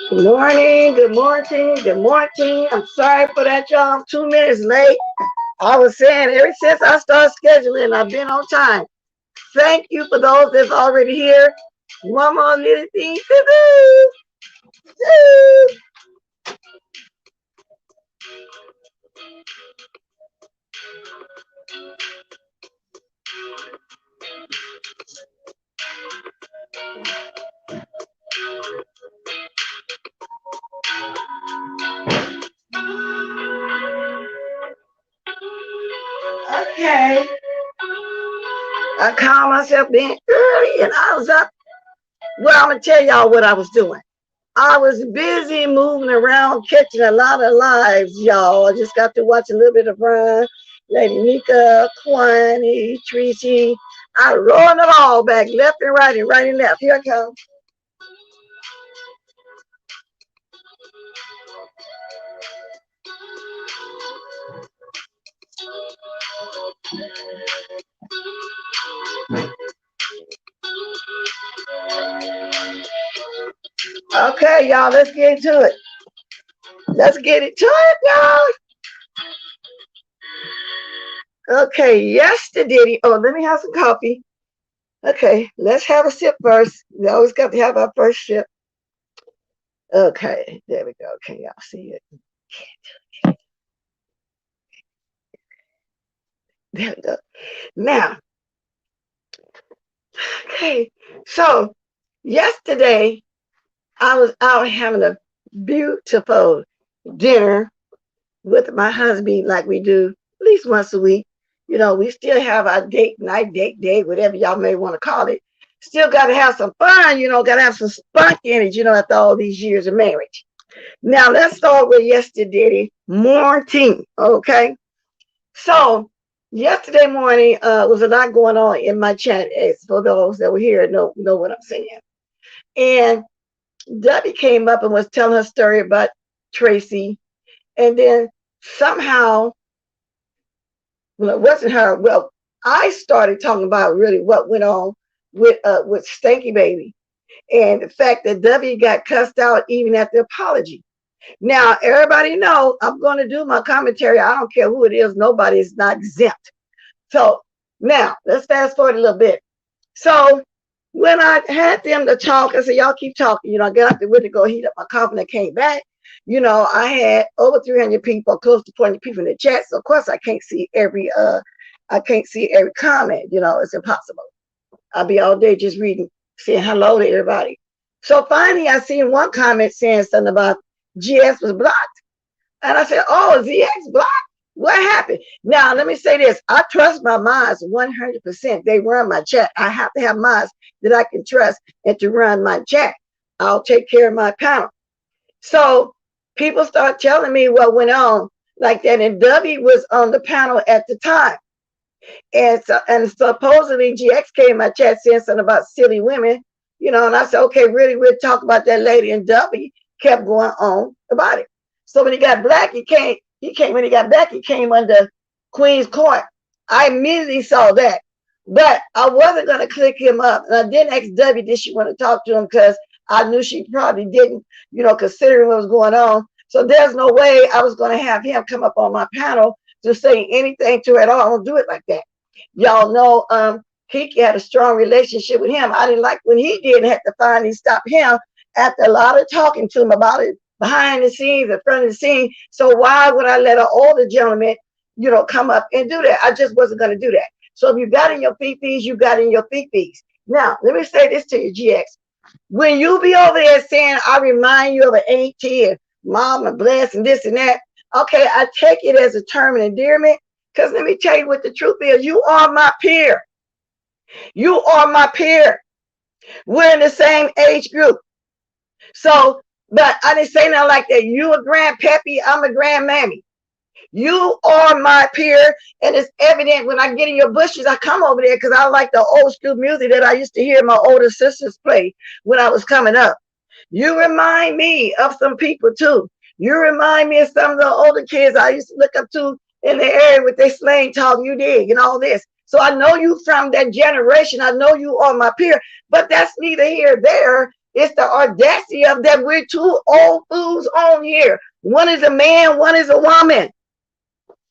Good morning, good morning, good morning. I'm sorry for that, y'all. I'm 2 minutes late. I was saying ever since I started scheduling, I've been on time. Thank you for those that's already here. One more little thing to do. Okay. I called myself being early and I was up. Well, I'm going to tell y'all what I was doing. I was busy moving around, catching a lot of lives, y'all. I just got to watch a little bit of Run, Lady Nika, Kwani, Tracy. I rolling them all back, left and right and left. Here I come. Okay, y'all, let's get into it. Let's get into it, y'all. Okay, yesterday. Oh, let me have some coffee. Okay, let's have a sip first. We always got to have our first sip. Okay, there we go. Can y'all see it? There we go. Now, okay, so yesterday I was out having a beautiful dinner with my husband, like we do at least once a week. You know, we still have our date night, date day, whatever y'all may want to call it. Still got to have some fun, got to have some spunk in it, after all these years of marriage. Now, let's start with yesterday morning, okay? So, yesterday morning was a lot going on in my chat, as for those that were here know what I'm saying. And Debbie came up and was telling her story about Tracy. And then somehow, well, it wasn't her. Well, I started talking about really what went on with Stanky Baby and the fact that W got cussed out even at the apology. Now, everybody know I'm going to do my commentary. I don't care who it is. Nobody is not exempt. So now let's fast forward a little bit. So when I had them to talk, I said, y'all keep talking. I got out the window to go heat up my coffee and I came back. I had over 300 people, close to 400 people in the chat. So of course I can't see every comment. It's impossible. I'll be all day just reading, saying hello to everybody. So finally I seen one comment saying something about GS was blocked. And I said, oh, ZX blocked? What happened? Now, let me say this. I trust my mods 100%. They run my chat. I have to have mods that I can trust and to run my chat. I'll take care of my panel. So people start telling me what went on like that. And W was on the panel at the time. And supposedly GX came in my chat saying something about silly women, and I said, okay, really, we'll talk about that later. And W kept going on about it. So when he got black, when he got back, he came under Queen's Court. I immediately saw that. But I wasn't going to click him up. And I didn't ask W, did she want to talk to him? Because I knew she probably didn't, considering what was going on. So there's no way I was going to have him come up on my panel to say anything to her at all. I don't do it like that. Y'all know he had a strong relationship with him. I didn't like when he did have to finally stop him after a lot of talking to him about it behind the scenes, in front of the scene. So why would I let an older gentleman, come up and do that? I just wasn't going to do that. So if you got in your fees, you got in your fees. Now, let me say this to you, GX. When you be over there saying, I remind you of an auntie and mom and bless and this and that, okay, I take it as a term of endearment. Because let me tell you what the truth is. You are my peer. You are my peer. We're in the same age group. So, but I didn't say nothing like that. You a grandpappy, I'm a grandmammy. You are my peer, and it's evident when I get in your bushes, I come over there because I like the old school music that I used to hear my older sisters play when I was coming up. You remind me of some people too. You remind me of some of the older kids I used to look up to in the area with their slang talk, you dig, and all this. So I know you from that generation. I know you are my peer, but that's neither here nor there. It's the audacity of that we're two old fools on here. One is a man, one is a woman.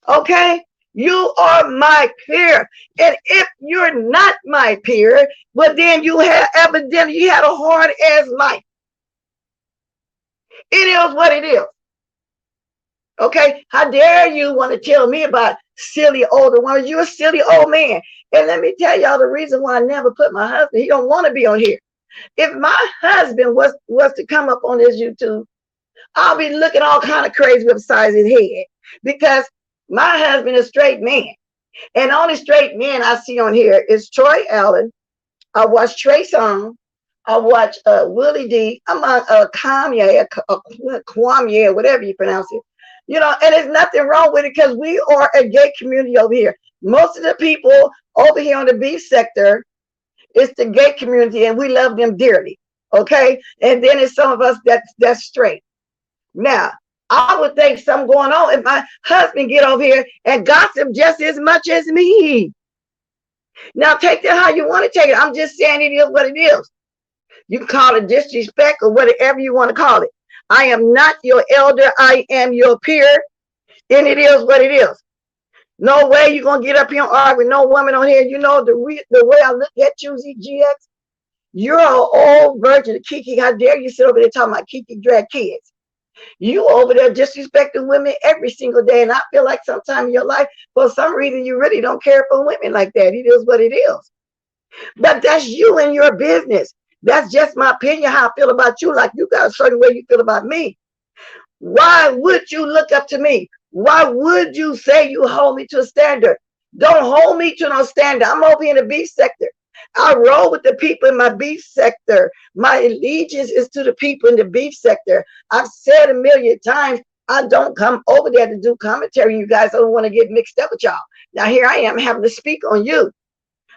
Okay? You are my peer. And if you're not my peer, well, then you have evidently you had a hard ass life. It is what it is. Okay? How dare you want to tell me about silly older women? You're a silly old man. And let me tell y'all the reason why I never put my husband, he don't want to be on here. If my husband was to come up on this YouTube, I'll be looking all kind of crazy upside his head because my husband is a straight man. And the only straight men I see on here is Troy Allen. I watch Trey Songz. I watch Willie D. I'm on Kanye, Kwame, whatever you pronounce it. You know, and there's nothing wrong with it because we are a gay community over here. Most of the people over here on the beef sector, it's the gay community, and we love them dearly. Okay, and then it's some of us that's straight. Now, I would think something going on if my husband get over here and gossip just as much as me. Now, take that how you want to take it. I'm just saying it is what it is. You can call it disrespect or whatever you want to call it. I am not your elder. I am your peer, and it is what it is. No way you're going to get up here and argue with no woman on here. You know, the way I look at you, ZGX, you're an old virgin of Kiki. How dare you sit over there talking about Kiki drag kids? You over there disrespecting women every single day. And I feel like sometime in your life, for some reason, you really don't care for women like that. It is what it is. But that's you and your business. That's just my opinion, how I feel about you. Like you got a certain way you feel about me. Why would you look up to me? Why would you say you hold me to a standard? Don't hold me to no standard. I'm over in the beef sector. I roll with the people in my beef sector. My allegiance is to the people in the beef sector. I've said a million times, I don't come over there to do commentary. You guys don't want to get mixed up with y'all. Now here I am having to speak on you.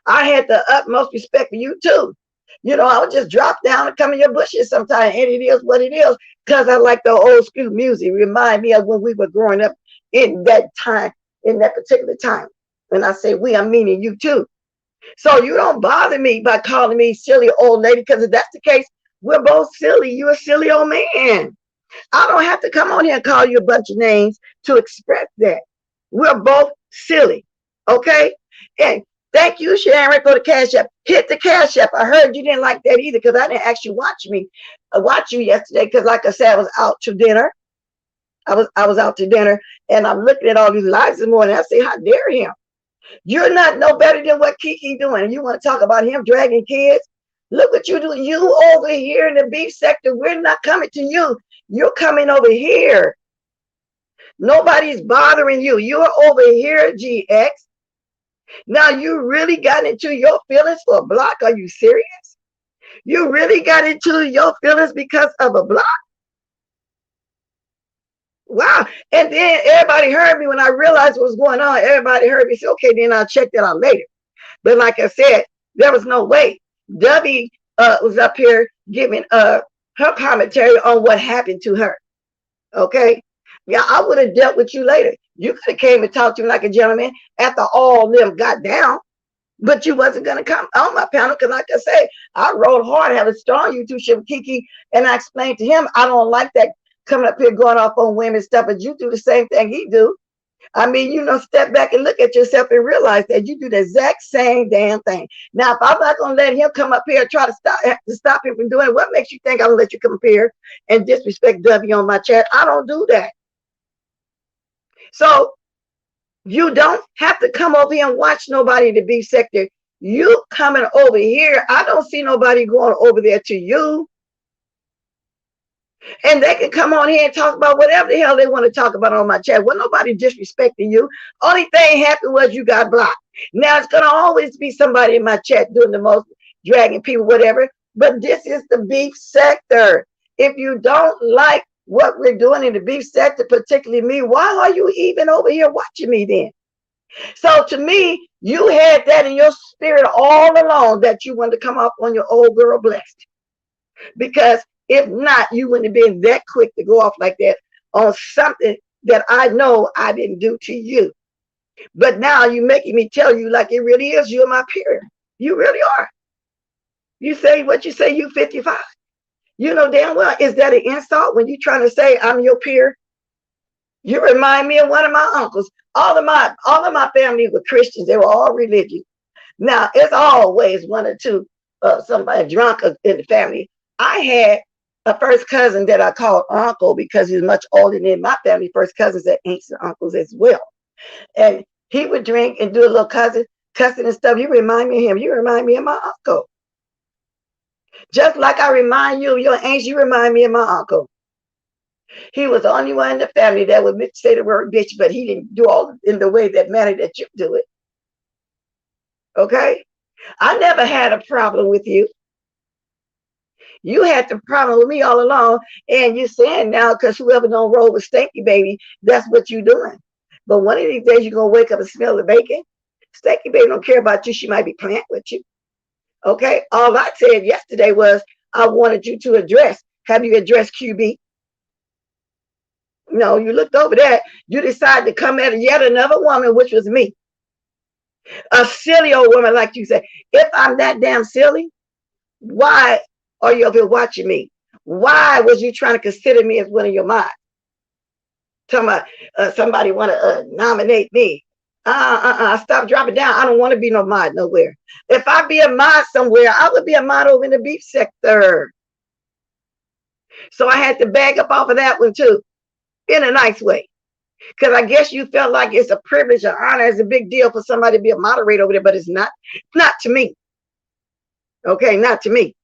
I had the utmost respect for you too. You know, I would just drop down and come in your bushes sometimes, and it is what it is, because I like the old school music. Remind me of when we were growing up in that time, in that particular time. And I say we, I'm meaning you too. So you don't bother me by calling me silly old lady, because if that's the case, we're both silly. You're a silly old man. I don't have to come on here and call you a bunch of names to express that. We're both silly. Okay? And thank you, Sharon, for the Cash App. Hit the Cash App. I heard you didn't like that either, because I didn't actually watch you yesterday, because like I said, I was out to dinner. I was out to dinner, and I'm looking at all these lives this morning. I say, how dare him? You're not no better than what Kiki doing. And you want to talk about him dragging kids? Look what you do. You over here in the beef sector, we're not coming to you. You're coming over here. Nobody's bothering you. You're over here, GX. Now you really got into your feelings for a block? Are you serious? You really got into your feelings because of a block? Wow. And then everybody heard me when I realized what was going on. Everybody heard me say, okay, then I'll check that out later. But like I said, there was no way. Debbie was up here giving her commentary on what happened to her. Okay? Yeah, I would have dealt with you later. You could have came and talked to me like a gentleman after all them got down. But you wasn't going to come on my panel because, like I say, I rode hard, had a strong YouTube show with Kiki, and I explained to him I don't like that coming up here going off on women stuff, but you do the same thing he do. I mean, you know, step back and look at yourself and realize that you do the exact same damn thing. Now, if I'm not going to let him come up here and try to stop him from doing it, what makes you think I'm going to let you come up here and disrespect W on my chat? I don't do that. So you don't have to come over here and watch nobody in the beef sector. You coming over here. I don't see nobody going over there to you. And they can come on here and talk about whatever the hell they want to talk about on my chat. Well, nobody disrespecting you. Only thing happened was you got blocked. Now it's going to always be somebody in my chat doing the most, dragging people, whatever. But this is the beef sector. If you don't like what we're doing in the beef sector, particularly me, why are you even over here watching me then? So to me, you had that in your spirit all along that you wanted to come off on your old girl blessed. Because if not, you wouldn't have been that quick to go off like that on something that I know I didn't do to you. But now you're making me tell you like it really is. You're my peer. You really are. You say what you say, you 55. You know damn well, is that an insult when you're trying to say I'm your peer? You remind me of one of my uncles. All of my family were Christians. They were all religious. Now it's always one or two, somebody drunk in the family. I had a first cousin that I called uncle because he's much older than my family. First cousins are ancient uncles as well. And he would drink and do a little cussing and stuff. You remind me of him. You remind me of my uncle. Just like I remind you of your aunt, you remind me of my uncle. He was the only one in the family that would say the word bitch, but he didn't do all in the way that manner that you do it. Okay? I never had a problem with you. You had the problem with me all along, and you're saying now because whoever don't roll with Stanky Baby, that's what you're doing. But one of these days you're gonna wake up and smell the bacon. Stanky Baby don't care about you. She might be playing with you. Okay? All I said yesterday was I wanted you to address. Have you addressed QB? No, you looked over that. You decided to come at yet another woman, which was me. A silly old woman, like you said. If I'm that damn silly, why are you up here watching me? Why was you trying to consider me as one of your mods? Talking about somebody want to nominate me. Stop, dropping down. I don't want to be no mod nowhere. If I be a mod somewhere, I would be a mod over in the beef sector. So I had to bag up off of that one too, in a nice way. Because I guess you felt like it's a privilege or honor, it's a big deal for somebody to be a moderator over there, but it's not to me. Okay, not to me.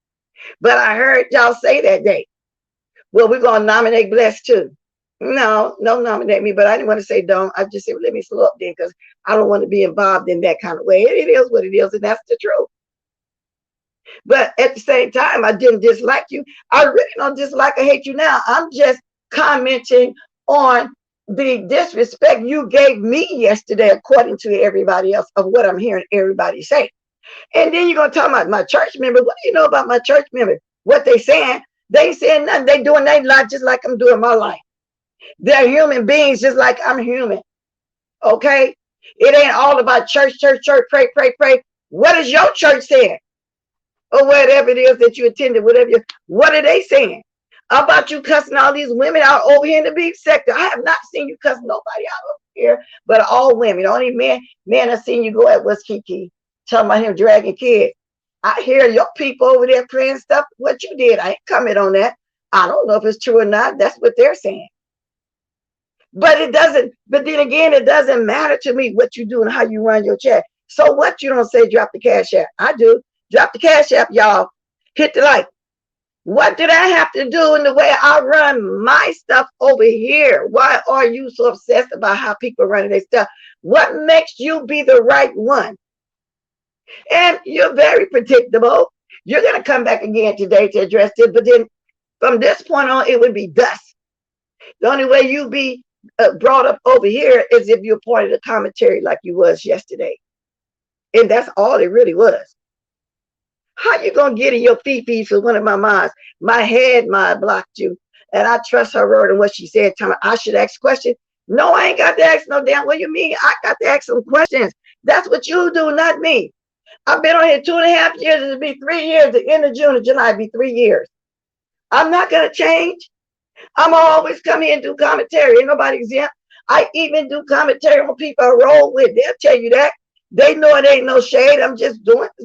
But I heard y'all say that day, well, we're going to nominate Bless too. No, nominate me, but I didn't want to say don't. I just said, well, let me slow up then because I don't want to be involved in that kind of way. It is what it is, and that's the truth. But at the same time, I didn't dislike you. I really don't dislike or hate you now. I'm just commenting on the disrespect you gave me yesterday, according to everybody else, of what I'm hearing everybody say. And then you're going to talk about my church member. What do you know about my church member? What they saying? They saying nothing. They doing their life just like I'm doing my life. They're human beings just like I'm human. Okay? It ain't all about church, pray, pray, pray. What is your church saying? Or whatever it is that you attended, what are they saying? About you cussing all these women out over here in the beef sector. I have not seen you cuss nobody out over here, but all women. The only man I've seen you go at was Kiki. Talking about him dragging kids. I hear your people over there playing stuff. What you did, I ain't comment on that. I don't know if it's true or not. That's what they're saying. But it doesn't, but then again, it doesn't matter to me what you do and how you run your chat. So what, you don't say drop the cash app? I do. Drop the cash app, y'all. Hit the like. What did I have to do in the way I run my stuff over here? Why are you so obsessed about how people run their stuff? What makes you be the right one? And you're very predictable. You're going to come back again today to address it, but then from this point on, it would be dust. The only way you be brought up over here is if you're part of the commentary like you was yesterday. And that's all it really was. How you gonna get in your feet for one of my mods? My head mod blocked you, and I trust her word and what she said. Tell me I should ask questions. No, I ain't got to ask no damn. What you mean? I got to ask some questions. That's what you do, not me. I've been on here 2.5 years. It'll be 3 years. The end of June or July, it'll be 3 years. I'm not gonna change. I'm always come here and do commentary. Ain't nobody exempt. I even do commentary on people I roll with. They'll tell you that. They know it ain't no shade. I'm just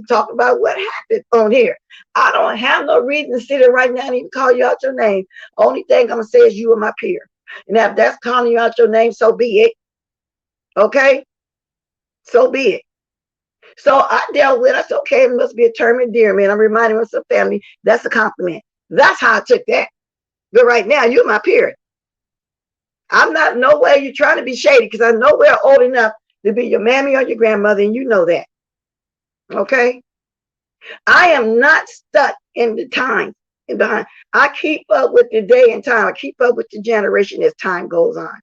talking about what happened on here. I don't have no reason to sit here right now and even call you out your name. Only thing I'm going to say is you are my peer. And if that's calling you out your name, so be it. Okay? So be it. So I dealt with it. I said, okay, it must be a term of endearment. I'm reminding of some family. That's a compliment. That's how I took that. But right now, you're my peer. I'm not no way you're trying to be shady because I know we're old enough to be your mammy or your grandmother, and you know that. Okay? I am not stuck in the time and behind. I keep up with the day and time. I keep up with the generation as time goes on.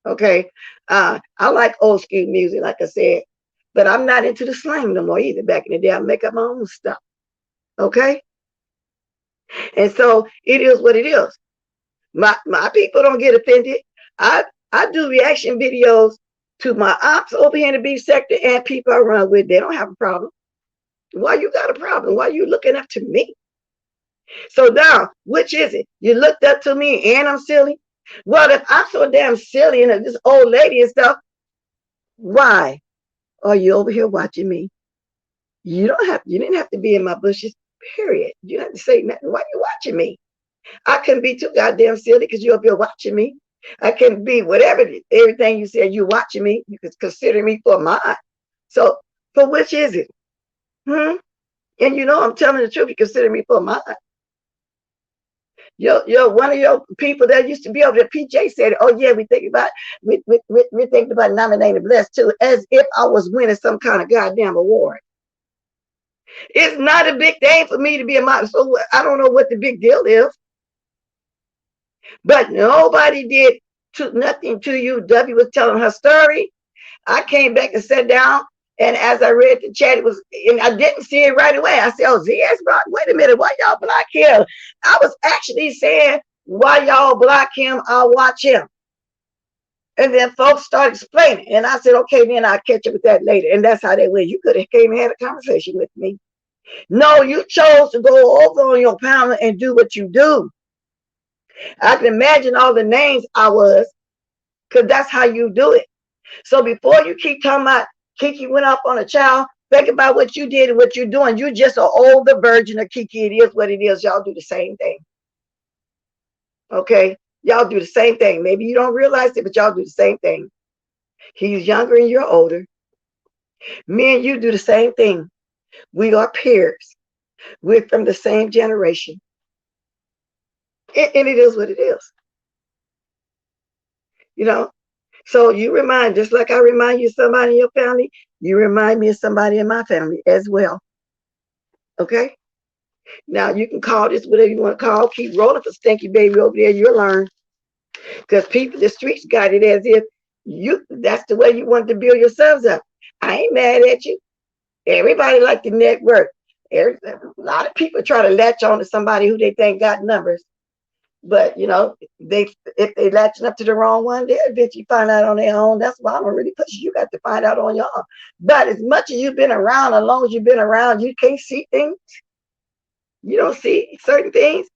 Okay? I like old school music, like I said, but I'm not into the slang no more either. Back in the day, I make up my own stuff. Okay? And so it is what it is. My people don't get offended. I do reaction videos to my ops over here in the beef sector and people I run with. They don't have a problem. Why you got a problem? Why you looking up to me? So now, which is it? You looked up to me and I'm silly? Well, if I'm so damn silly and this old lady and stuff, why are you over here watching me? You didn't have to be in my bushes, period. You didn't have to say nothing. Why are you watching me? I couldn't be too goddamn silly because you're up here watching me. I can be whatever, everything you said, you watching me. You could consider me for mine. So, for which is it? Hmm? And you know I'm telling the truth. You consider me for mine. One of your people that used to be over there, PJ said, "Oh yeah, we think about nominating Blessed too, as if I was winning some kind of goddamn award. It's not a big thing for me to be a model, so I don't know what the big deal is. But nobody did nothing to you. W was telling her story. I came back and sat down, and as I read the chat, it was, and I didn't see it right away. I said, "Oh, ZS Block, wait a minute, why y'all block him?" I was actually saying, "Why y'all block him? I'll watch him." And then folks started explaining, and I said, "Okay, then I'll catch up with that later." And that's how they went. You could have came and had a conversation with me. No, you chose to go over on your panel and do what you do. I can imagine all the names I was, because that's how you do it. So before you keep talking about Kiki went up on a child, think about what you did and what you're doing. You're just an older version of Kiki. It is what it is. Y'all do the same thing. Okay? Y'all do the same thing. Maybe you don't realize it, but y'all do the same thing. He's younger and you're older. Me and you do the same thing. We are peers. We're from the same generation. And it is what it is. You know? So you remind, just like I remind you of somebody in your family, you remind me of somebody in my family as well. Okay? Now you can call this whatever you want to call. Keep rolling for Stinky Baby over there. You'll learn. Because people, the streets got it as if that's the way you want to build yourselves up. I ain't mad at you. Everybody like to network. A lot of people try to latch on to somebody who they think got numbers. But if they latching up to the wrong one, they'll eventually find out on their own. That's why I'm gonna really push you. You got to find out on your own. But as much as you've been around, as long as you've been around, you can't see things. You don't see certain things.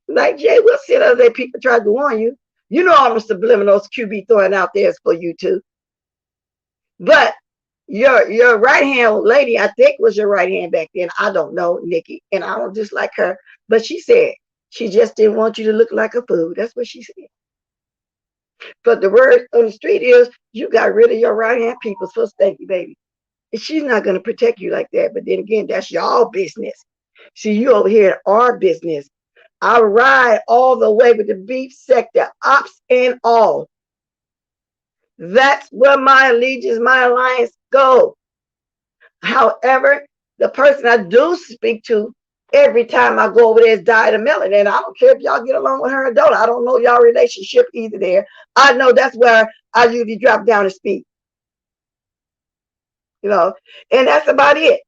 Like Jay Will said the other day, people tried to warn you. You know all the subliminals QB throwing out there is for you too. But your right hand lady, I think was your right hand back then. I don't know, Nikki, and I don't dislike her. But she said she just didn't want you to look like a fool. That's what she said. But the word on the street is you got rid of your right hand people. So thank you, baby. And she's not going to protect you like that. But then again, that's your business. See, you over here at our business. I ride all the way with the beef sector, ops and all. That's where my allegiance, my alliance go. However, the person I do speak to every time I go over there is Diana Mellon. And I don't care if y'all get along with her or don't. I don't know y'all relationship either there. I know that's where I usually drop down and speak. And that's about it.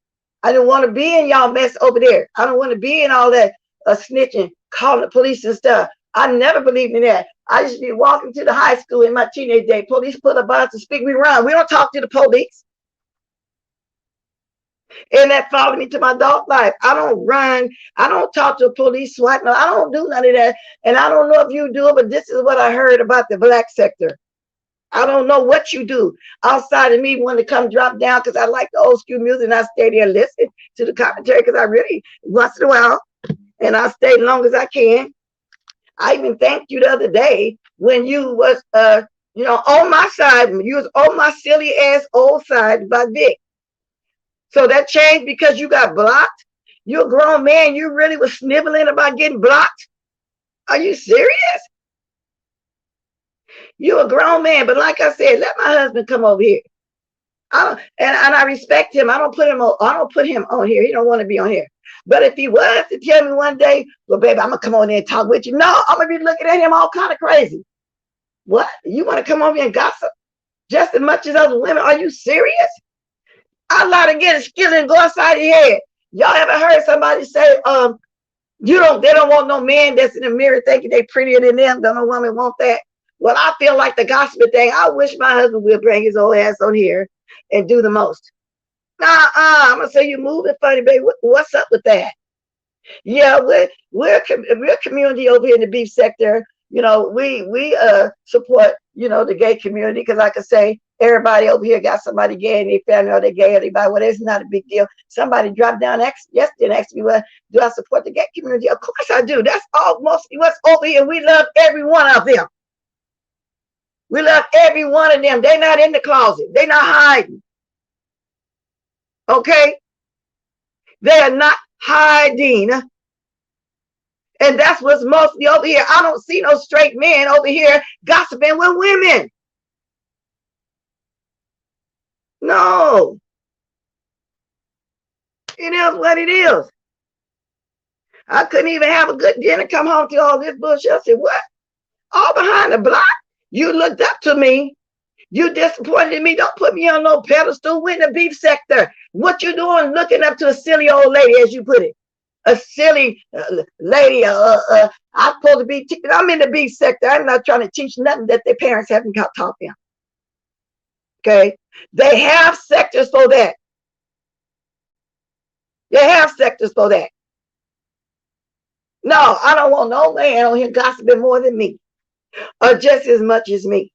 I don't want to be in y'all mess over there. I don't want to be in all that snitching, calling the police and stuff. I never believed in that. I used to be walking to the high school in my teenage day. Police put a bus to speak me around. We don't talk to the police. And that followed me to my adult life. I don't run. I don't talk to the police SWAT. No, I don't do none of that. And I don't know if you do it, but this is what I heard about the black sector. I don't know what you do outside of me wanting to come drop down because I like the old school music and I stay there and listen to the commentary because I really, once in a while, and I stay as long as I can. I even thanked you the other day when you was, on my side. You was on my silly ass old side by Vic. So that changed because you got blocked? You're a grown man. You really was sniveling about getting blocked? Are you serious? You're a grown man, but like I said, let my husband come over here. And I respect him. I don't put him on here. He don't want to be on here. But if he was to tell me one day, well, baby, I'm gonna come on there and talk with you. No, I'm gonna be looking at him all kind of crazy. What? You want to come over here and gossip just as much as other women? Are you serious? I lie to get a skill and go outside your head. Y'all ever heard somebody say, they don't want no man that's in the mirror thinking they prettier than them? Don't no woman want that? Well, I feel like the gospel thing. I wish my husband would bring his old ass on here and do the most. I'm gonna say you moving funny, baby. What's up with that? Yeah, we're a community over here in the beef sector. You know, we support, you know, the gay community, because like I say, everybody over here got somebody gay in their family, or they gay, anybody. Well, it's not a big deal. Somebody dropped down yesterday and asked me, well, do I support the gay community? Of course I do. That's all mostly what's over here. We love every one of them. We love every one of them. They're not in the closet. They're not hiding. Okay? They are not hiding. And that's what's mostly over here. I don't see no straight men over here gossiping with women. No. It is what it is. I couldn't even have a good dinner, come home to all this bullshit. I said, what? All behind the block? You looked up to me. You disappointed in me. Don't put me on no pedestal. We're in the beef sector. What you doing looking up to a silly old lady, as you put it? A silly lady. I'm supposed to be, I'm in the beef sector. I'm not trying to teach nothing that their parents haven't taught them. Okay? They have sectors for that. They have sectors for that. No, I don't want no man on here gossiping more than me, or just as much as me.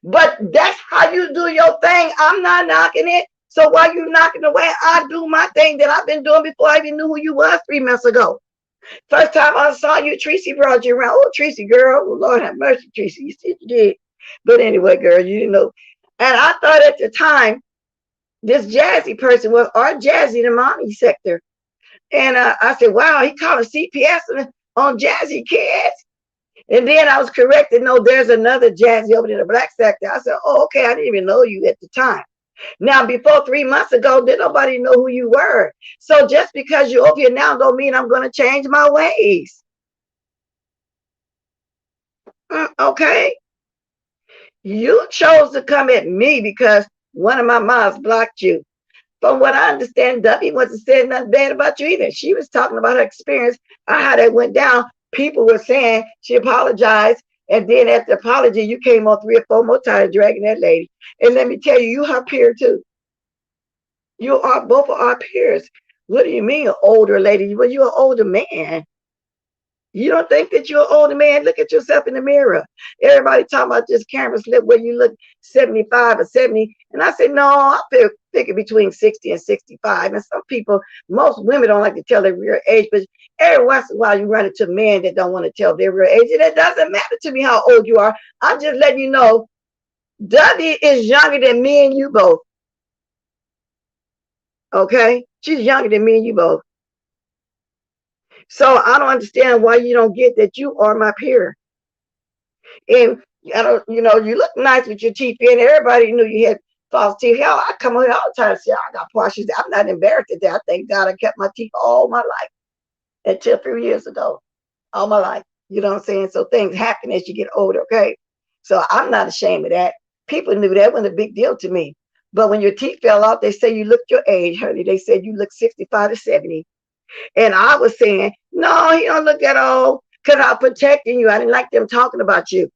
But that's how you do your thing. I'm not knocking it. So while you knocking away, I do my thing that I've been doing before I even knew who you was 3 months ago. First time I saw you, Tracy brought you around. Oh, Tracy, girl. Oh, Lord have mercy, Tracy. You said you did. But anyway, girl, you didn't know. And I thought at the time, this Jazzy person was our Jazzy, the mommy sector. And I said, wow, he called a CPS on Jazzy kids. And then I was corrected. No, there's another Jazzy over in the black sector. I said, oh, okay. I didn't even know you at the time. Now, before 3 months ago, did nobody know who you were. So just because you're over here now don't mean I'm going to change my ways. Okay. You chose to come at me because one of my moms blocked you. From what I understand, Duffy wasn't saying nothing bad about you either. She was talking about her experience, how that went down. People were saying she apologized. And then at the apology, you came on 3 or 4 more times dragging that lady. And let me tell you, you her peer too. You are both of our peers. What do you mean, an older lady? Well, you're an older man. You don't think that you're an older man? Look at yourself in the mirror. Everybody talking about this camera slip where you look 75 or 70. And I said, no, I figure between 60 and 65. And some people, most women don't like to tell their real age, but every once in a while you run into men that don't want to tell their real age. And it doesn't matter to me how old you are. I'm just letting you know, Debbie is younger than me and you both. Okay? She's younger than me and you both. So I don't understand why you don't get that you are my peer. And I don't, you know, you look nice with your teeth in. Everybody knew you had false teeth. Hell, I come on here all the time and say, I got poishes. I'm not embarrassed at that. I thank God I kept my teeth all my life until a few years ago. All my life. You know what I'm saying? So things happen as you get older, okay? So I'm not ashamed of that. People knew that wasn't a big deal to me. But when your teeth fell off, they say you looked your age, honey. They said you look 65 to 70. And I was saying, no, he don't look that old, because I'm protecting you. I didn't like them talking about you.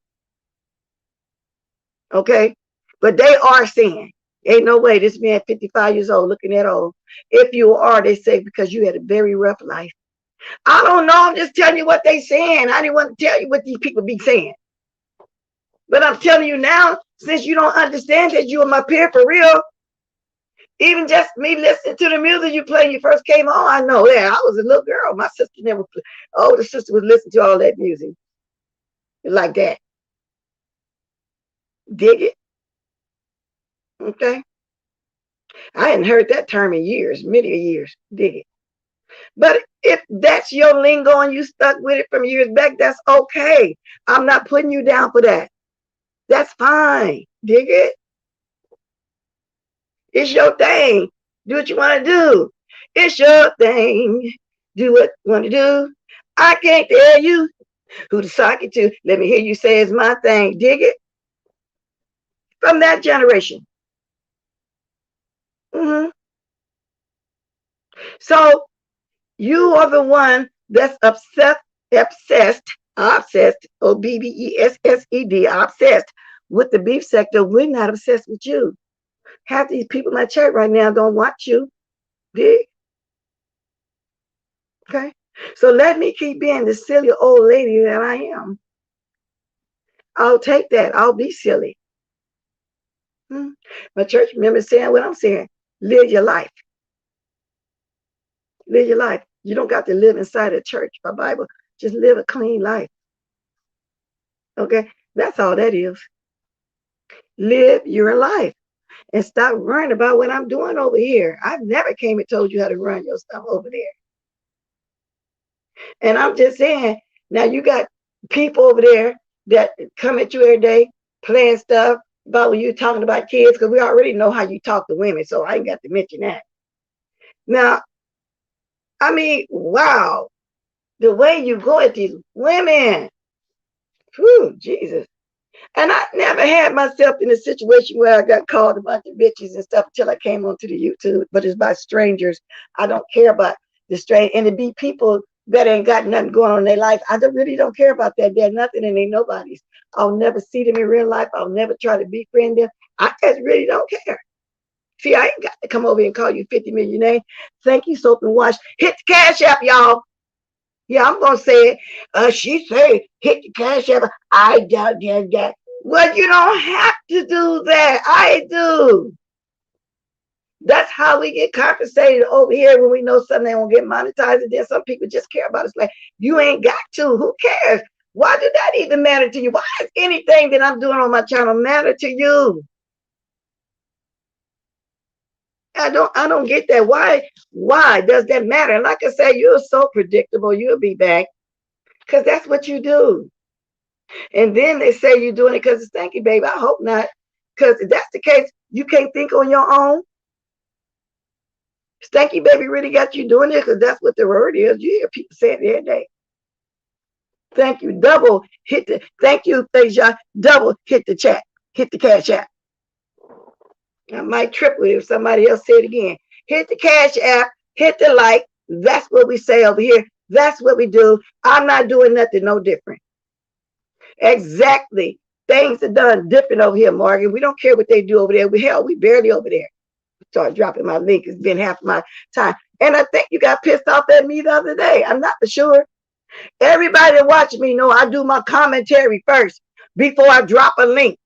Okay? But they are saying, ain't no way this man 55 years old looking that old. If you are, they say because you had a very rough life. I don't know. I'm just telling you what they saying. I didn't want to tell you what these people be saying. But I'm telling you now, since you don't understand that you are my peer for real, even just me listening to the music you played when you first came on, I know that. I was a little girl. My sister never played. Older sister would listen to all that music. Like that. Dig it? Okay. I hadn't heard that term in years, many years. Dig it. But if that's your lingo and you stuck with it from years back, that's okay. I'm not putting you down for that. That's fine. Dig it? It's your thing. Do what you want to do. It's your thing. Do what you want to do. I can't tell you who to sock it to. Let me hear you say it's my thing. Dig it? From that generation. Mm-hmm. So you are the one that's obsessed, OBBESSED, obsessed with the beef sector. We're not obsessed with you. Half these people in my chat right now don't watch you. Dig? Okay. So let me keep being the silly old lady that I am. I'll take that. I'll be silly. My church members saying what I'm saying. Live your life. Live your life. You don't got to live inside a church or Bible. Just live a clean life. Okay? That's all that is. Live your life and stop worrying about what I'm doing over here. I've never came and told you how to run your stuff over there. And I'm just saying, now you got people over there that come at you every day playing stuff about when you're talking about kids, because we already know how you talk to women, so I ain't got to mention that. Now, I mean, wow, the way you go at these women, whew, Jesus. And I never had myself in a situation where I got called a bunch of bitches and stuff until I came onto the YouTube, but it's by strangers. I don't care about the strange, and it be people that ain't got nothing going on in their life. I really don't care about that. They're nothing and they nobody's. I'll never see them in real life. I'll never try to befriend them. I just really don't care. See, I ain't got to come over and call you 50 million names. Thank you, soap and wash. Hit the cash app, y'all. Yeah, I'm gonna say it. She say hit the cash app. I doubt that. Well, you don't have to do that. I do. That's how we get compensated over here when we know something they won't get monetized. And then some people just care about it. It's like, you ain't got to. Who cares? Why did that even matter to you? Why does anything that I'm doing on my channel matter to you? I don't get that. Why does that matter? And like I said, you're so predictable. You'll be back because that's what you do. And then they say you're doing it because it's thank you, baby. I hope not. Because if that's the case, you can't think on your own. Stanky baby really got you doing it because that's what the word is. You hear people say it every day. Thank you. Double hit the thank you, Deja. Double hit the chat. Hit the cash app. I might triple it if somebody else say it again. Hit the cash app, hit the like. That's what we say over here. That's what we do. I'm not doing nothing no different. Exactly. Things are done different over here, Morgan. We don't care what they do over there. We barely over there. Start dropping my link. It's been half my time. And I think you got pissed off at me the other day. I'm not for sure. Everybody that watches me know I do my commentary first before I drop a link.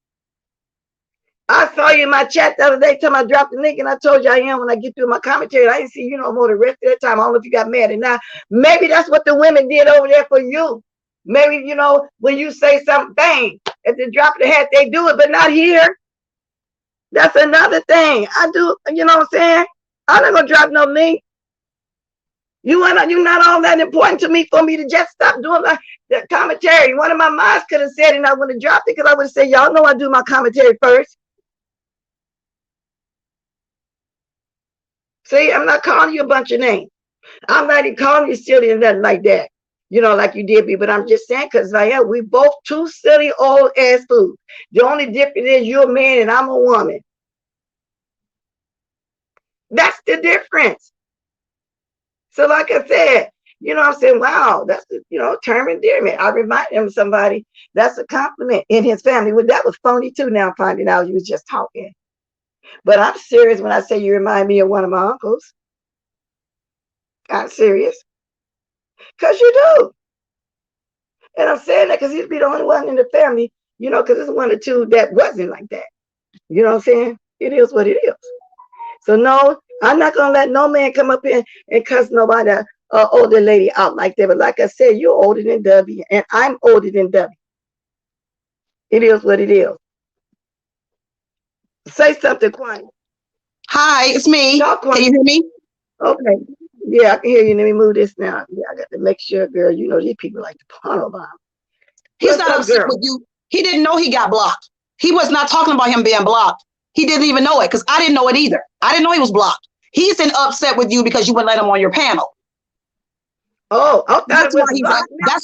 I saw you in my chat the other day telling I dropped the link, and I told you I am when I get through my commentary. I didn't see you no more the rest of that time. I don't know if you got mad or not. Maybe that's what the women did over there for you. Maybe, you know, when you say something, bang, at the drop of the hat, they do it, but not here. That's another thing. I do, you know what I'm saying? I'm not gonna drop no link. You're not all that important to me for me to just stop doing the commentary. One of my moms could have said it and I would have dropped it because I would have said, y'all know I do my commentary first. See, I'm not calling you a bunch of names. I'm not even calling you silly and nothing like that. You know, like you did me, but I'm just saying, because we both two silly old ass fools. The only difference is you're a man and I'm a woman. That's the difference. So like I said, you know what I'm saying? Wow, that's, you know, term endearment. I reminded him of somebody. That's a compliment in his family. Well, that was phony too. Now I'm finding out you was just talking. But I'm serious when I say you remind me of one of my uncles. I'm serious. Because you do. And I'm saying that because he'd be the only one in the family, you know, because it's one or two that wasn't like that. You know what I'm saying? It is what it is. So no, I'm not going to let no man come up here and cuss nobody, older lady out like that. But like I said, you're older than W, and I'm older than W. It is what it is. Say something, Kwani. Hi, it's me. Talk, Can you hear me? Okay. Yeah, I can hear you. Let me move this now. Yeah, I got to make sure, girl. You know, these people like to pummel bomb. He's not upset with you. He didn't know he got blocked. He was not talking about him being blocked. He didn't even know it because I didn't know it either. I didn't know he was blocked. He's upset with you because you wouldn't let him on your panel. Oh, that's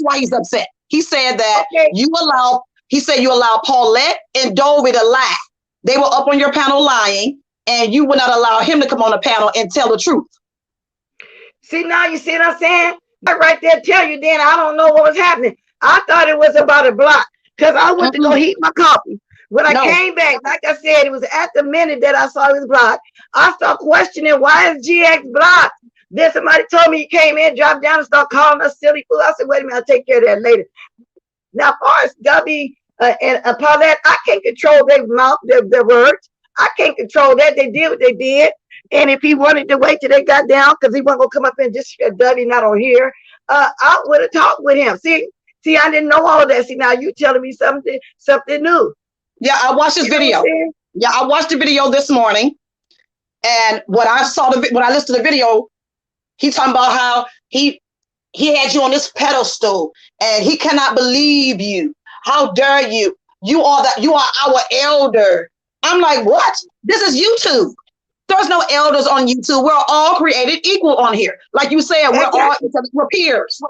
why he's upset. He said that you allow Paulette and Dovey to lie. They were up on your panel lying, and you would not allow him to come on the panel and tell the truth. See, now you see what I'm saying? That right there tell you then I don't know what was happening. I thought it was about a block because I went to go heat my coffee. When I came back, like I said, it was at the minute that I saw it was blocked. I started questioning, why is GX blocked? Then somebody told me he came in, dropped down, and started calling us silly fool. I said, wait a minute, I'll take care of that later. Now, as far as Gubby and Paulette, I can't control their mouth, their words. I can't control that. They did what they did. And if he wanted to wait till they got down, because he wasn't going to come up and just Dudley not on here, I would have talked with him. See, I didn't know all that. See, now you telling me something new. Yeah, I watched this video. Yeah, I watched the video this morning. And when I listened to the video, he talking about how he had you on this pedestal and he cannot believe you. How dare you? You are our elder. I'm like, what? This is YouTube. There's no elders on YouTube. We're all created equal on here. Like you said, we're peers.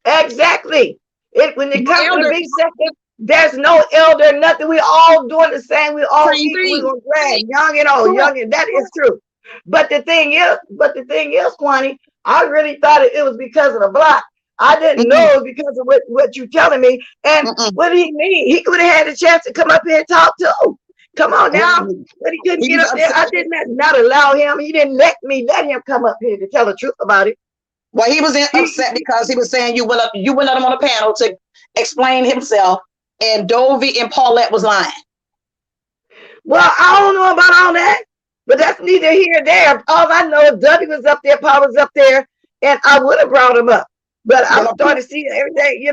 Exactly. When it comes to the big second, there's no elder, nothing. We all doing the same. We all equal. We're gonna drag young and old, young and that is true. But the thing is, Kwani, I really thought it was because of the block. I didn't know it was because of what you're telling me. And what did he mean? He could have had a chance to come up here and talk too. Come on now. But he couldn't get up there. I did not allow him. He didn't let him come up here to tell the truth about it. Well, he was upset because he was saying you went up on a panel to explain himself, and Dovey and Paulette was lying. Well, I don't know about all that, but that's neither here nor there. All I know is Dovey was up there, Paul was up there, and I would have brought him up. But I'm starting to see it every day,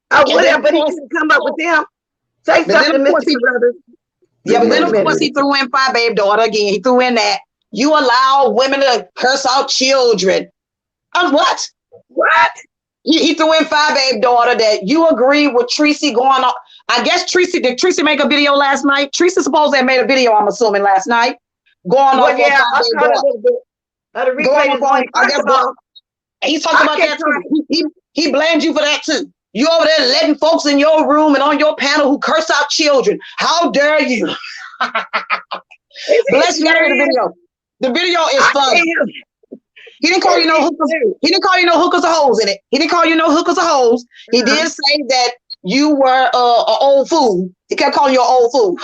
I would have, but he couldn't come up with them. Say something, Mr. Brothers. Yeah, but then of course he threw in Phi Babe daughter again. He threw in that you allow women to curse out children. What? What? He threw in Phi Babe daughter that you agree with Tracy going on. I guess did Tracy make a video last night? Tracy supposedly made a video, I'm assuming, last night. Going on. Yeah, I caught a little bit. He's talking about that too. He blamed you for that too. You over there letting folks in your room and on your panel who curse out children. How dare you? Bless you, the video. The video is fun. He didn't call you no hookers. He didn't call you no hookers or hoes in it. He didn't call you no hookers or hoes. He did say that you were an old fool. He kept calling you an old fool.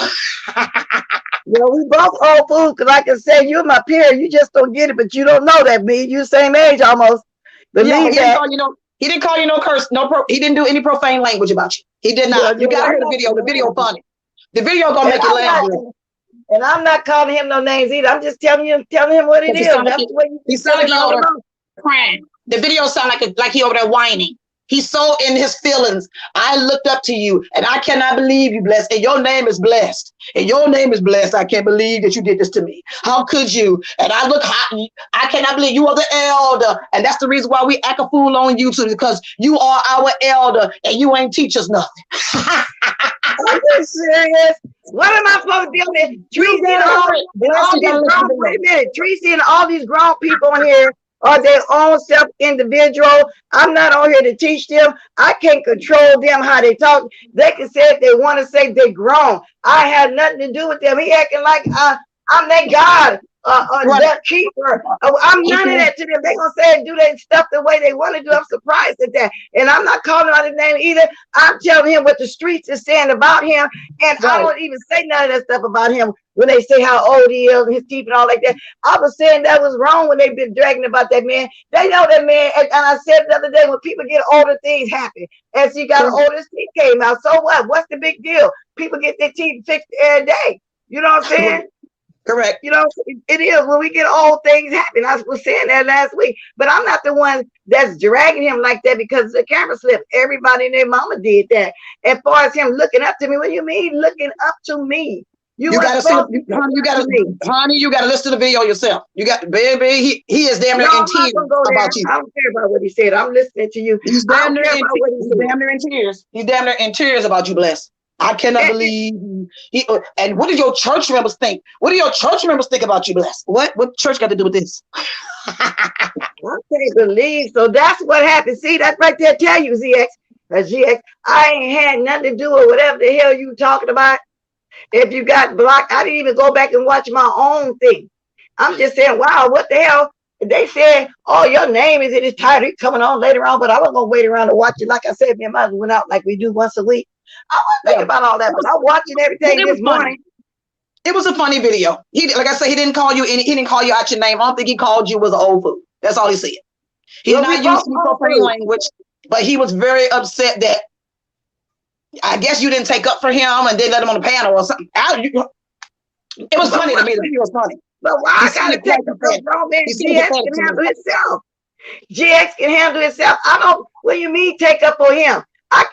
Well, we both old fools, because like I said, you're my peer. You just don't get it, but you don't know that, me. You same age almost. Believe that. He didn't call you no curse, he didn't do any profane language about you. He did not. You gotta hear the video. The video funny. The video gonna make you laugh. And I'm not calling him no names either. I'm just telling him what it is. That's the way he sound like crying. The video sound like he over there whining. He's so in his feelings. I looked up to you, and I cannot believe you, blessed. And your name is blessed. And your name is blessed. I can't believe that you did this to me. How could you? And I look hot. I cannot believe you are the elder. And that's the reason why we act a fool on YouTube, because you are our elder, and you ain't teach us nothing. Are you serious? What am I supposed to be on this? Tracy and all these grown people on here are their own self individual. I'm not on here to teach them. I can't control them how they talk. They can say if they want to say they're grown. I had nothing to do with them. He acting like I'm their God, their keeper. I'm none of that to them. They gonna say and do their stuff the way they want to do. I'm surprised at that. And I'm not calling out his name either. I'm telling him what the streets is saying about him. And I don't even say none of that stuff about him. When they say how old he is and his teeth and all like that, I was saying that was wrong when they've been dragging about that man. They know that man, and I said the other day, when people get older, things happen. As he got older, his teeth came out. So what? What's the big deal? People get their teeth fixed every day. You know what I'm saying? Correct. It is. When we get old, things happen. I was saying that last week. But I'm not the one that's dragging him like that because the camera slipped. Everybody and their mama did that. As far as him looking up to me, what do you mean looking up to me? You gotta see, honey. You gotta listen to the video yourself. You got, baby. He is damn near in tears about you. I don't care about what he said. I'm listening to you. He's damn near in tears. He's damn near in tears about you, bless. I cannot believe he. And what do your church members think? What do your church members think about you, bless? What church got to do with this? I can't believe. So that's what happened. See, that's right there. Tell you, GX. I ain't had nothing to do with whatever the hell you talking about. If you got blocked, I didn't even go back and watch my own thing. I'm just saying, wow, what the hell? They said, oh, your name is in this title. It's coming on later on, but I wasn't going to wait around to watch it. Like I said, me and my husband went out like we do once a week. I wasn't thinking about all that, but I'm watching everything this morning. It was a funny video. Like I said, he didn't call you out your name. I don't think he called you was an old fool. That's all he said. He did not use profane language, but he was very upset that I guess you didn't take up for him and didn't let him on the panel or something. It was funny to me. The video was funny. But why I gotta take up for grown man? GX can handle himself. GX can handle himself. I don't. What do you mean take up for him?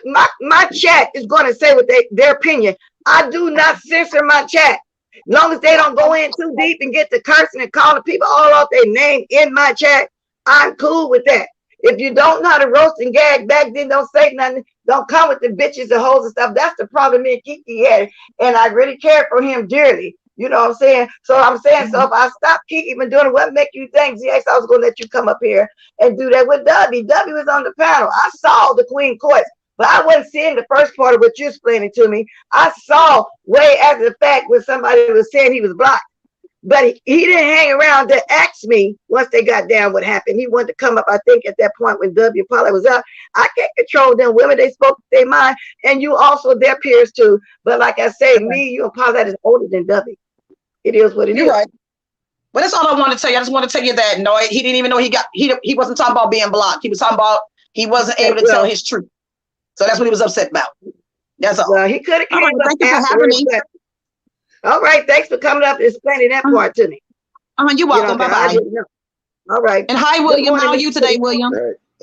My chat is going to say what their opinion. I do not censor my chat. As long as they don't go in too deep and get to cursing and calling people all off their name in my chat, I'm cool with that. If you don't know how to roast and gag back, then don't say nothing. Don't come with the bitches and hoes and stuff. That's the problem me and Kiki had. And I really cared for him dearly. You know what I'm saying? So I'm saying, so if I stop Kiki from doing it, what make you think, GX, I was going to let you come up here and do that with W? W was on the panel. I saw the Queen Courts, but I wasn't seeing the first part of what you're explaining to me. I saw way after the fact when somebody was saying he was blocked. But he didn't hang around to ask me once they got down what happened. He wanted to come up, I think, at that point when W Paula was out. I can't control them women. They spoke their mind, and you also their peers too. But like I say, me, you and Paula is older than W. It is what it is. You're right. But that's all I want to tell you. I just want to tell you that no, he didn't even know he wasn't talking about being blocked. He was talking about he wasn't able to tell his truth. So that's what he was upset about. That's all. Well, he could have came up. Thank you for having me. All right, thanks for coming up and explaining that part to me. You're welcome. Bye-bye. All right. And hi, William. How are you today, William?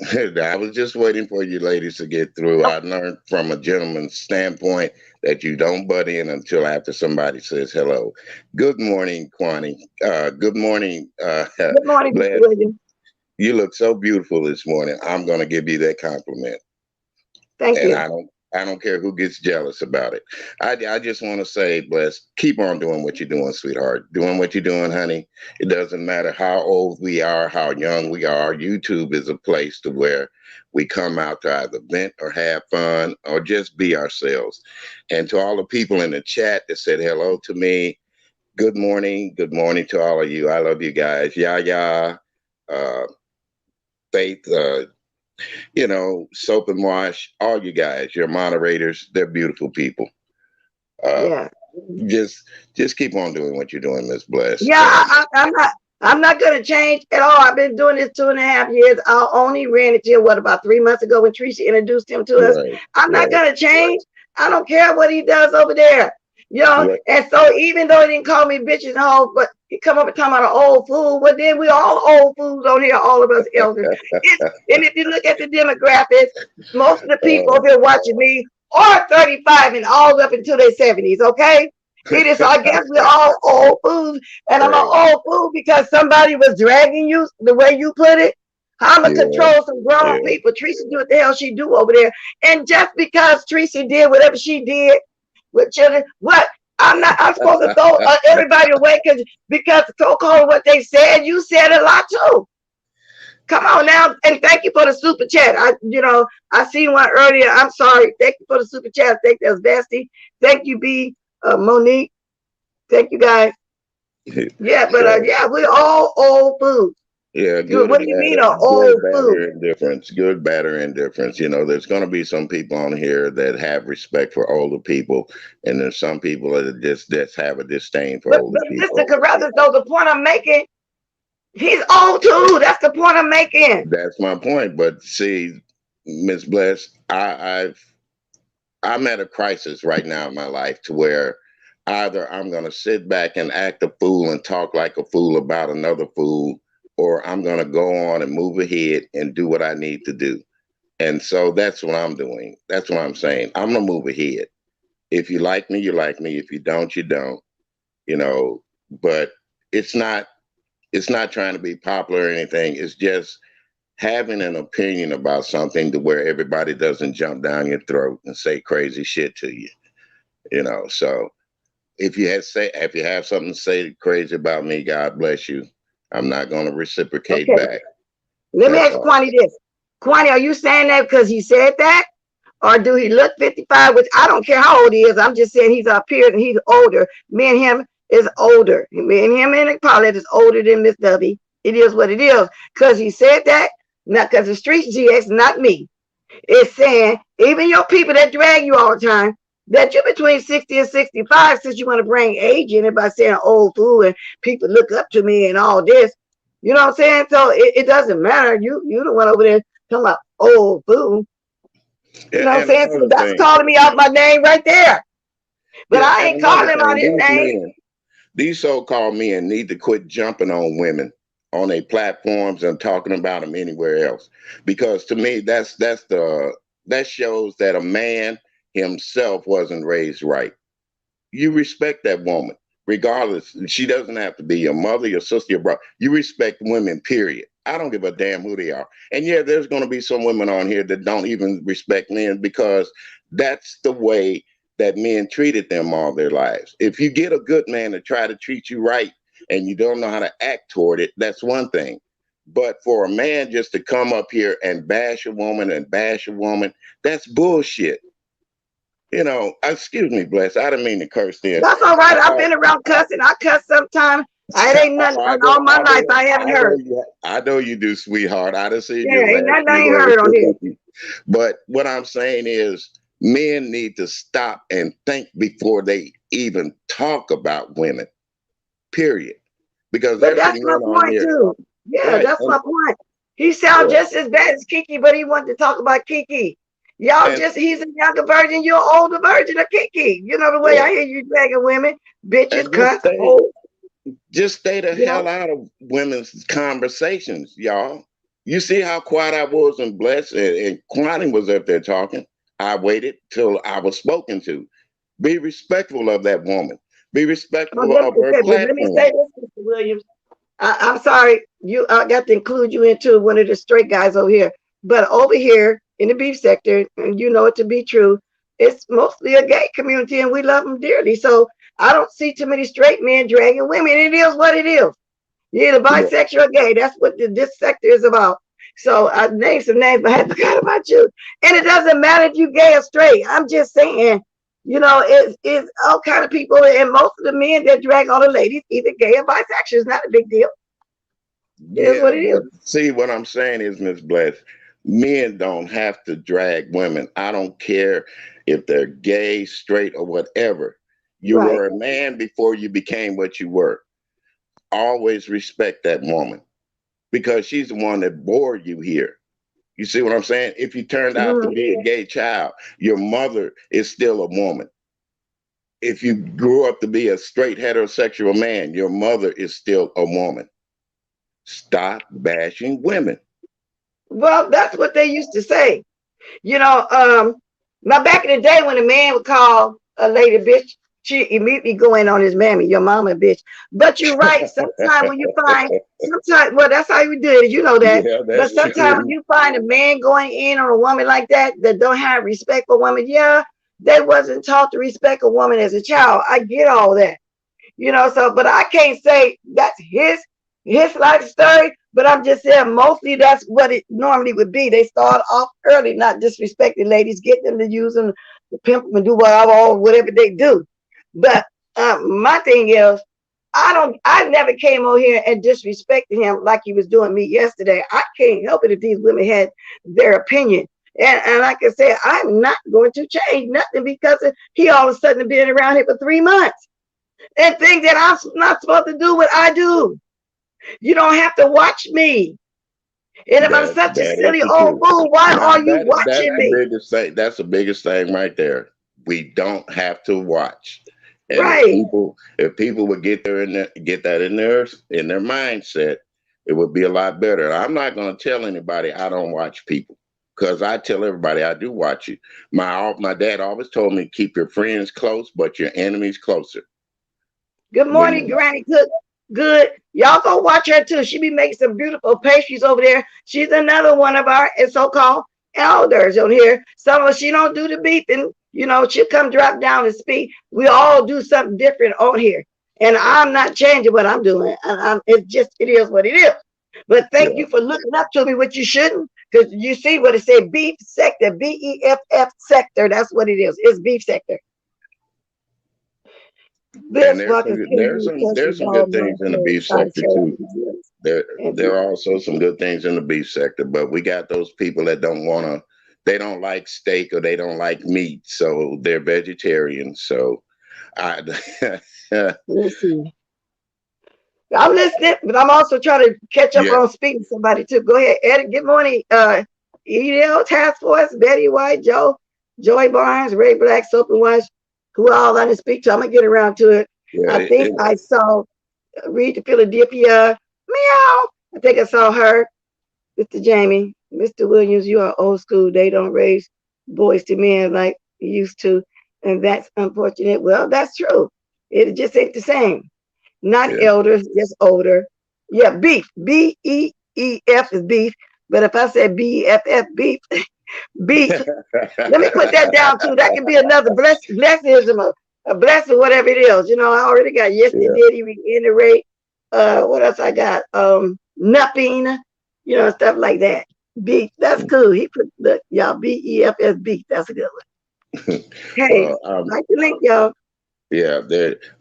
I was just waiting for you ladies to get through. I learned from a gentleman's standpoint that you don't butt in until after somebody says hello. Good morning, Kwani. Good morning. Good morning, William. You look so beautiful this morning. I'm going to give you that compliment. Thank you. I don't care who gets jealous about it. I just want to say, Bless, keep on doing what you're doing, sweetheart. Doing what you're doing, honey. It doesn't matter how old we are, how young we are. YouTube is a place to where we come out to either vent or have fun or just be ourselves. And to all the people in the chat that said hello to me, good morning. Good morning to all of you. I love you guys. Yaya, Faith, Soap and Wash, all you guys, your moderators, they're beautiful people. Yeah. Just keep on doing what you're doing, Miss Bless. Yeah, I'm not gonna change at all. I've been doing this 2.5 years. I only ran it till about 3 months ago when Tracy introduced him to us. Right, I'm not gonna change. I don't care what he does over there. Right. And so even though he didn't call me bitches and hoes, but he come up and talk about an old fool. Well, then we all old fools on here, all of us elders. And if you look at the demographics, most of the people over here watching me are 35 and all up until their 70s, okay? It is, I guess we're all old fools. And I'm an old fool because somebody was dragging you the way you put it. I'm going to control some grown people. Tracy do what the hell she do over there. And just because Tracy did whatever she did with children, what? I'm supposed to throw everybody away because so-called what they said, you said a lot too. Come on now, and thank you for the super chat. I seen one earlier. I'm sorry. Thank you for the super chat. I think that's Bestie. Thank you, B. Monique. Thank you guys. Yeah, but we're all old fools. Yeah, good. What do you mean, an old food? Indifference, good, bad, or indifference. There's going to be some people on here that have respect for older people, and there's some people that just have a disdain for older people. Mr. Carruthers, though, the point I'm making, he's old too. That's the point I'm making. That's my point. But see, Miss Bless, I'm at a crisis right now in my life to where either I'm going to sit back and act a fool and talk like a fool about another fool, or I'm going to go on and move ahead and do what I need to do. And so that's what I'm doing. That's what I'm saying. I'm going to move ahead. If you like me, you like me. If you don't, you don't. But it's not trying to be popular or anything. It's just having an opinion about something to where everybody doesn't jump down your throat and say crazy shit to you. So if you have something to say crazy about me, God bless you. I'm not going to reciprocate back. Let me ask Kwani this. Kwani, are you saying that because he said that? Or do he look 55? Which I don't care how old he is. I'm just saying he's our peer and he's older. Me and him is older. Me and him and Paulette is older than Miss W. It is what it is. Because he said that, not because the streets GX, not me. It's saying, even your people that drag you all the time, that you're between 60 and 65, since you want to bring age in it by saying old fool and people look up to me and all this. You know what I'm saying? So it doesn't matter. You the one over there talking about old fool. You know what I'm saying? So that's calling me out my name right there. But yeah, I ain't calling him out his name. These so-called men need to quit jumping on women on their platforms and talking about them anywhere else. Because to me, that shows that a man himself wasn't raised right. You respect that woman, regardless. She doesn't have to be your mother, your sister, your brother. You respect women, period. I don't give a damn who they are. And yeah, there's going to be some women on here that don't even respect men because that's the way that men treated them all their lives. If you get a good man to try to treat you right and you don't know how to act toward it, that's one thing. But for a man just to come up here and bash a woman, that's bullshit. You know, excuse me, Bless. I didn't mean to curse there. That's all right. I've been around cussing. I cuss sometimes. It ain't nothing all my life I haven't heard. I know you do, sweetheart. I done seen you. Yeah, ain't nothing I ain't heard on here. But what I'm saying is men need to stop and think before they even talk about women, period. Because that's my point too. Yeah, right. That's my point. He sounds just as bad as Kiki, but he wanted to talk about Kiki. Y'all he's a younger version, you're an older version of Kiki. You know the way I hear you dragging women, bitches, cunts, just stay the hell out of women's conversations, y'all. You see how quiet I was and Blessed and Kwani was up there talking. I waited till I was spoken to. Be respectful of that woman. Be respectful of her platform. Let me say this, Mr. Williams. I'm sorry, I got to include you into one of the straight guys over here. But over here in the beef sector, and you know it to be true, it's mostly a gay community and we love them dearly. So I don't see too many straight men dragging women. It is what it is. You're either bisexual or gay. That's what this sector is about. So I named some names, but I forgot about you. And it doesn't matter if you gay or straight. I'm just saying, you know, it's all kind of people, and most of the men that drag all the ladies, either gay or bisexual. It's not a big deal. It is what it is. See, what I'm saying is, Miss Bless, men don't have to drag women. I don't care if they're gay, straight, or whatever. You were a man before you became what you were. Always respect that woman because she's the one that bore you here. You see what I'm saying? If you turned out to be a gay child, your mother is still a woman. If you grew up to be a straight heterosexual man, your mother is still a woman. Stop bashing women. Well, that's what they used to say. You know, now back in the day when a man would call a lady bitch, she immediately go in on his mammy, your mama bitch. But you're right. Sometimes when you find, well, that's how you do it. You know that. Yeah, but sometimes when you find a man going in on a woman like that don't have respect for women, they wasn't taught to respect a woman as a child. I get all that. You know, so, but I can't say that's his life story, but I'm just saying mostly that's what it normally would be. They start off early, not disrespecting ladies, get them to use them, to pimp them and do whatever they do. But my thing is, I never came over here and disrespected him like he was doing me yesterday. I can't help it if these women had their opinion. And like I said, I'm not going to change nothing because he all of a sudden been around here for 3 months and think that I'm not supposed to do what I do. You don't have to watch me. And if I'm such a silly old fool, why are you watching me? That's the biggest thing right there. We don't have to watch. And if people would get that in their mindset, it would be a lot better. I'm not going to tell anybody I don't watch people because I tell everybody I do watch you. My dad always told me keep your friends close, but your enemies closer. Good morning, Granny Cook. Good. Y'all go watch her too. She be making some beautiful pastries over there. She's another one of our so-called elders on here. Some of she don't do the beeping. You know, she'll come drop down and speak. We all do something different on here. And I'm not changing what I'm doing. It is what it is. But thank you for looking up to me, what you shouldn't. Because you see what it said, beef sector, BEFF sector. That's what it is. It's beef sector. And there's some good things in the beef sector too. There are also some good things in the beef sector, but we got those people that don't want to they don't like steak or they don't like meat, so they're vegetarian. So I Let's see. I'm listening, but I'm also trying to catch up yeah. on speaking to somebody too. Go ahead, Eddie. Good morning. EDL Task Force, Betty White, Joy Barnes, Ray Black, Soap and Wash, who all I didn't speak to. I'm gonna get around to it. Yeah, I think I saw Read to Philadelphia. Meow. I think I saw her. Mr. Jamie, Mr. Williams, you are old school. They don't raise boys to men like you used to. And that's unfortunate. Well, that's true. It just ain't the same. Not yeah. elders, just older. Yeah, beef. B-E-E-F is beef. But if I said B-E-F-F, beef, beef. Let me put that down too. That can be another blessing, a blessing, whatever it is. You know, I already got yesterday, Yeah. reiterate. What else I got? Nothing, you know, stuff like that. Beef, that's cool. He put the y'all B-E-F-S beef. That's a good one. Hey, like the link, y'all. Yeah,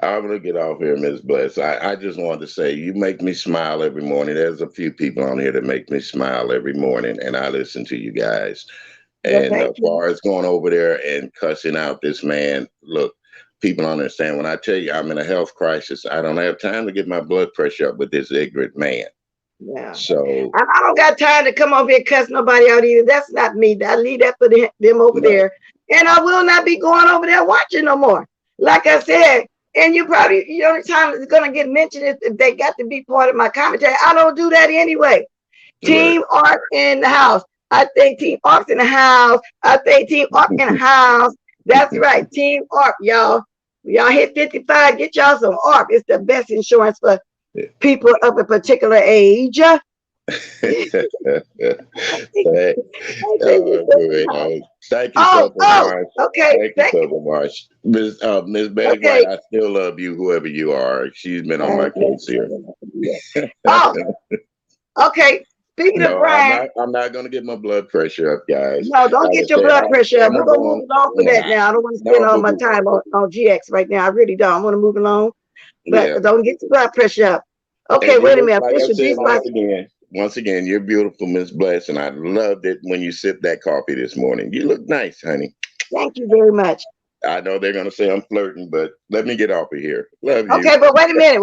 I'm gonna get off here, Ms. Bless. I just wanted to say you make me smile every morning. There's a few people on here that make me smile every morning, and I listen to you guys. Well, And as far as going over there and cussing out this man, look, people don't understand. When I tell you I'm in a health crisis, I don't have time to get my blood pressure up with this ignorant man. Yeah. So I don't got time to come over here and cuss nobody out either. That's not me. I leave that for them over there. And I will not be going over there watching no more. Like I said, and you probably, the only time it's going to get mentioned is if they got to be part of my commentary. I don't do that anyway. Team Arc in the house. I think Team Arc's in the house. I think Team Arc in the house. That's right. Team Arc, y'all. Y'all hit 55, get y'all some Arc. It's the best insurance for people of a particular age. Thank you so much. Okay. Thank you so much. Miss Betty White, I still love you, whoever you are. She's been on my case here. Okay. Speaking of Brian, I'm not going to get my blood pressure up, guys. No, don't get your blood pressure up. We're going to move along for that now. I don't want to spend all my time on GX right now. I really don't. I want to move along, but don't get your blood pressure up. Okay, wait a minute. Once again, you're beautiful, Miss Bless, and I loved it when you sipped that coffee this morning. You look nice, honey. Thank you very much. I know they're going to say I'm flirting, but let me get off of here. Love you. Okay, but wait a minute.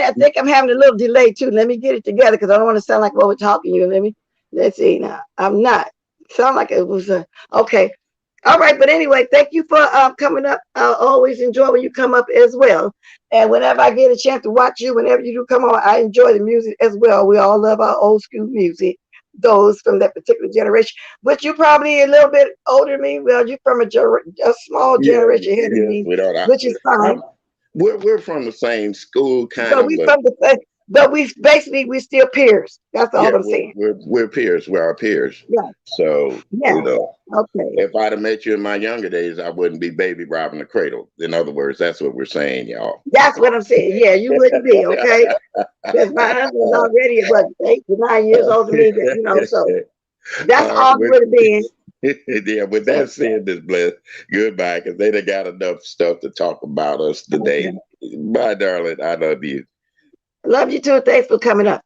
I think I'm having a little delay too. Let me get it together because I don't want to sound like what we're talking to you. Let's see now. I'm not. Sound like it was okay. All right, but anyway, thank you for coming up. I always enjoy when you come up as well. And whenever I get a chance to watch you, whenever you do come on, I enjoy the music as well. We all love our old school music, those from that particular generation. But you're probably a little bit older than me. Well, you're from a small generation ahead of me, which is fine. We're from the same school, kind so of. We from the same. But we still peers. That's all I'm saying. We're peers. We're our peers. Yeah. So okay. If I'd have met you in my younger days, I wouldn't be baby robbing the cradle. In other words, that's what we're saying, y'all. That's what I'm saying. Yeah, you wouldn't be, okay? Because my husband's already 8 to 9 years older than me, so that's all it would have been. Yeah, with that said, this Bless, goodbye, because they done got enough stuff to talk about us today. Okay. Bye, darling. I love you. Love you too. Thanks for coming up.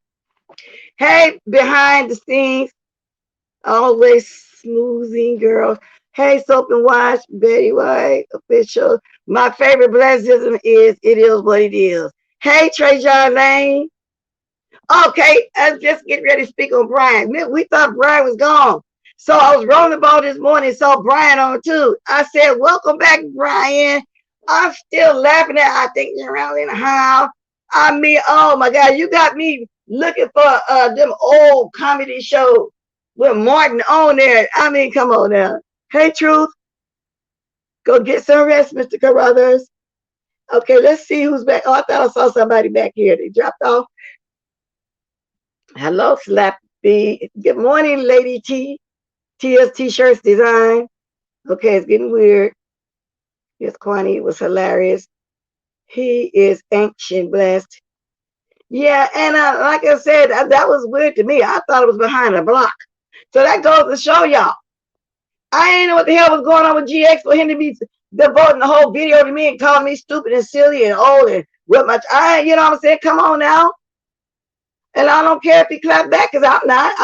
Hey, behind the scenes, always smoothing girl. Hey, Soap and Wash, Betty White official. My favorite blessing is it is what it is. Hey, Trajan Lane. Okay, I'm just getting ready to speak on Brian. We thought Brian was gone. So I was rolling the ball this morning, saw Brian on too. I said, welcome back, Brian. I'm still laughing at I think you're around in the house. I mean, oh my God, you got me looking for them old comedy shows with Martin on there. I mean, come on now. Hey, Truth. Go get some rest, Mr. Carruthers. Okay, let's see who's back. Oh, I thought I saw somebody back here. They dropped off. Hello, Slappy. Good morning, Lady T. TS T-shirts design. Okay, it's getting weird. Yes, Kwani was hilarious. He is ancient blessed. Yeah, and like I said, that was weird to me. I thought it was behind a block. So that goes to show y'all. I ain't know what the hell was going on with GX for him to be devoting the whole video to me and calling me stupid and silly and old and what much. You know what I'm saying? Come on now. And I don't care if he clapped back because I'm not.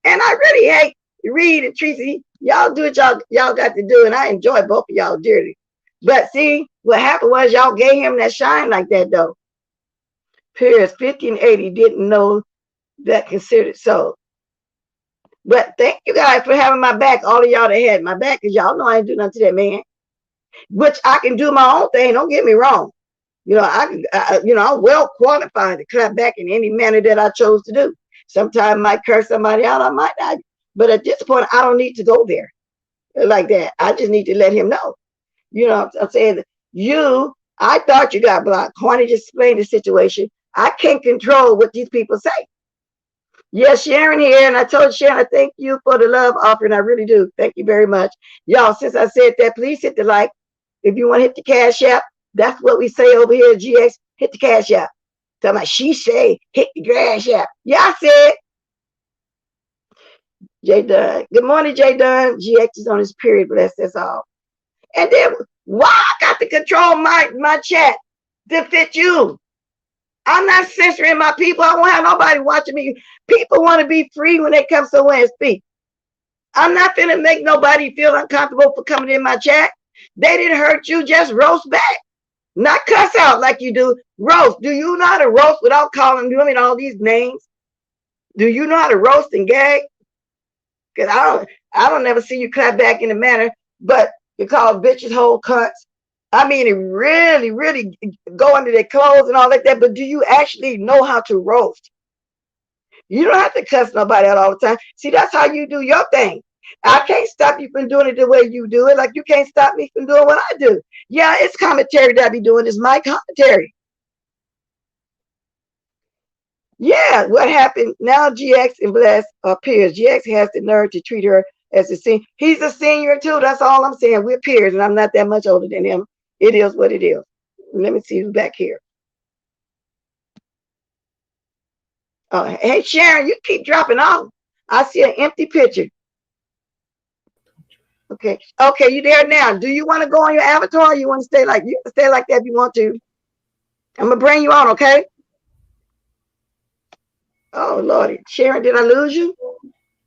And I really hate Reed and Tracy. Y'all do what y'all got to do, and I enjoy both of y'all dearly. But see, what happened was y'all gave him that shine like that, though. Piers 50 and 80 didn't know that considered so. But thank you guys for having my back. All of y'all that had my back, because y'all know I ain't do nothing to that man. Which I can do my own thing. Don't get me wrong. You know, I'm well qualified to clap back in any manner that I chose to do. Sometimes I might curse somebody out, I might not. But at this point, I don't need to go there like that. I just need to let him know. You know, I'm saying, I thought you got blocked. Horny just explained the situation. I can't control what these people say. Yes, Sharon here, and I told Sharon, I thank you for the love offering. I really do. Thank you very much. Y'all, since I said that, please hit the like. If you want to hit the Cash App, that's what we say over here at GX. Hit the Cash App. Tell me, she say, hit the Cash App. Yeah, I said. Jay Dunn. Good morning, Jay Dunn. GX is on his period, bless, that's all. And then, why I got to control my chat to fit you? I'm not censoring my people. I won't have nobody watching me. People want to be free when they come somewhere and speak. I'm not going to make nobody feel uncomfortable for coming in my chat. They didn't hurt you, just roast back. Not cuss out like you do. Roast. Do you know how to roast without calling women all these names? Do you know how to roast and gag? Because I don't never see you clap back in the manner, but you call bitches whole cunts. I mean, it really, really go under their clothes and all like that, but do you actually know how to roast? You don't have to cuss nobody out all the time. See, that's how you do your thing. I can't stop you from doing it the way you do it, like you can't stop me from doing what I do. Yeah, it's commentary that I be doing. It's my commentary. Yeah, what happened now? GX and Bless are peers. GX has the nerve to treat her as a senior. He's a senior too. That's all I'm saying. We're peers, and I'm not that much older than him. It is what it is. Let me see who's back here. Oh, hey, Sharon, you keep dropping off. I see an empty picture. Okay, you there now? Do you want to go on your avatar? Or you want to stay like you can stay like that if you want to? I'm gonna bring you on, okay? Oh Lordy, Sharon, did I lose you?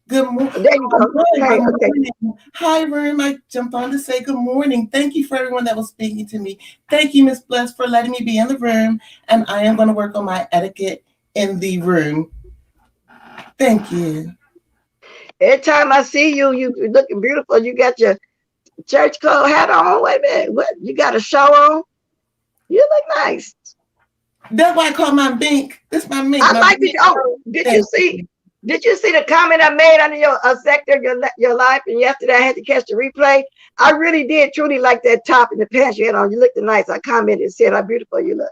Good morning. There you go. Hey, okay. Hi, room. I jumped on to say good morning. Thank you for everyone that was speaking to me. Thank you, Miss Bless, for letting me be in the room. And I am going to work on my etiquette in the room. Thank you. Every time I see you, you looking beautiful. You got your church clothes hat on. Wait a minute. What? You got a show on? You look nice. That's why I call my mink. This is my mink. I like it. Oh, did you see the comment I made under your sector, your life? And yesterday I had to catch the replay. I really did truly like that top and the pants you had on. You looked nice. I commented and said how beautiful you look.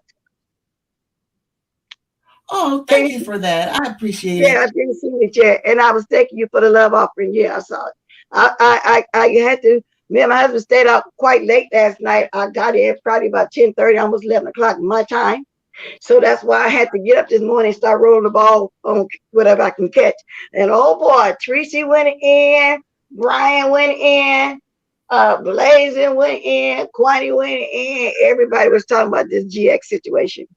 Oh, thank you for that. I appreciate it. Yeah, I didn't see it yet. And I was thanking you for the love offering. Yeah, I saw it. I had to, me and my husband stayed out quite late last night. I got in probably about 10:30, almost 11 o'clock my time. So that's why I had to get up this morning and start rolling the ball on whatever I can catch. And oh boy, Tracy went in, Brian went in, Blazing went in, Kwani went in. Everybody was talking about this GX situation.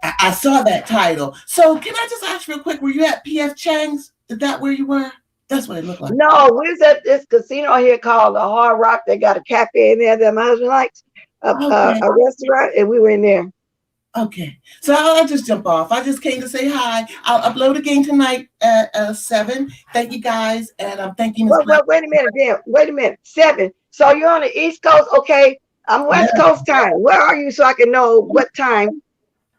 I saw that title. So can I just ask real quick, were you at PF Chang's? Is that where you were? That's what it looked like. No, we was at this casino here called the Hard Rock. They got a cafe in there that my husband likes, a restaurant, and we were in there. Okay, so I'll just jump off. I just came to say hi. I'll upload again tonight at 7. Thank you guys, and I'm thanking Ms. Well, wait a minute, Dan. Wait a minute. 7. So you're on the East Coast, okay? I'm West Coast time. Where are you so I can know what time?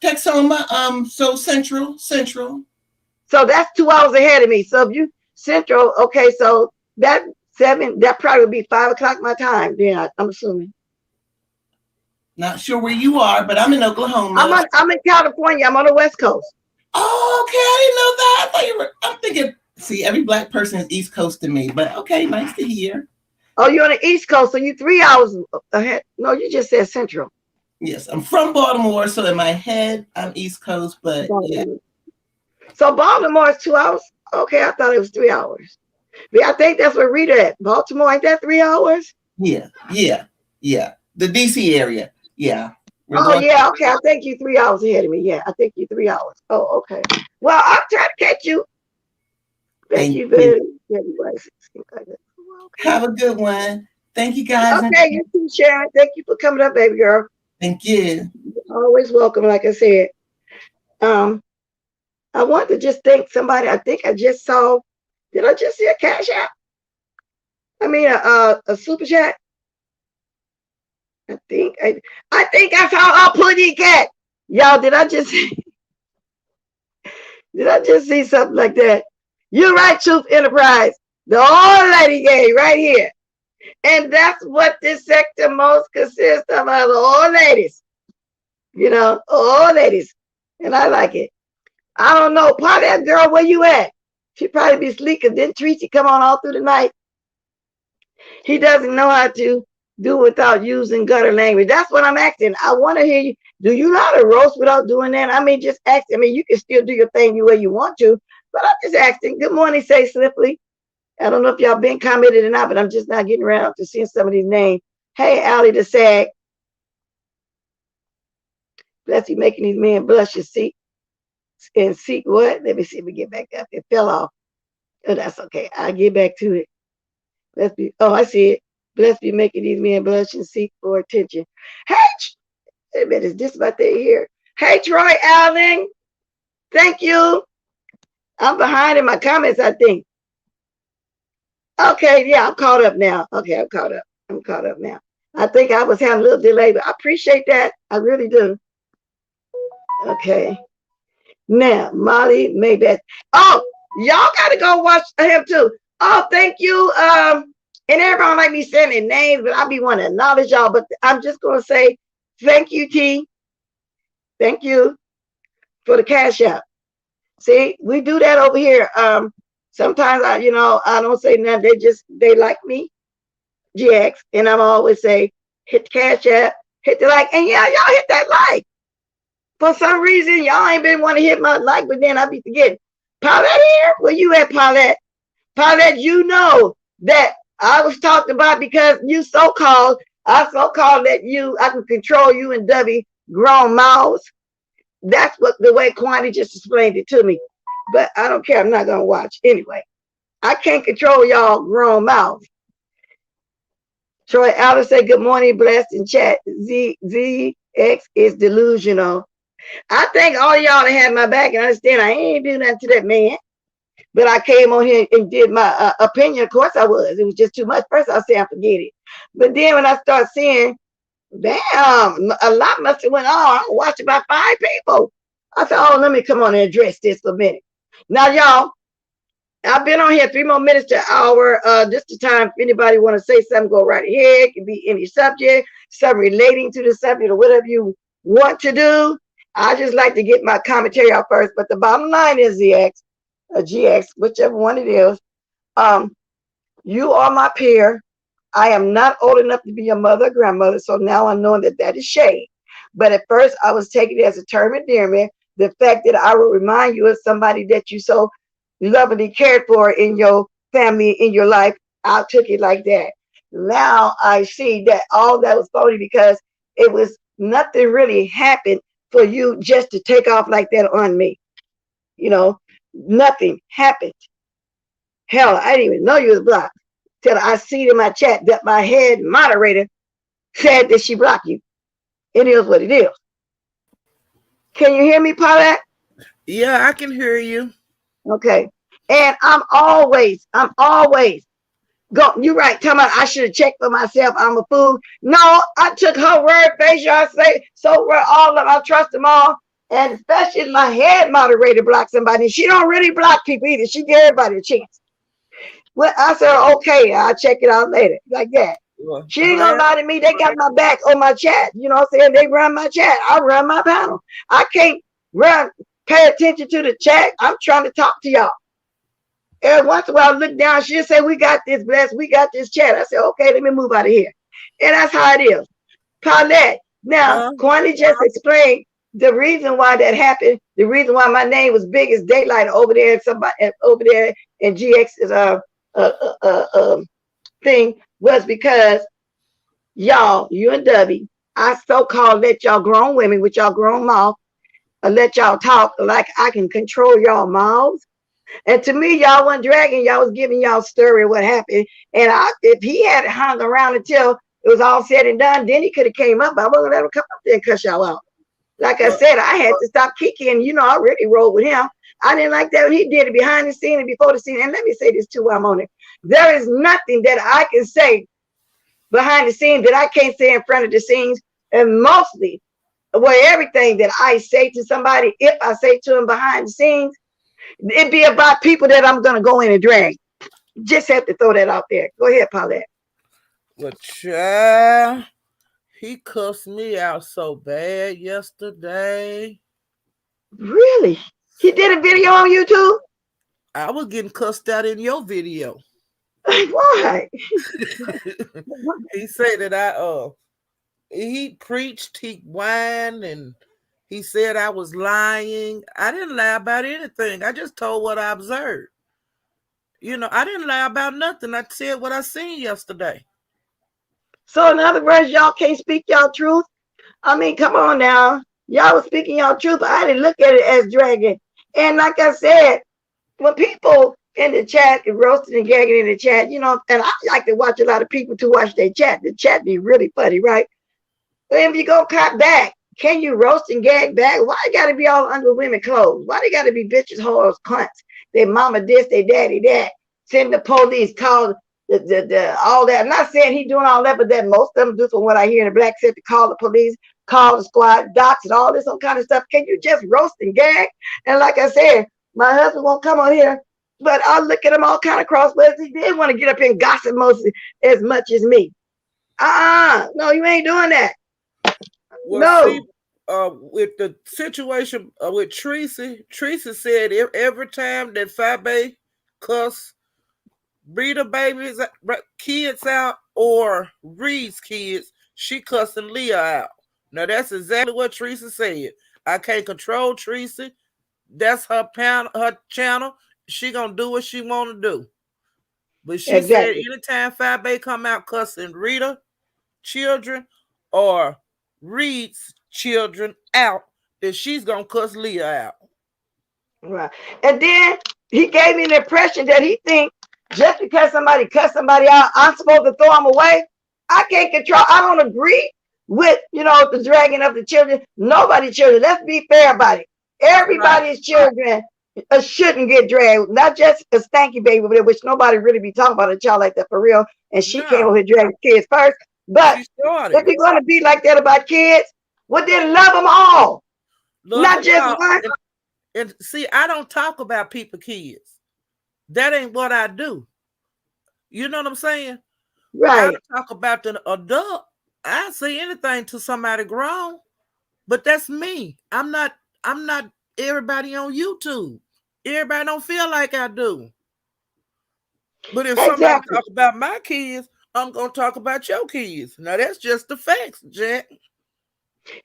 Texoma, so Central. So that's 2 hours ahead of me. So if you Central, okay, so that 7, that probably would be 5 o'clock my time. Yeah, I'm assuming. Not sure where you are, but I'm in Oklahoma. I'm in California. I'm on the West Coast. Oh, okay, I didn't know that. I thought you were. I'm thinking. See, every Black person is East Coast to me, but okay, nice to hear. Oh, you're on the East Coast, so you 3 hours ahead. No, you just said Central. Yes, I'm from Baltimore, so in my head, I'm East Coast, but yeah. So Baltimore is 2 hours? Okay, I thought it was 3 hours. But I think that's where Rita at. Baltimore, ain't that 3 hours? Yeah. The DC area. Yeah. Yeah, okay. I think you 3 hours ahead of me. Yeah, I think you 3 hours. Oh, okay. Well, I'll try to catch you. Thank you very much. Have a good one. Thank you, guys. Okay, you too, Sharon. Thank you for coming up, baby girl. Thank you. Always welcome, like I said. I want to just thank somebody. I think I just saw. Did I just see a cash app? I mean, a super chat. I think I saw a putty cat. Y'all, did I just see something like that? You're right, Truth Enterprise. The old lady game right here. And that's what this sector most consists of, the old ladies. You know, old ladies. And I like it. I don't know. That girl, where you at? She probably be asleep because didn't Tracy come on all through the night? He doesn't know how to do without using gutter language. That's what I'm asking. I want to hear you. Do you know how to roast without doing that? I mean, just ask. I mean, you can still do your thing the way you want to, but I'm just asking. Good morning, Say Swiftly. I don't know if y'all been commented or not, but I'm just not getting around to seeing some of these names. Hey, Allie the Sag. Bless you, making these men blush and seek what? Let me see if we get back up. It fell off. Oh, that's okay. I'll get back to it. Let's be. Oh, I see it. Blessed be making these men blush and seek for attention. Hey, I bet it's just about that here. Hey, Troy Allen. Thank you. I'm behind in my comments, I think. Okay, yeah, I'm caught up now. Okay, I'm caught up. I'm caught up now. I think I was having a little delay, but I appreciate that. I really do. Okay. Now, Molly Maybeth. Oh, y'all got to go watch him too. Oh, thank you. And everyone like me saying their names, but I be wanting to acknowledge y'all. But I'm just going to say thank you, T. Thank you for the cash out. See, we do that over here. Sometimes I don't say nothing. They like me, GX, and I'm always say hit the cash app, hit the like, and yeah, y'all hit that like. For some reason, y'all ain't been want to hit my like, but then I be forgetting. Paulette here, where you at, Paulette? Paulette, you know that I was talked about because you so-called that I can control you and Debbie grown mouths. That's what the way Kwani just explained it to me. But I don't care. I'm not gonna watch anyway. I can't control y'all grown mouths. Troy Alice said, "Good morning, blessed in chat." ZX is delusional. I think all y'all that had my back and understand I ain't do nothing to that man. But I came on here and did my opinion. Of course I was. It was just too much. First I said, I forget it. But then when I start seeing, damn, a lot must have went on. I watched about 5 people. I said, oh, let me come on and address this for a minute. Now, y'all, I've been on here 3 more minutes to an hour. This is the time. If anybody want to say something, go right ahead. It can be any subject, something relating to the subject or whatever you want to do. I just like to get my commentary out first. But the bottom line is GX, whichever one it is. You are my peer. I am not old enough to be your mother or grandmother, so now I'm knowing that is shade. But at first, I was taking it as a term of endearment. The fact that I will remind you of somebody that you so lovingly cared for in your family, in your life, I took it like that. Now I see that all that was phony because it was nothing really happened for you just to take off like that on me. You know, nothing happened. Hell, I didn't even know you was blocked till I see in my chat that my head moderator said that she blocked you. It is what it is. Can you hear me, Paulette? Yeah, I can hear you. Okay. And I'm always go. You're right. Tell me I should have checked for myself. I'm a fool. No, I took her word, face. I say so. We're all of. I trust them all. And especially my head moderator block somebody. She don't really block people either. She give everybody a chance. Well, I said, okay, I'll check it out later. Like that. Well, she ain't gonna lie to me. They got my back on my chat. You know what I'm saying? They run my chat. I run my panel. I can't pay attention to the chat. I'm trying to talk to y'all. And once in a while I look down, she'll say, we got this, blessed. We got this chat. I said, okay, let me move out of here. And that's how it is. Paulette, now, Kwani just explained the reason why that happened, the reason why my name was big as daylight over there, and somebody over there in GX's thing was because y'all, you and Debbie, I so-called let y'all grown women with y'all grown mouth, let y'all talk like I can control y'all mouths. And to me, y'all wasn't dragging, y'all was giving y'all story of what happened. And if he had hung around until it was all said and done, then he could have came up. I wasn't gonna let him come up there and cuss y'all out. Like I said, I had to stop kicking. You know, I already rolled with him. I didn't like that. He did it behind the scene and before the scene. And let me say this too while I'm on it. There is nothing that I can say behind the scenes that I can't say in front of the scenes. And mostly, where everything that I say to somebody, if I say to him behind the scenes, it be about people that I'm going to go in and drag. Just have to throw that out there. Go ahead, Paulette. Well, child, he cussed me out so bad yesterday. Really? He did a video on YouTube? I was getting cussed out in your video. Why? He said that he preached, he whined, and he said I was lying. I didn't lie about anything. I just told what I observed. You know, I didn't lie about nothing. I said what I seen yesterday. So in other words, y'all can't speak y'all truth? I mean, come on now. Y'all was speaking y'all truth. I didn't look at it as dragging. And like I said, when people in the chat and roasting and gagging in the chat, you know, and I like to watch a lot of people to watch their chat. The chat be really funny, right? But if you go clap back, can you roast and gag back? Why it gotta be all under women clothes? Why they gotta be bitches, whores, cunts? Their mama this, their daddy that. Send the police, call the all that. I'm not saying he doing all that, but that most of them do from what I hear in the black sector, call the police, call the squad, docs, and all this kind of stuff. Can you just roast and gag? And like I said, my husband won't come on here, but I'll look at him all kind of crossways. He did want to get up here and gossip as much as me. No, you ain't doing that. Well, no. See, with the situation with Tracy said every time that Fabe cuss Rita babies kids out or Reed's kids, she cussing Leah out. Now that's exactly what Tracy said. I can't control Tracy. That's her channel. She gonna do what she want to do. But she said anytime Fabe come out cussing Rita children or Reed's children out, that she's gonna cuss Leah out. Right. And then he gave me the impression that he think just because somebody cuss somebody out, I'm supposed to throw them away. I can't control. I don't agree with, you know, the dragging of the children. Nobody's children. Let's be fair about it. Everybody's children shouldn't get dragged. Not just a stanky baby, which nobody really be talking about a child like that for real. And she came over here dragging kids first. But if you're going to be like that about kids, well, then love them all. Not just one. And see, I don't talk about people kids. That ain't what I do. You know what I'm saying? Right. I talk about the adult. I say anything to somebody grown, but that's me. I'm not everybody on YouTube. Everybody don't feel like I do. But if somebody talk about my kids, I'm gonna talk about your kids. Now that's just the facts, Jack.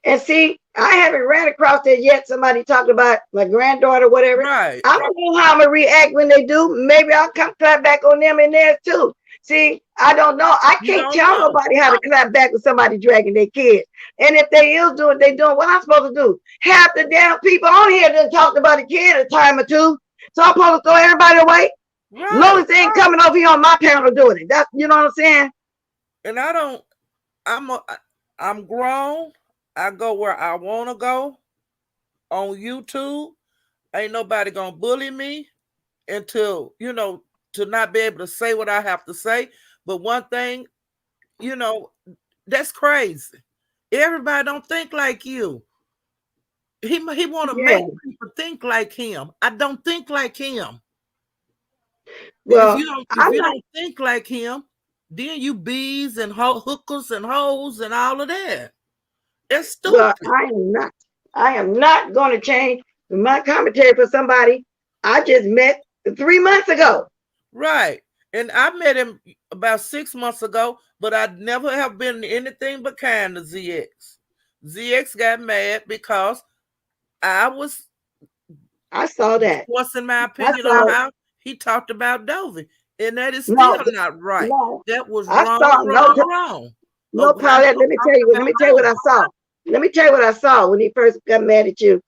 And see, I haven't ran across that yet. Somebody talked about my granddaughter, whatever. Right. I don't know how I'm gonna react when they do. Maybe I'll come clap back on them in there too. See, I don't know. I can't tell nobody how to clap back with somebody dragging their kids. And if they is doing, they doing what I'm supposed to do. Half the damn people on here done talked about a kid a time or two. So I'm supposed to throw everybody away. Right. As long as they ain't coming over here on my panel doing it. That's, you know what I'm saying? And I'm grown. I go where I want to go on YouTube. Ain't nobody going to bully me until, you know, to not be able to say what I have to say. But one thing, you know, that's crazy. Everybody don't think like you. He want to make people think like him. I don't think like him. Well, if you don't think like him, then you bees and hookers and hoes and all of that. It's stupid. Well, I am not going to change my commentary for somebody I just met 3 months ago. Right. And I met him about 6 months ago, but I never have been anything but kind to ZX. ZX got mad because I saw that. What's in my opinion on how he talked about Dovey. And that is still not right. No, that was wrong. No, Paulette, let me tell you what I saw. Let me tell you what I saw when he first got mad at you.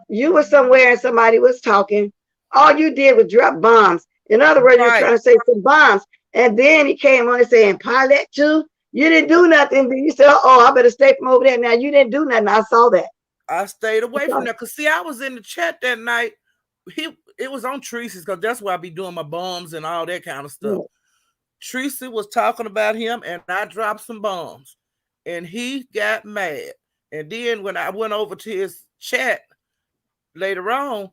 You were somewhere and somebody was talking All you did was drop bombs. In other words, you're trying to say some bombs. And then he came on and saying, Pilot too? You didn't do nothing. You said, oh, I better stay from over there. Now, you didn't do nothing. I saw that. I stayed away from that. Because, see, I was in the chat that night. It was on Tracy's, because that's where I be doing my bombs and all that kind of stuff. Yeah. Tracy was talking about him, and I dropped some bombs. And he got mad. And then when I went over to his chat later on,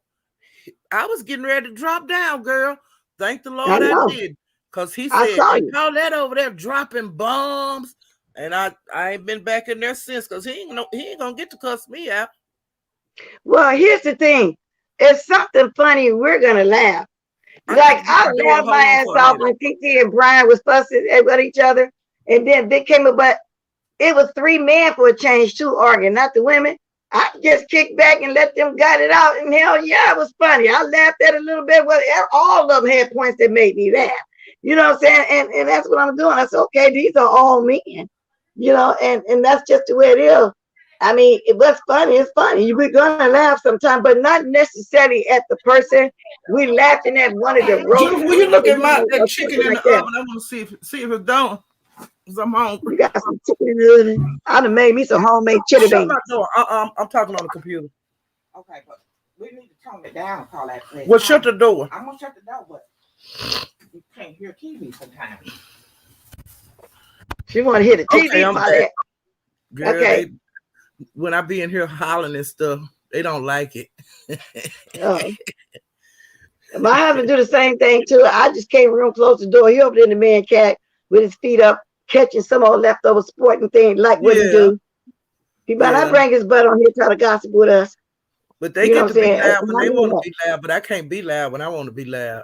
I was getting ready to drop down, girl. Thank the Lord I did. Because he said, hey, call that over there dropping bombs. And I ain't been back in there since, because he ain't gonna get to cuss me out. Well, here's the thing. It's something funny, we're gonna laugh. Like I laughed my ass off when Kiki and Brian was fussing at each other. And then they came up, but it was 3 men for a change too, arguing, not the women. I just kicked back and let them got it out. And hell yeah, it was funny. I laughed at it a little bit. Well, all of them had points that made me laugh. You know what I'm saying? And that's what I'm doing. I said, okay, these are all men. You know, and that's just the way it is. I mean, what's funny is funny. We're gonna laugh sometime, but not necessarily at the person. We're laughing at one of the roasts. Will you look at that chicken in the oven? I want to see if it's done. Cause I'm hungry. You got some chicken in the oven. I done made me some homemade chili beans. I'm talking on the computer. Okay, but we need to tone it down and call that. Well, shut the door. I'm gonna shut the door, but you can't hear TV sometimes. She want to hear the TV. Okay, girl, okay. When I be in here hollering and stuff, they don't like it. My husband do the same thing too. I just came room, closed the door. He over there in the man cat with his feet up, catching some old leftover sporting thing, like what he do. He better not bring his butt on here try to gossip with us. But they get to be loud when they want to be loud, but I can't be loud when I want to be loud.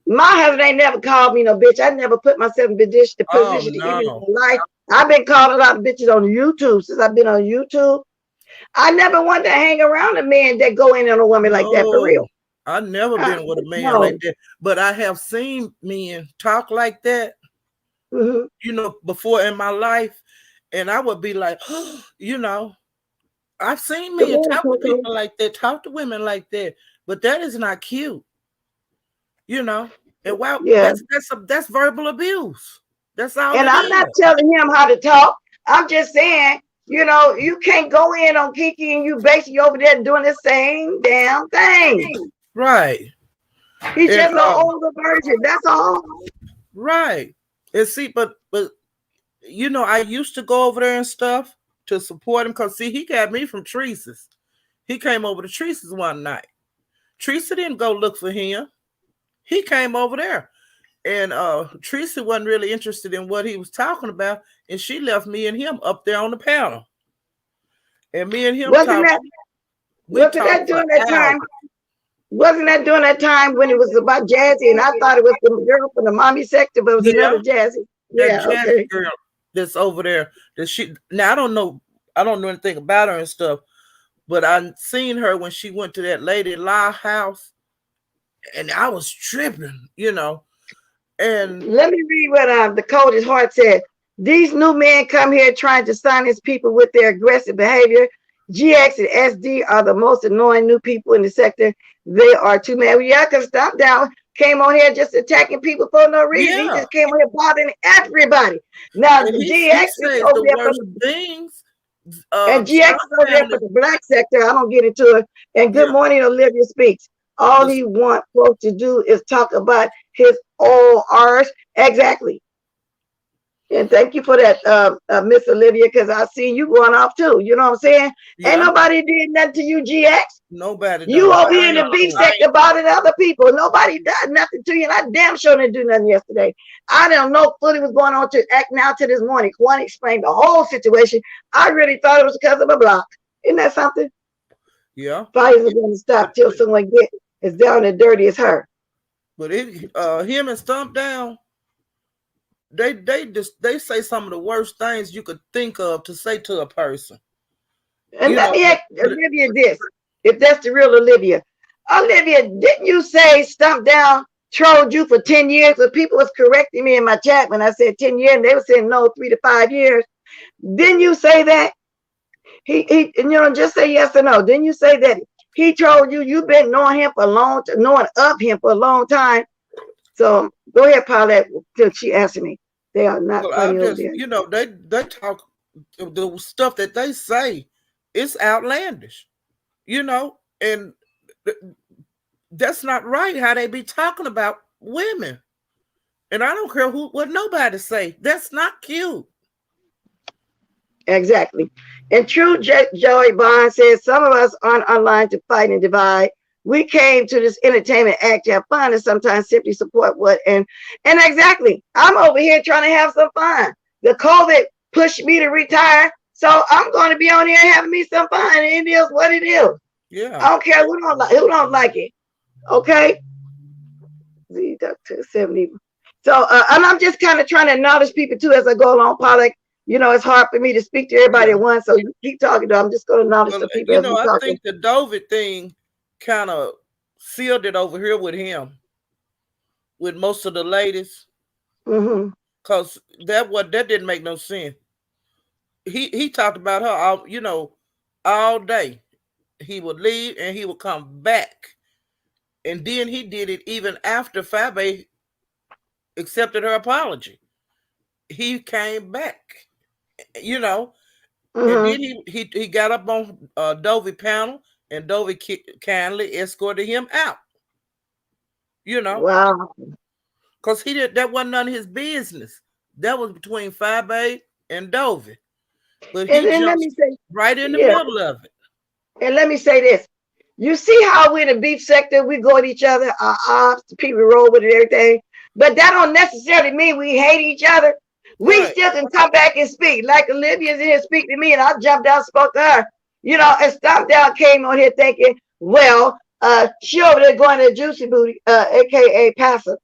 My husband ain't never called me no bitch. I never put myself in the position to life. I've been called a lot of bitches on YouTube since I've been on YouTube. I never wanted to hang around a man that go in on a woman like that for real. I've never been with a man like that, but I have seen men talk like that, you know, before in my life, and I would be like, you know, I've seen men talk to people like that, talk to women like that, but that is not cute, you know. And wow, that's verbal abuse. That's all. And I'm not telling him how to talk. I'm just saying, you know, you can't go in on Kiki and you basically over there doing the same damn thing. Right. He's just an older version. That's all. Right. And see, but you know, I used to go over there and stuff to support him, because see, he got me from Teresa's. He came over to Teresa's one night. Teresa didn't go look for him. He came over there. And Teresa wasn't really interested in what he was talking about, and she left me and him up there on the panel. And me and him wasn't that during that time when it was about Jazzy? And I thought it was the girl from the mommy sector, but it was another Jazzy. That Jazzy girl that's over there. Now I don't know anything about her and stuff, but I seen her when she went to that Lady La house, and I was tripping, you know. And let me read what the Coldest Heart said. These new men come here trying to silence people with their aggressive behavior. GX and SD are the most annoying new people in the sector. They are too mad. Yeah, because Stomp Down came on here just attacking people for no reason. He just came on here bothering everybody. Now the GX is over there for the things. And GX is over there for the black sector. I don't get into it. And good morning, Olivia Speaks. All he wants folks to do is talk about his ORs. Exactly. And thank you for that, Miss Olivia, because I see you going off too. You know what I'm saying? Yeah. Ain't nobody did nothing to you, GX. Nobody. You over here in the B sector bothering other people. Nobody done nothing to you. And I damn sure didn't do nothing yesterday. I don't know fully what's going on to act now to this morning. Quan explained the whole situation. I really thought it was because of a block. Isn't that something? Yeah. Fires are going to stop till someone gets as down and dirty as her. But him and Stomp Down, they say some of the worst things you could think of to say to a person. And let me ask Olivia this, if that's the real Olivia. Olivia, didn't you say Stomp Down trolled you for 10 years? But people was correcting me in my chat when I said 10 years, and they were saying no, 3 to 5 years. Didn't you say that? He you know, just say yes or no. Didn't you say that he told you you've been knowing him for a long time, knowing of him for a long time. So go ahead, Paulette, till she asked me. They are not funny over there. You know, they talk the stuff that they say, it's outlandish, you know, and that's not right how they be talking about women. And I don't care what nobody say. That's not cute. Exactly. And true Joey Bond says, some of us aren't online to fight and divide. We came to this entertainment act to have fun and sometimes simply support what and exactly. I'm over here trying to have some fun. The COVID pushed me to retire. So I'm going to be on here having me some fun. And it is what it is. Yeah. I don't care who don't like it. Okay. Z-70. So and I'm just kind of trying to acknowledge people too as I go along, Pollock. You know, it's hard for me to speak to everybody at once, so you keep talking. I'm just going to acknowledge the people. You know, I think the Dovid thing kind of sealed it over here with him, with most of the ladies, because that didn't make no sense. He talked about her all, you know, all day. He would leave and he would come back, and then he did it even after Fabe accepted her apology. He came back. You know, and then he got up on Dovey panel, and Dovey kindly escorted him out. You know, wow, because that wasn't none of his business. That was between Fabe and Dovey, but he jumped right in the middle of it. And let me say this: you see how we in the beef sector we go at each other, our ops, the people roll with it, everything, but that don't necessarily mean we hate each other. We still can come back and speak. Like Olivia's in here speaking to me, and I jumped out and spoke to her. You know, and Stomp Down came on here thinking, well, she over there going to Juicy Booty, aka Pastor.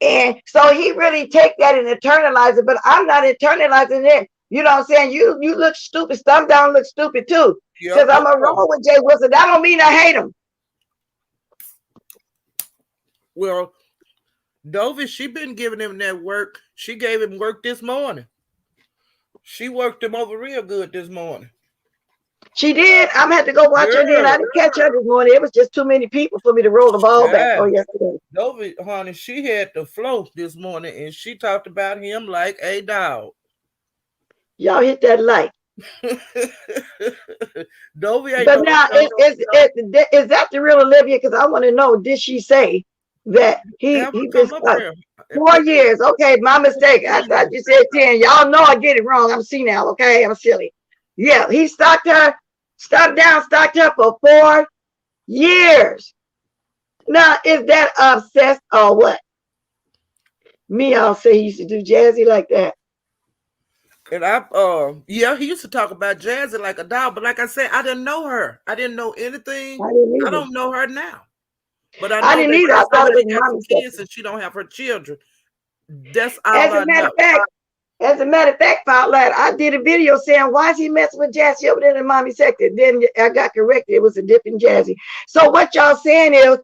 And so he really take that and internalize it, but I'm not internalizing it. You know what I'm saying? You look stupid. Stomp Down looks stupid too. Because I'm a roll with Jay Wilson. That don't mean I hate him. Well, Dovey, she been giving him that work. She gave him work this morning. She worked him over real good this morning. She did. I'm had to go watch her again. I didn't catch her this morning. It was just too many people for me to roll the ball back on yesterday. Dovey, honey, she had the flow this morning, and she talked about him like a dog. Y'all hit that like. Dovey ain't. But now, is that the real Olivia? Because I want to know, did she say that he been stuck 4 years? Okay, my mistake. I thought you said 10. Y'all know I get it wrong. I'm senile. Okay, I'm silly. Yeah, he stalked her for 4 years. Now, is that obsessed or what? Me, I'll say he used to do Jazzy like that. And he used to talk about Jazzy like a dog, but like I said, I didn't know her. I didn't know anything. I don't know her now. But I didn't either. I thought it was mom's kids and she don't have her children. That's all I know. As a matter of fact, Paulette, I did a video saying, why is he messing with Jazzy over there in the mommy sector? Then I got corrected. It was a different Jazzy. So what y'all saying is,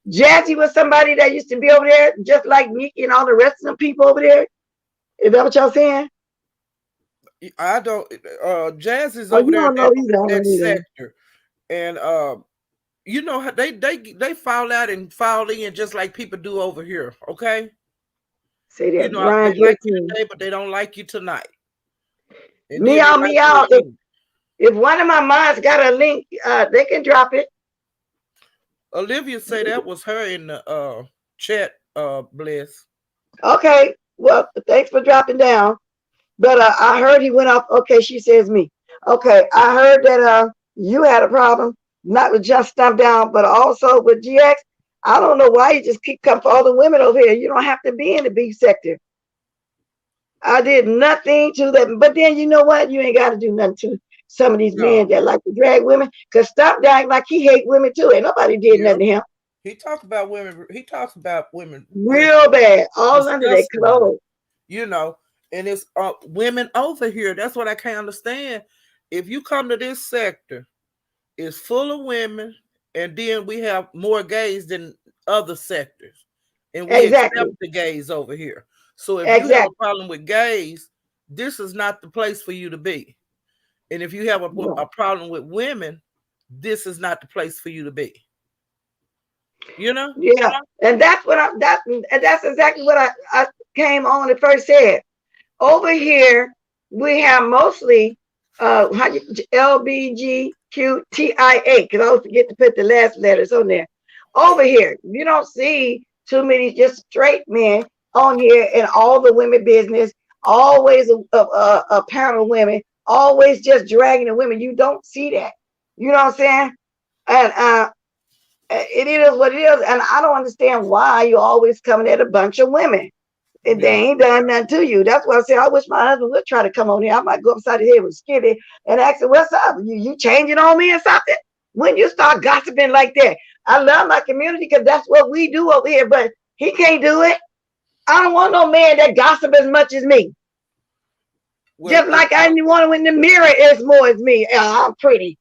Jazzy was somebody that used to be over there, just like Nikki and all the rest of them people over there? Is that what y'all saying? I don't. Jazzy's over there in that sector. And, you know, they fall out and fall in just like people do over here, okay? Say that, you know, they like you today, but they don't like you tonight. Me out. If one of my moms got a link, they can drop it. Olivia say that was her in the chat, Bless. Okay, well, thanks for dropping down. But I heard he went off. Okay, she says me. Okay, I heard that you had a problem, not with just Stomp Down, but also with GX. I don't know why you just keep coming for all the women over here. You don't have to be in the beef sector. I did nothing to them. But then you know what? You ain't got to do nothing to some of these men that like to drag women. Because Stomp Down like he hate women too. Ain't nobody did nothing to him. He talks about women. He talks about women real bad, all under their clothes. You know, and it's women over here. That's what I can't understand. If you come to this sector, it's full of women. And then we have more gays than other sectors. And we accept the gays over here. So if you have a problem with gays, this is not the place for you to be. And if you have a problem with women, this is not the place for you to be. You know? Yeah, and that's what that's exactly what I came on and first said. Over here, we have mostly LBGQTIA, because I always forget to put the last letters on there. Over here, you don't see too many just straight men on here in all the women business, always a panel of women, always just dragging the women. You don't see that. You know what I'm saying? And it is what it is. And I don't understand why you're always coming at a bunch of women. And they ain't done nothing to you. That's why I say I wish my husband would try to come on here. I might go upside his head with Skitty and ask him, what's up? You changing on me or something? When you start gossiping like that. I love my community because that's what we do over here, but he can't do it. I don't want no man that gossip as much as me. Well, just like I didn't want to in the mirror as more as me. I'm pretty.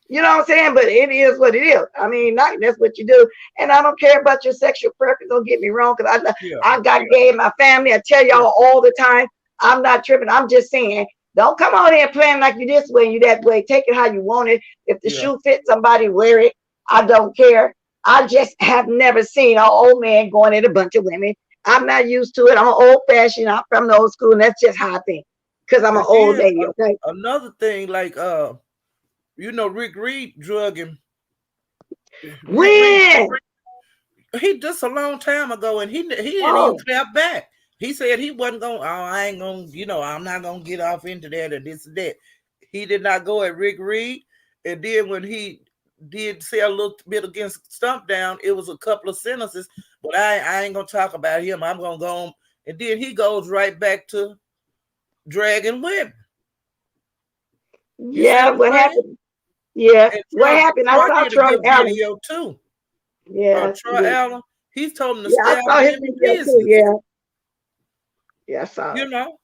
You know what I'm saying? But it is what it is. I mean, that's what you do. And I don't care about your sexual preference. Don't get me wrong, because I got gay in my family. I tell y'all all the time, I'm not tripping. I'm just saying, don't come on here playing like you this way and you that way. Take it how you want it. If the shoe fits somebody, wear it. I don't care. I just have never seen an old man going at a bunch of women. I'm not used to it. I'm old fashioned. I'm from the old school, and that's just how I think. Because I'm an old lady. Okay. Another thing, like you know, Rick Reed drug him. When? He just a long time ago, and he didn't even clap back. He said he wasn't going, I ain't going, you know, I'm not going to get off into that or this and that. He did not go at Rick Reed. And then when he did say a little bit against Stump Down, it was a couple of sentences, but I ain't going to talk about him. I'm going to go on. And then he goes right back to dragging women. Yeah, what happened? Yeah, what happened? I saw Troy Allen video too. Yeah, Troy Allen. He's told him to stay I saw his video too. Yeah, I saw. You know,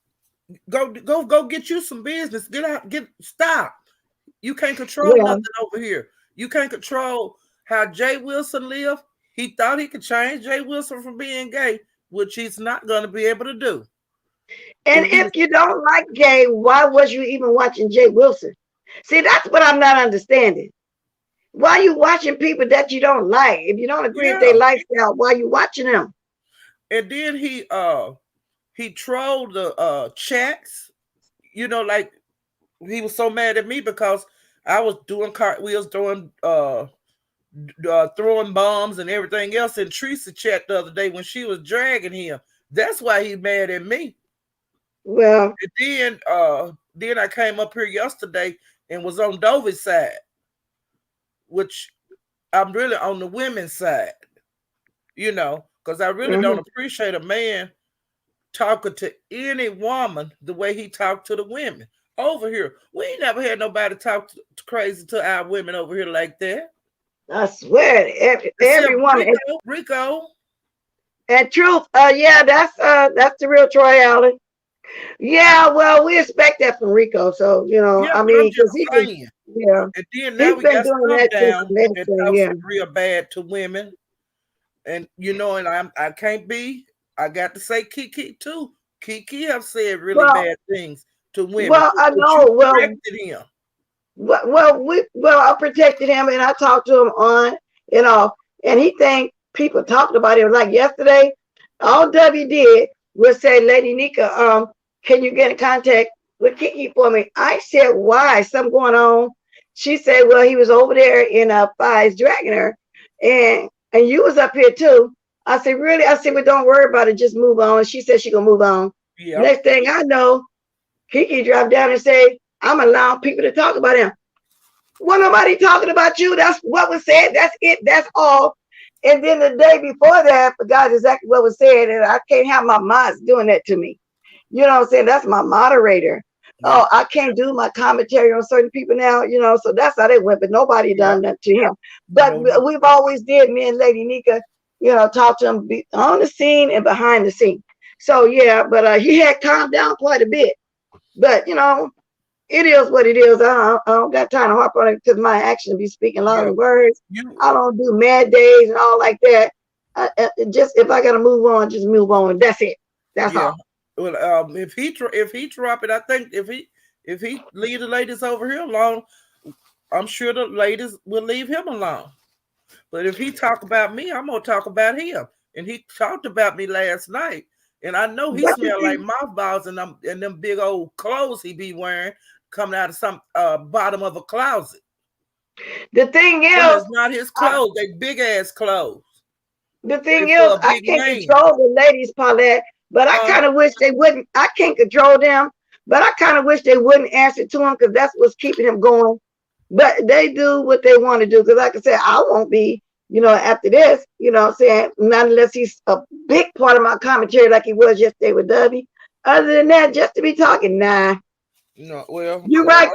go get you some business. Get out. Stop. You can't control nothing over here. You can't control how Jay Wilson lived. He thought he could change Jay Wilson from being gay, which he's not going to be able to do. And if you don't like gay, why was you even watching Jay Wilson? See, that's what I'm not understanding. Why are you watching people that you don't like? If you don't agree with their lifestyle, why are you watching them? And then he trolled the chats. You know, like he was so mad at me because I was doing cartwheels, throwing bombs and everything else in Teresa chat the other day when she was dragging him. That's why he's mad at me. Well, and then I came up here yesterday and was on Dovy's side, which I'm really on the women's side, you know, because I really don't appreciate a man talking to any woman the way he talked to the women over here. We ain't never had nobody talk crazy to our women over here like that. I swear, every woman. Rico. And truth, yeah, that's the real Troy Allen. Yeah, well, we expect that from Rico. So, you know, I mean, because he can, and then now we got Stump Down that talks real bad to women. And, you know, and I can't be, I got to say Kiki too. Kiki have said really bad things to women. Well, I know. Him. Well, I protected him and I talked to him on, you know, and he think people talked about it. Like yesterday, all W did was say, Lady Nika, can you get in contact with Kiki for me? I said, why? Something going on? She said, well, he was over there in Fies dragging her, and you was up here too. I said, really? I said, well, don't worry about it. Just move on. She said she gonna move on. Yep. Next thing I know, Kiki dropped down and said, I'm allowing people to talk about him. Well, nobody talking about you. That's what was said. That's it. That's all. And then the day before that, I forgot exactly what was said, and I can't have my mods doing that to me. You know what I'm saying? That's my moderator. Yeah. Oh, I can't do my commentary on certain people now, you know, so that's how they went, but nobody done that to him. But we've always did, me and Lady Nika, you know, talk to him on the scene and behind the scene. So, yeah, but he had calmed down quite a bit. But, you know, it is what it is. I don't got time to harp on it because my action be speaking long words. I don't do mad days and all like that. Just if I got to move on, just move on. That's it. That's all. Well, if he drop it, I think if he leave the ladies over here alone, I'm sure the ladies will leave him alone. But if he talk about me, I'm gonna talk about him. And he talked about me last night, and I know he smelled like mothballs and them big old clothes he be wearing coming out of some bottom of a closet. The thing is, it's not his clothes; they big ass clothes. The thing is, I can't control the ladies, Paulette, but I kind of wish they wouldn't. I can't control them, but I kind of wish they wouldn't answer to him because that's what's keeping him going. But they do what they want to do because, like I said, I won't be, after this, what I'm saying, not unless he's a big part of my commentary like he was yesterday with Dubby. Other than that, just to be talking, nah. No, well, you're right.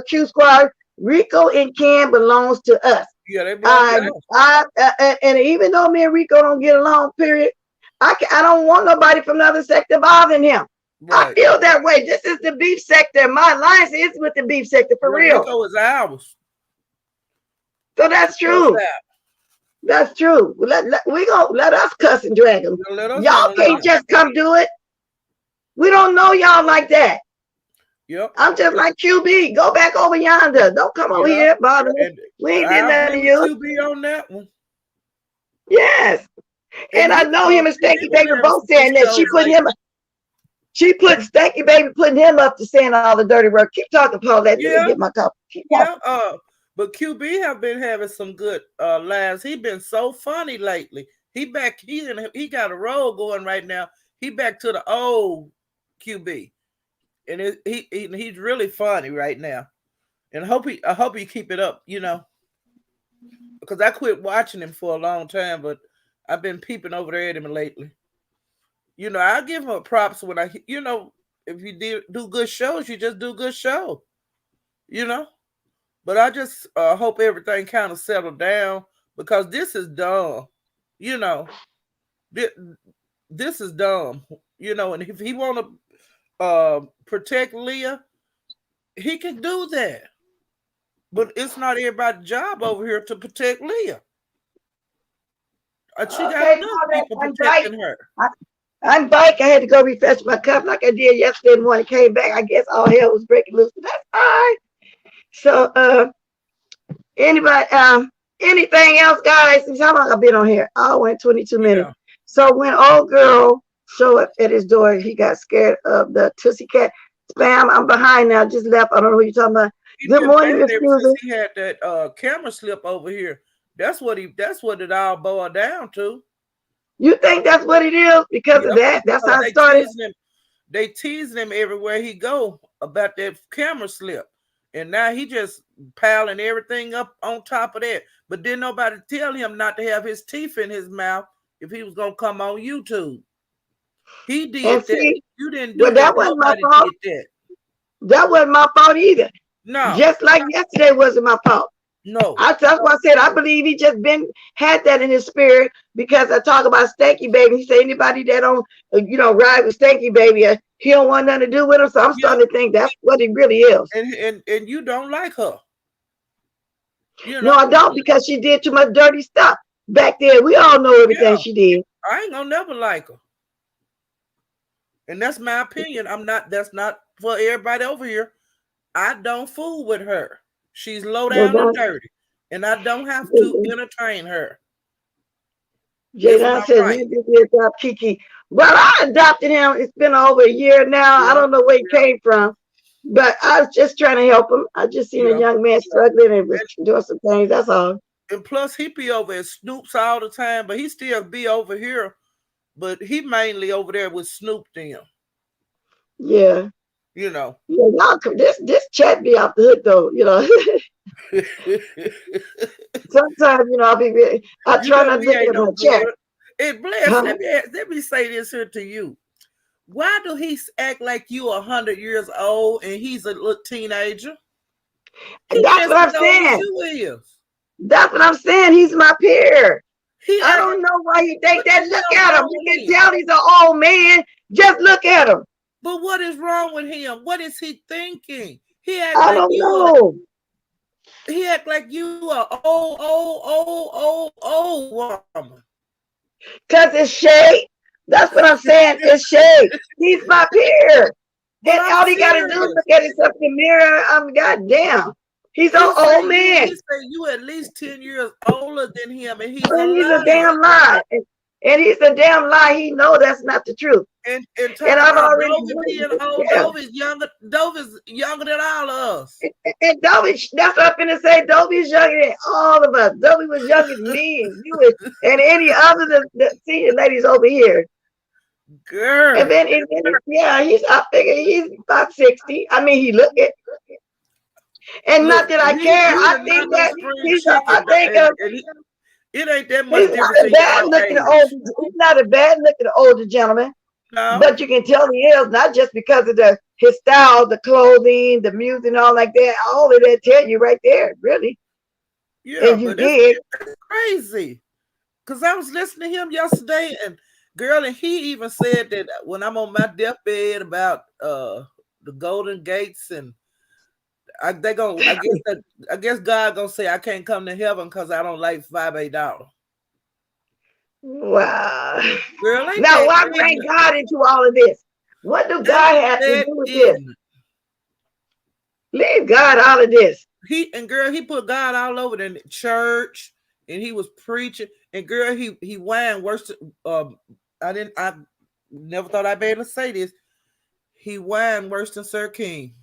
Q Squad. Rico and Ken belongs to us. Yeah, they belong to us. And even though me and Rico don't get along, period, I don't want nobody from another sector bothering him. Right. I feel that way. This is the beef sector. My alliance is with the beef sector for real. Rico is ours. So that's true. That's true. Let us cuss and drag them. Y'all can't just come do it. We don't know y'all like that. Yep. I'm just like QB. Go back over yonder. Don't come over here, bother me. We ain't did nothing to you. QB on that one. Yes. And I know him and Stanky Baby both saying that she put Stanky Baby putting him up to saying all the dirty work. Keep talking, Paul. Let me get my cup. But QB have been having some good laughs. He been so funny lately. He got a role going right now. He back to the old QB. And he's really funny right now, and I hope he keep it up, because I quit watching him for a long time, but I've been peeping over there at him lately. I give him a props when if you do good shows, you just do good show, But I just hope everything kind of settled down because this is dumb, This is dumb, And if he want to protect Leah, he can do that, but it's not everybody's job over here to protect Leah. She got enough people protecting her. I'm bike. I had to go refresh my cup like I did yesterday morning. Came back. I guess all hell was breaking loose. That's all right. So, anybody, anything else, guys? How long I've been on here? I went 22 minutes. So when old girl show up at his door, he got scared of the Tootsie Cat. Spam, I'm behind now. Just left. I don't know who you're talking about. Good morning, Miss Susan. He had that camera slip over here. That's what it all boiled down to. You think that's what it is because of that? That's how it started. They teasing him everywhere he go about that camera slip, and now he just piling everything up on top of that. But didn't nobody tell him not to have his teeth in his mouth if he was gonna come on YouTube. He did that. You didn't do that. That wasn't my fault. That wasn't my fault either. No. Just like yesterday wasn't my fault. No. That's why I said I believe he just had that in his spirit because I talk about Stanky Baby. He said anybody that don't ride with Stanky Baby, he don't want nothing to do with him. So I'm starting to think that's what he really is. And you don't like her. No, I don't because she did too much dirty stuff back there. We all know everything she did. I ain't gonna never like her. And that's my opinion. That's not for everybody over here. I don't fool with her. She's low down and dirty. And I don't have to entertain her. Jada said, Kiki. Well, I adopted him. It's been over a year now. I don't know where he came from. But I was just trying to help him. I just seen a young man struggling and doing some things. That's all. And plus, he be over at Snoop's all the time, but he still be over here. But he mainly over there with Snoop them. Yeah. Yeah, this chat be off the hook though, Sometimes, I try not to look at my chat. And Bless, let me say this here to you. Why do he act like you 100 years old and he's a little teenager? That's what I'm saying. That's what I'm saying. He's my peer. I don't know why you think that. Look at him. You can tell he's an old man. Just look at him. But what is wrong with him? What is he thinking? I don't know. He act like you are old woman. Because it's Shay. That's what I'm saying. It's Shay. He's my peer. And all he got to do is look at himself in the mirror. Goddamn. He's an old man. He said you at least 10 years older than him, and he's a damn lie. And he's a damn lie. He know that's not the truth. And I've already being old. Dovey's younger. Dovey's younger than all of us. And Dovey, that's what I'm finna say. Dovey's younger than all of us. Dovey was younger than me and you and any other the senior ladies over here. Girl. And then I figure he's about 60. I mean, he look it. And not that I care. I think that it ain't that much difference. He's not a bad looking older gentleman. No. But you can tell he is, not just because of his style, the clothing, the music, and all like that. All of that tell you right there, really. Yeah, and you did. It's crazy. Because I was listening to him yesterday, and girl, and he even said that when I'm on my deathbed about the Golden Gates, and I guess God gonna say I can't come to heaven because I don't like $5-8. Wow. Girl, now why bring God into all of this? What do God have to do with this? Leave God all of this. He put God all over the church, and he was preaching, and girl, he whined worse. I never thought I'd be able to say this. He whined worse than Sir King.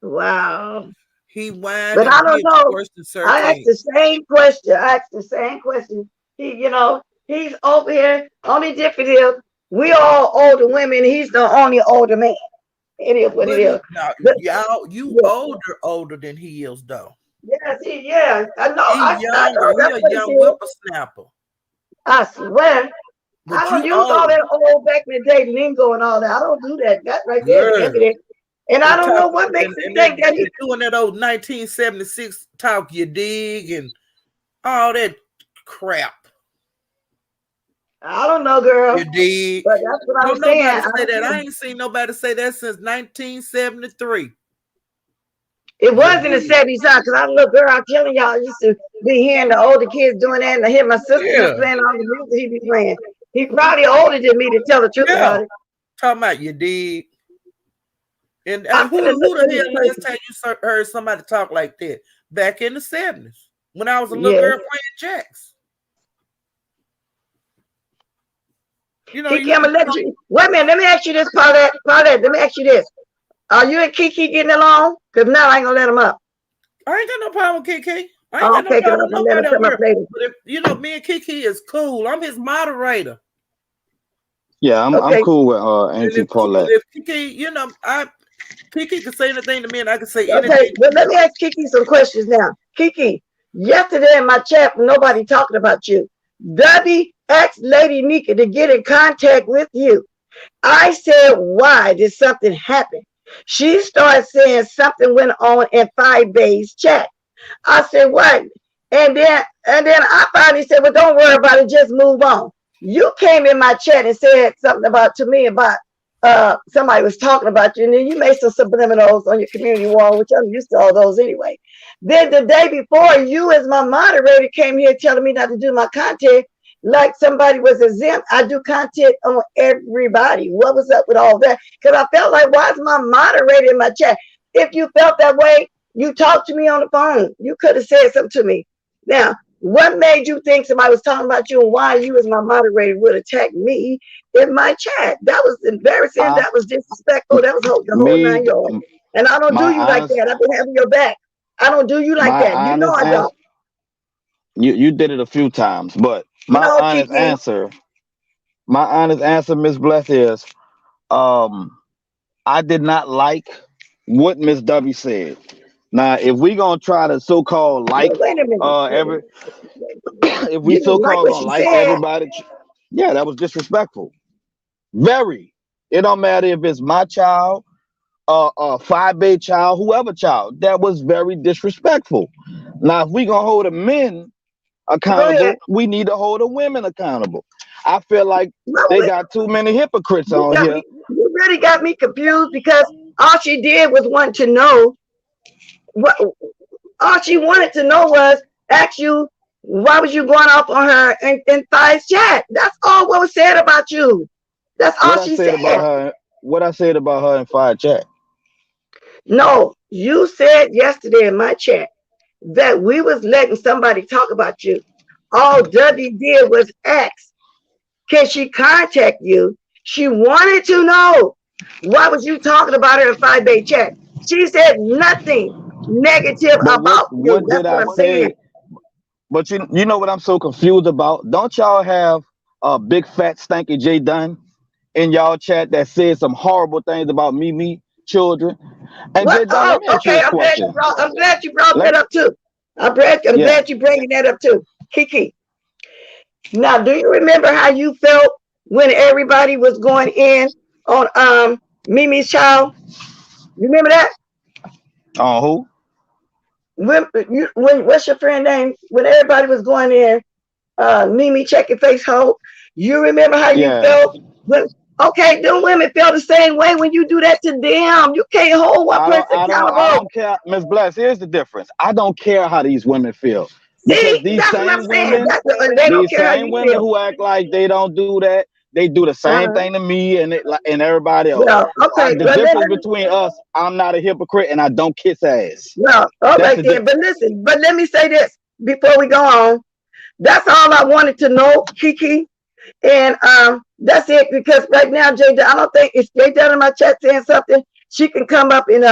Wow. He whined, but I don't know. Worse than Sir I King. asked the same question. He's over here. Only difference is we all older women. He's the only older man. It is what it is. Now, you older than he is, though. Yes, I know. He's younger. He's a young whippersnapper. I swear. But I don't use all that old back in the day lingo and all that. I don't do that. That right there. And I don't know what makes him think that he's doing that old 1976 talk, you dig, and all that crap. I don't know, girl. You dig? But that's what I'm saying. I ain't seen nobody say that since 1973. It was in the 70s, because I look, girl, I'm telling y'all, I used to be hearing the older kids doing that, and I hear my sister playing all the music he be playing. He's probably older than me, to tell the truth about it. Talking about you dig. And who the hell last time you heard somebody talk like that? Back in the 70s, when I was a little girl playing jacks. Wait a minute, let me ask you this, Paulette, let me ask you this. Are you and Kiki getting along? Because now I ain't gonna let him up. I ain't got no problem with Kiki. I ain't got no problem with nobody. But me and Kiki is cool. I'm his moderator. Yeah, I'm cool with Auntie Paulette. If Kiki, Kiki can say anything to me, and I can say anything. Okay, but let me ask Kiki some questions now. Kiki, yesterday in my chat, nobody talking about you. Debbie asked Lady Nika to get in contact with you. I said, why did something happen? She started saying something went on in 5Bay's chat. I said, what? And then I finally said, well, don't worry about it, just move on. You came in my chat and said something to me about somebody was talking about you, and then you made some subliminals on your community wall, which I'm used to all those anyway. Then the day before, you as my moderator came here telling me not to do my content like somebody was exempt. I do content on everybody. What was up with all that? Because I felt like, why is my moderator in my chat? If you felt that way, you talked to me on the phone. You could have said something to me. Now, what made you think somebody was talking about you, and why you as my moderator would attack me in my chat? That was embarrassing. That was disrespectful. That was the whole 9 yards. And I don't do you like that. I've been having your back. I don't do you like that. You know I don't. You did it a few times, but my honest answer, Miss Bless, is I did not like what Miss W said. Now, if we gonna try to so-called like if we so-called gonna like everybody, yeah, that was disrespectful. Very. It don't matter if it's my child, 5Bay child, whoever child. That was very disrespectful. Now, if we gonna hold the men accountable, we need to hold the women accountable. I feel like they got too many hypocrites on here. You really got me confused, because all she did was want to know what. All she wanted to know was ask you, why was you going off on her in Thigh's chat? That's all what was said about you. That's all she said. What I said about her in Thigh's chat. No, You said yesterday in my chat that we was letting somebody talk about you. All W did was ask, can she contact you? She wanted to know, what was you talking about her in 5-Bay chat? She said nothing negative about you. What did I say? But you know what I'm so confused about? Don't y'all have a big fat stanky J Dunn in y'all chat that said some horrible things about me, children? And J Dunn, let me ask you a question. I'm glad you brought that up too. I'm glad you bringing that up too. Kiki. Now, do you remember how you felt when everybody was going in on Mimi's child? You remember that? Who? When what's your friend name? When everybody was going in, Mimi checking face hole. You remember how you felt? Okay, them women feel the same way when you do that to them. You can't hold one person accountable. I don't care, Ms. Bless. Here's the difference. I don't care how these women feel. Because these same women, who act like they don't do that, they do the same thing to me and everybody else. Well, okay, the difference between us, I'm not a hypocrite and I don't kiss ass. Well, all right then. But listen, but let me say this before we go on. That's all I wanted to know, Kiki. And that's it, because right now, Jay, I don't think if Jay down in my chat saying something, she can come up and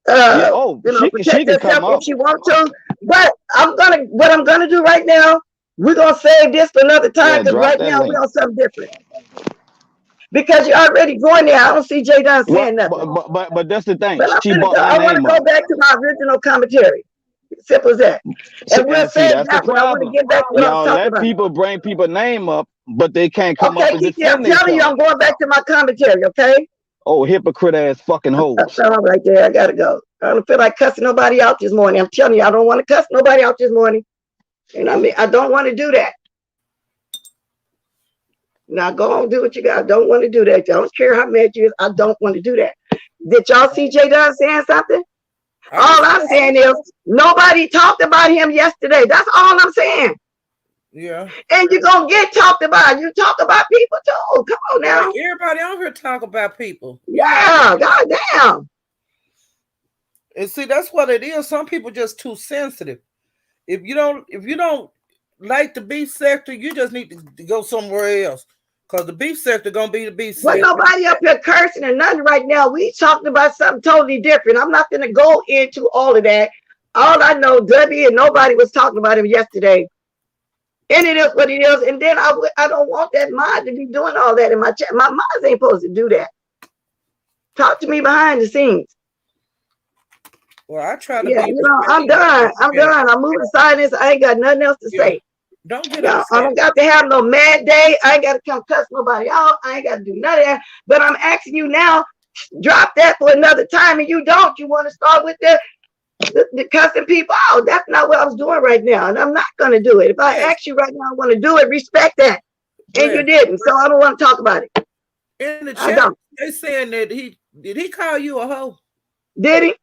protect herself if she wants to. But what I'm gonna do right now, we're gonna save this for another time, because right now we're on something different. Because you're already going there. I don't see Jay Dunn saying nothing. But that's the thing. I want to go back to my original commentary. Simple as that. And we'll say that when I want to get back to what I'm talking about. People bring people's name up, but they can't come up and defend I'm telling you, I'm going back to my commentary, okay? Oh, hypocrite ass fucking hoes. All right there, I gotta go. I don't feel like cussing nobody out this morning. I'm telling you, I don't want to cuss nobody out this morning. And I mean, I don't want to do that. Now go on, do what you got. I don't want to do that. I don't care how mad you is. I don't want to do that. Did y'all see Jay Dunn saying something? All I'm saying is nobody talked about him yesterday. That's all I'm saying. Yeah. And you're gonna get talked about. You talk about people too. Come on now. Everybody on here talk about people. Yeah, goddamn. And see, that's what it is. Some people just too sensitive. If you don't like the beef sector, you just need to go somewhere else. Because the beef sector gonna be the beef sector. Well, nobody up here cursing or nothing right now. We talking about something totally different. I'm not gonna go into all of that. All I know, W and nobody was talking about him yesterday. And it is what it is. And then I don't want that mod to be doing all that in my chat. My mods ain't supposed to do that. Talk to me behind the scenes. Well, I try to. Yeah, I'm done. I'm moving silence. I ain't got nothing else to say. Don't get I don't got to have no mad day. I ain't got to come cuss nobody out. I ain't got to do none of that. But I'm asking you now, drop that for another time. And you don't. You want to start with the cussing people out. That's not what I was doing right now. And I'm not going to do it. If I ask you right now, I want to do it, respect that. And you didn't. So I don't want to talk about it. In the chat, they saying that did he call you a hoe? Did he?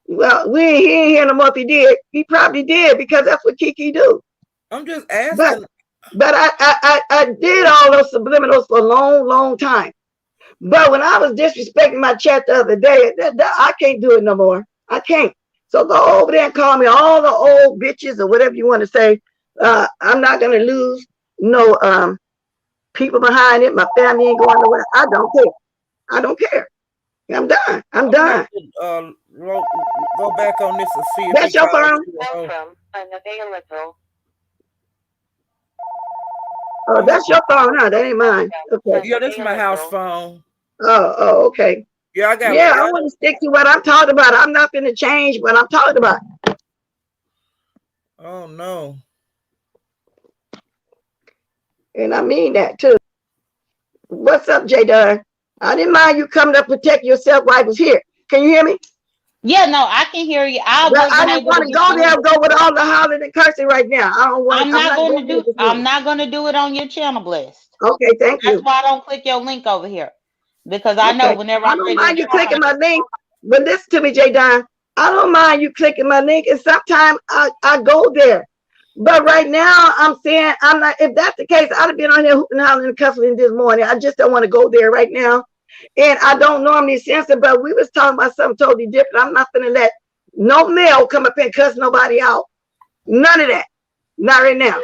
Well, he ain't hear no more if he did. He probably did, because that's what Kiki do. I'm just asking. But I did all those subliminals for a long, long time. But when I was disrespecting my chat the other day, I can't do it no more. I can't. So go over there and call me all the old bitches or whatever you want to say. I'm not gonna lose no people behind it. My family ain't going nowhere. I don't care. I don't care. I'm done. I'm done. Go back on this and see if that's your phone. Unavailable. Oh, that's your phone, huh? That ain't mine. Okay. Yeah, this is my house phone. Oh, okay. Yeah, I want to stick to what I'm talking about. I'm not going to change what I'm talking about. Oh no. And I mean that too. What's up, J Dunn? I didn't mind you coming to protect yourself while I was here. Can you hear me? Yeah, no, I can hear you. I didn't want to go there and go with all the hollering and cursing right now. I'm not going to do it on your channel, Blessed. Okay, thank you. That's why I don't click your link over here, because I know whenever I don't mind you clicking my link, but listen to me, J Dunn. I don't mind you clicking my link, and sometimes I go there. But right now, I'm saying I'm not. If that's the case, I'd have been on here hooping, hollering, and cussing this morning. I just don't want to go there right now. And I don't normally censor, but we was talking about something totally different. I'm not gonna let no male come up and cuss nobody out. None of that. Not right now.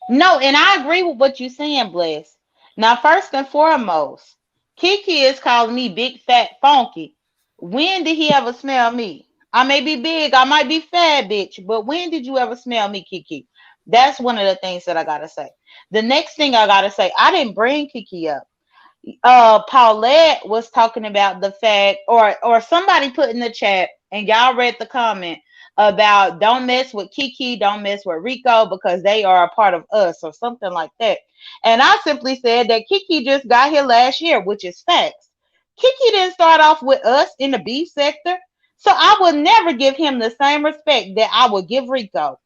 No, and I agree with what you're saying, Bless. Now, first and foremost, Kiki is calling me big, fat, funky. When did he ever smell me? I may be big, I might be fat, bitch, but when did you ever smell me, Kiki? That's one of the things that I gotta say. The next thing I gotta say, I didn't bring Kiki up. Paulette was talking about the fact, or somebody put in the chat, and y'all read the comment about don't mess with Kiki, don't mess with Rico because they are a part of us or something like that. And I simply said that Kiki just got here last year, which is facts. Kiki didn't start off with us in the beef sector, so I would never give him the same respect that I would give Rico.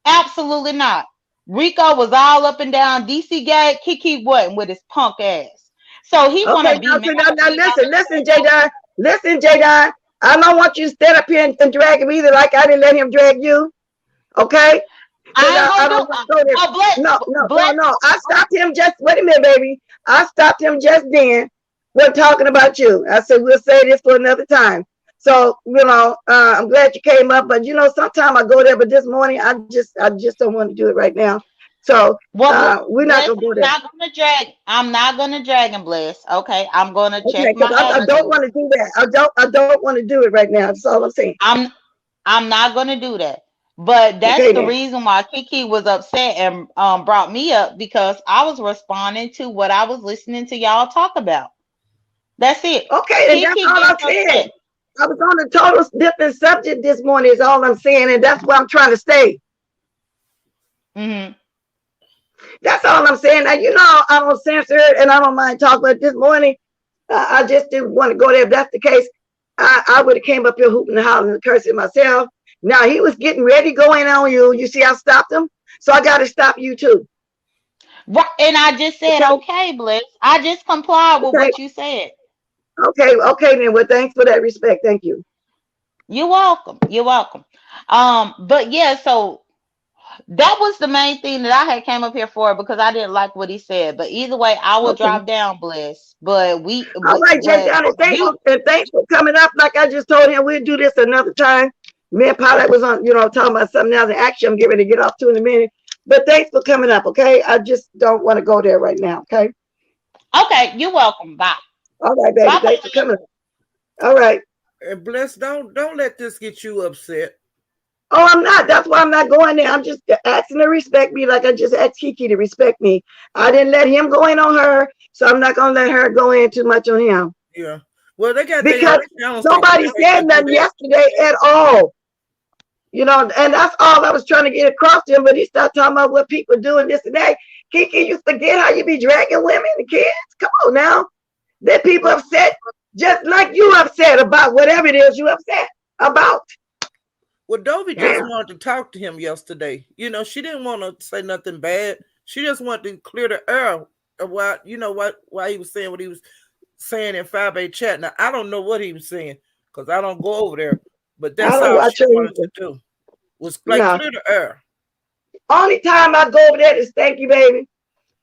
Absolutely not. Rico was all up and down DC Gate. Kiki wasn't with his punk ass. So he want to be. Now listen, J-Don. Listen, J-Don. I don't want you to stand up here and drag him either, like I didn't let him drag you. Okay? I don't want to go there. No. I stopped him just, wait a minute, baby. I stopped him just then. We're talking about you. I said, we'll say this for another time. So, I'm glad you came up, but sometimes I go there, but this morning I just don't want to do it right now. So we're not gonna go there. I'm not gonna drag him, Bless. Okay, I'm gonna check my. I don't want to do that. I don't want to do it right now. That's all I'm saying. I'm not gonna do that. But that's the reason why Kiki was upset and brought me up, because I was responding to what I was listening to y'all talk about. That's it. Okay, and that's all I'm saying. I was on a total different subject this morning, is all I'm saying, and that's where I'm trying to stay. Mm-hmm. That's all I'm saying. Now, I don't censor it and I don't mind talking, but this morning, I just didn't want to go there. If that's the case, I would have came up here hooping and hollering and cursing myself. Now, he was getting ready to go in on you. You see, I stopped him. So I got to stop you too. Right. And I just said, okay, Bless. I just complied with what you said. Okay, then. Well, thanks for that respect. Thank you. You're welcome. But yeah, so that was the main thing that I had came up here for, because I didn't like what he said. But either way, I will drop down, Bless. But all right, J-Don, and thanks for coming up. Like I just told him, we'll do this another time. Me and Pilot was on, talking about something else. And actually, I'm getting ready to get off to in a minute. But thanks for coming up, okay? I just don't want to go there right now, okay? Okay, you're welcome. Bye. All right, baby. Bye. Thanks for coming up. All right. And Bless, don't let this get you upset. Oh, I'm not. That's why I'm not going there. I'm just asking to respect me, like I just asked Kiki to respect me. I didn't let him go in on her, so I'm not gonna let her go in too much on him. Yeah. Well, they got, because nobody said nothing yesterday at all. And that's all I was trying to get across to him. But he started talking about what people doing this and that. Kiki, you forget how you be dragging women and kids? Come on now. That people upset, just like you upset about whatever it is you upset about. Well, Dovey just wanted to talk to him yesterday. She didn't want to say nothing bad. She just wanted to clear the air of why he was saying what he was saying in 5A chat. Now, I don't know what he was saying because I don't go over there. But that's all she wanted to do, was clear the air. Only time I go over there to thank you, baby,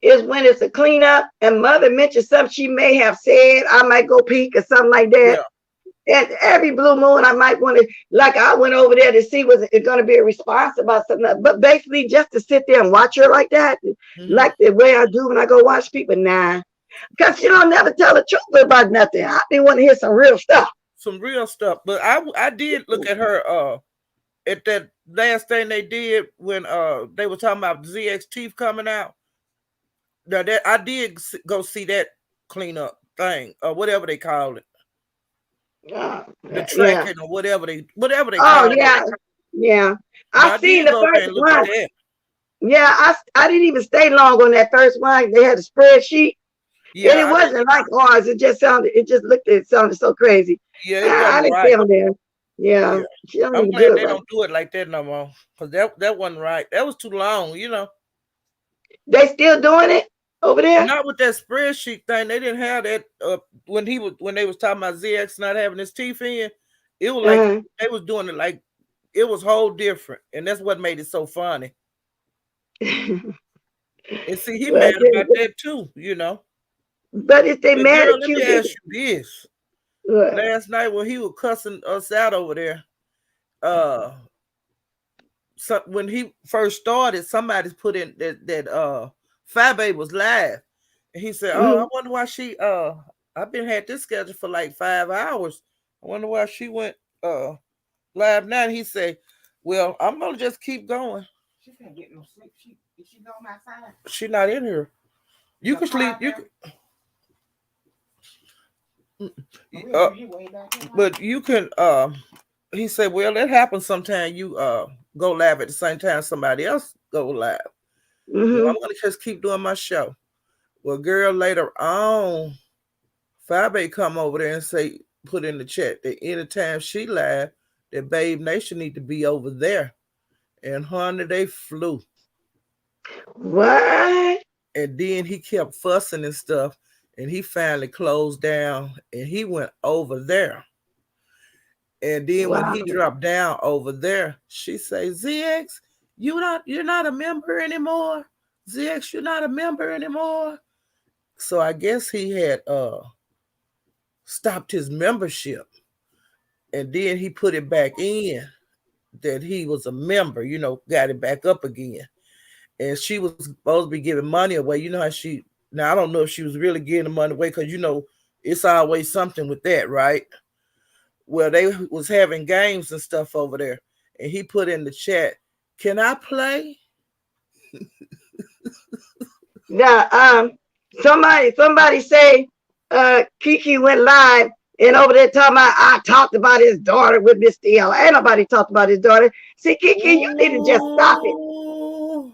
is when it's a cleanup and Mother mentioned something she may have said. I might go peek or something like that. Yeah. And every blue moon, I might want to, like I went over there to see was it going to be a response about something, but basically just to sit there and watch her like that, like the way I do when I go watch people. Nah, because she don't never tell the truth about nothing. I didn't want to hear some real stuff. But I did look at her at that last thing they did when they were talking about ZX Chief coming out. Now that I did go see that cleanup thing or whatever they call it. The tracking or whatever they call it. Yeah. I seen the first one. Yeah, I didn't even stay long on that first one. They had a spreadsheet. Yeah, and it wasn't like ours. It sounded so crazy. Yeah, I didn't stay on there. Yeah. I'm glad they don't do it like that no more. Because that wasn't right. That was too long, They still doing it over there? Not with that spreadsheet thing. They didn't have that when they was talking about ZX not having his teeth in. It was like they was doing it like it was whole different, and that's what made it so funny. And see, he mad about that too, But if they But mad girl, at let you, me they, ask you this. What? Last night when he was cussing us out over there, so when he first started, somebody put in that Fabe was live, and he said, "Oh, I wonder why she I've been had this schedule for like 5 hours. I wonder why she went live now." And he said, "Well, I'm gonna just keep going. She can't get no sleep. Is she going outside? She's not in here. You can sleep. You can." But you can he said, well, it happens sometimes you go live at the same time somebody else go live. Well, I'm gonna just keep doing my show. Well, girl, later on, Fabe come over there and say, put in the chat that anytime she live, that Babe Nation need to be over there. And honey, they flew. What? And then he kept fussing and stuff. And he finally closed down and he went over there. And then when he dropped down over there, she says, ZX, you're not a member anymore. ZX, you're not a member anymore. So I guess he had stopped his membership. And then he put it back in that he was a member, got it back up again. And she was supposed to be giving money away. You know how now I don't know if she was really giving the money away because it's always something with that, right? Well, they was having games and stuff over there, and he put in the chat, "Can I play?" Now, somebody say, Kiki went live and over there talking about I talked about his daughter with Miss L. Ain't nobody talked about his daughter. See, Kiki, you need to just stop it.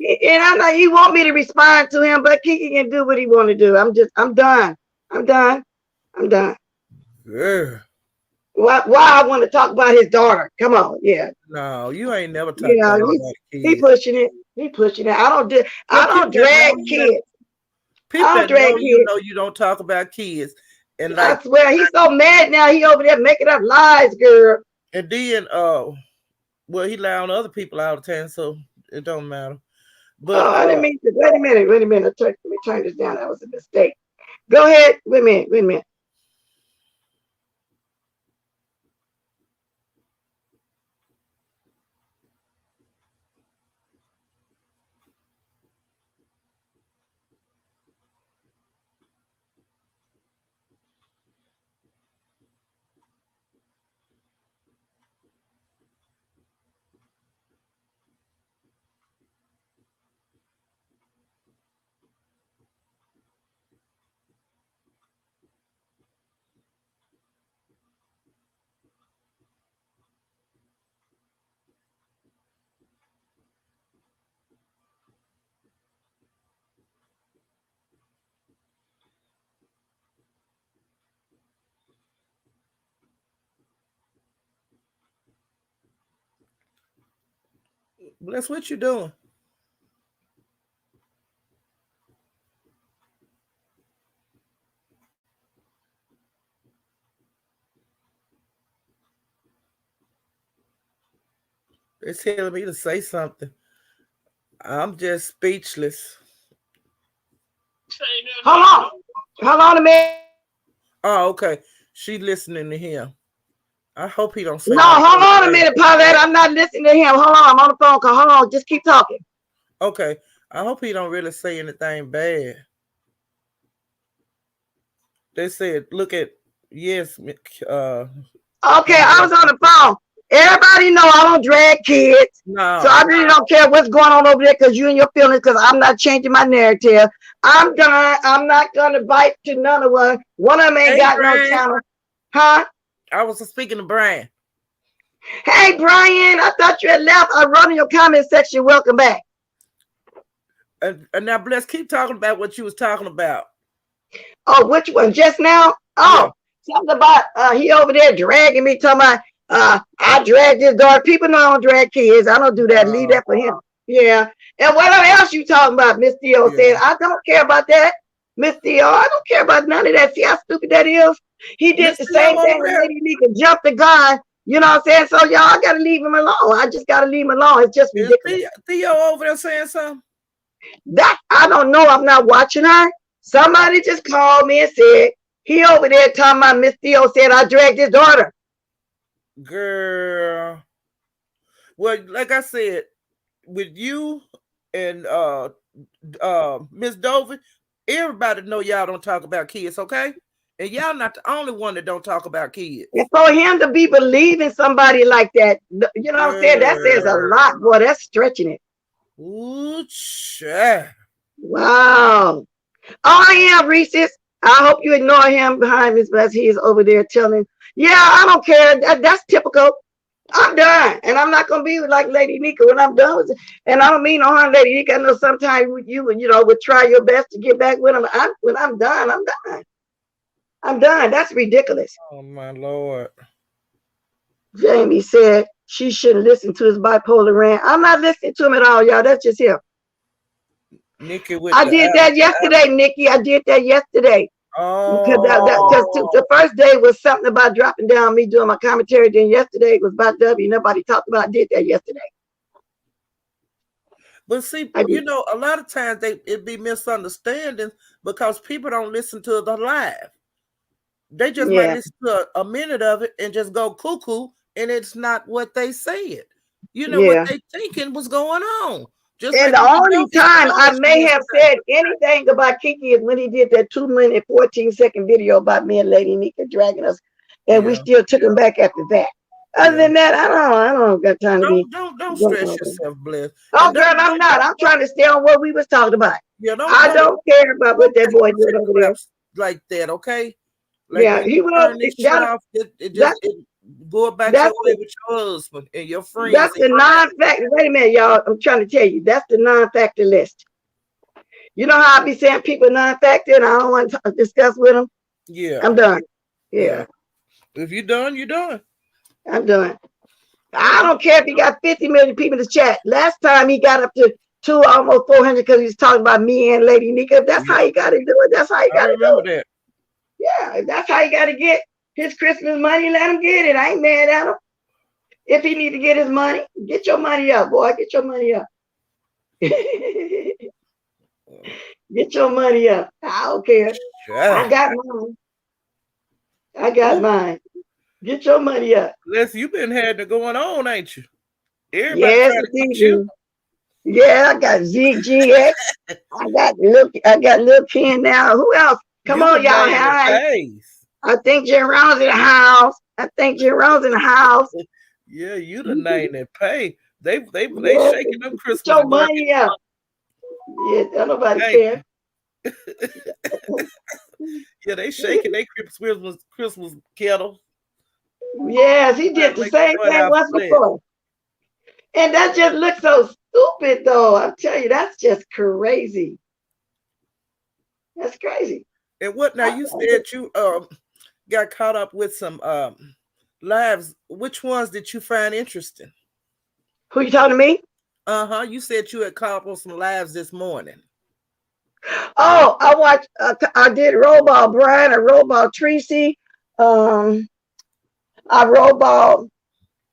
And I'm like, he want me to respond to him, but Kiki can do what he want to do. I'm done. I'm done. Yeah. Why I want to talk about his daughter? Come on, yeah. No, you ain't never talked about kids. He pushing it. I don't drag kids. People that know you don't talk about kids. And I swear he's so mad now. He over there making up lies, girl. And then he allowing other people out of town, so it don't matter. But I didn't mean to. Wait a minute. Let me turn this down. That was a mistake. Go ahead. Wait a minute. Bless, what you doing? They're telling me to say something. I'm just speechless. Hold on a minute. Oh, okay. She's listening to him. I hope he don't say no. Hold on a minute, Paulette. I'm not listening to him. Hold on, I'm on the phone call. Hold on, just keep talking. Okay. I hope he don't really say anything bad. They said, look at yes. Okay, I was on the phone. Everybody know I don't drag kids. No. So I really don't care what's going on over there because you and your feelings, because I'm not changing my narrative. I'm done. I'm not gonna bite to none of one. One of them ain't got Brian. No channel. Huh? I was speaking to Brian. Hey Brian, I thought you had left. I wrote in your comment section, welcome back. And now Bless, keep talking about what you was talking about. Oh, which one? Just now? Oh, yeah. Something about he over there dragging me, talking about I dragged his daughter. People know I don't drag kids. I don't do that. Leave that for him. Yeah. And what else you talking about? Miss Theo said, I don't care about that. Miss Theo, I don't care about none of that. See how stupid that is? He did the same thing when he could jump the gun. You know what I'm saying? So y'all gotta leave him alone. I just gotta leave him alone. It's just ridiculous. Theo over there saying something? That I don't know. I'm not watching her. Somebody just called me and said, he over there talking about Miss Theo said I dragged his daughter. Girl. Well, like I said, with you and Miss Dovey, everybody know y'all don't talk about kids, okay? And y'all not the only one that don't talk about kids. And for him to be believing somebody like that, you know what I'm saying? That says a lot, boy. That's stretching it. Ooh, child. Wow. Oh, yeah, Reese's. I hope you ignore him behind Miss Bless. He is over there telling, yeah, I don't care. That's typical. I'm done. And I'm not going to be like Lady Nika when I'm done with it. And I don't mean no harm, Lady Nika. I know sometimes you would try your best to get back with him. When I'm done, I'm done. I'm done. That's ridiculous. Oh, my Lord. Jamie said she shouldn't listen to his bipolar rant. I'm not listening to him at all, y'all. That's just him. Nikki I did that yesterday, Nikki. I did that yesterday. Oh. Because the first day was something about dropping down, me doing my commentary. Then yesterday was about W. Nobody talked about. I did that yesterday. But see, you know, a lot of times it be misunderstandings because people don't listen to the live. They just might listen to a minute of it and just go cuckoo, and it's not what they said. You know what they thinking was going on. Just and like the only time I may have said anything about Kiki is when he did that 2-minute 14-second video about me and Lady Nika dragging us, and we still took him back after that. Other than that, I don't got time to be. Don't stress yourself, Bliss. Oh, girl, I'm not. I'm trying to stay on what we was talking about. Yeah, I don't care about what that boy did over there. Like that, okay? Like yeah, he will. Go back your way with your husband and your friends. That's the non-factor. Wait a minute, y'all. I'm trying to tell you. That's the non-factor list. You know how I be saying people non-factor and I don't want to discuss with them? Yeah. I'm done. Yeah. If you're done, you're done. I'm done. I don't care if he got 50 million people in the chat. Last time he got up to almost 400 because he was talking about me and Lady Nika. If that's how you got to do it, that's how you got to do it. That. Yeah, if that's how you got to get his Christmas money, let him get it. I ain't mad at him. If he need to get his money, get your money up, boy. Get your money up. Get your money up. I don't care. Yeah. I got mine. Get your money up. Les, you've been having it going on, ain't you? Everybody yes, you. Yeah, I got ZGX. I got Lil Ken now. Who else? Come on, y'all. I think Jerome's in the house. Yeah, you the name that pay. They shaking them Christmas. Get your money up. Yeah, don't nobody care. Yeah, they shaking their Christmas kettle. Yes, he did the same thing once before. And that just looks so stupid, though. I'm telling you, that's just crazy. That's crazy. And what now? You said you got caught up with some lives. Which ones did you find interesting? Who you talking to me? You said you had caught up on some lives this morning. Oh, I watched. I did Rollball Brian, I Rollball Tracy. I Rollball.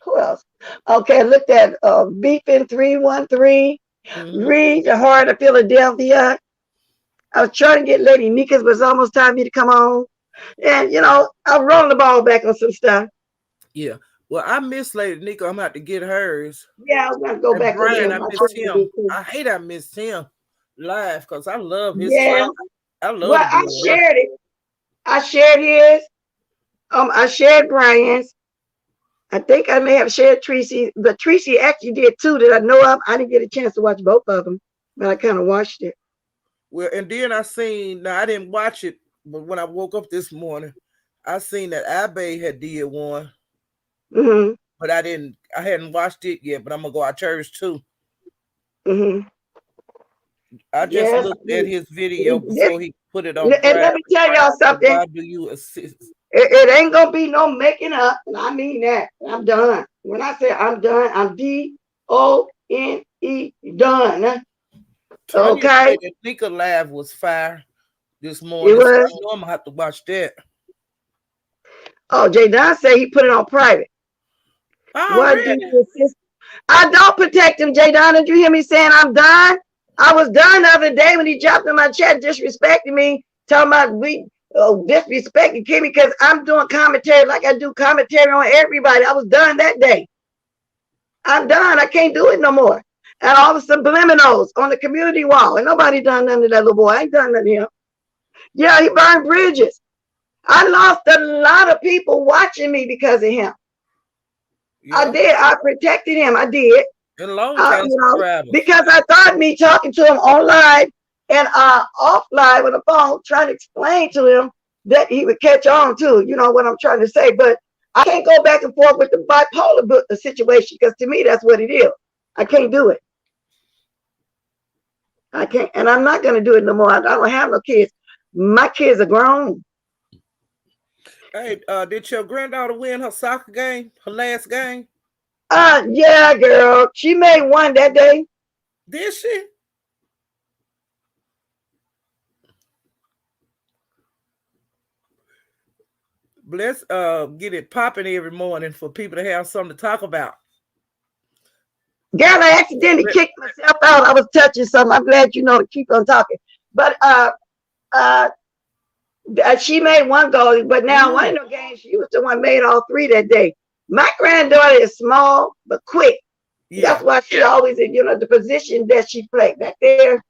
Who else? Okay, I looked at Beepin 313. Read the Heart of Philadelphia. I was trying to get Lady Nika's, but it's almost time for me to come on. And you know, I'm rolling the ball back on some stuff. Yeah. Well, I miss Lady Nika. I'm about to get hers. Yeah, I was gonna go back. Brian, I missed him. I missed him live because I love his stuff. I love. Well, I shared it. I shared his. I shared Brian's. I think I may have shared Tracy, but Tracy actually did too that I know of. I didn't get a chance to watch both of them, but I kind of watched it. Well, and then I didn't watch it, but when I woke up this morning, I seen that Abe had did one. But I hadn't watched it yet, but I'm gonna go out church too. I just looked at his video before he put it on. And let me tell y'all something. Why do you assist? It ain't gonna be no making up. And I mean that. I'm done. When I say I'm done, I'm DONE done. Okay. The Nika Live was fire this morning. It was. So I know I'm gonna have to watch that. Oh, Jay Don said he put it on private. Oh, really? I don't protect him, Jay Don. Did you hear me saying I'm done? I was done the other day when he jumped in my chat disrespecting me talking about we disrespecting Kimmy because I'm doing commentary like I do commentary on everybody. I was done that day. I'm done. I can't do it no more. And all the subliminals on the community wall. And nobody done nothing to that little boy. I ain't done nothing to him. Yeah, he burned bridges. I lost a lot of people watching me because of him. Yeah. I did. I protected him. I did. And long time because I thought me talking to him on live and off live with a phone, trying to explain to him that he would catch on to, you know, what I'm trying to say. But I can't go back and forth with the bipolar situation because to me, that's what it is. I can't do it. I can't. And I'm not going to do it no more. I don't have no kids. My kids are grown. Hey, did your granddaughter win her soccer game, her last game? Yeah, girl. She made one that day. Did she? Let's get it popping every morning for people to have something to talk about. Girl, I accidentally kicked myself out. I was touching something. I'm glad you know to keep on talking. But she made one goal, but now one of the games, she was the one made all three that day. My granddaughter is small but quick. Yeah. That's why she always, you know, the position that she played back there,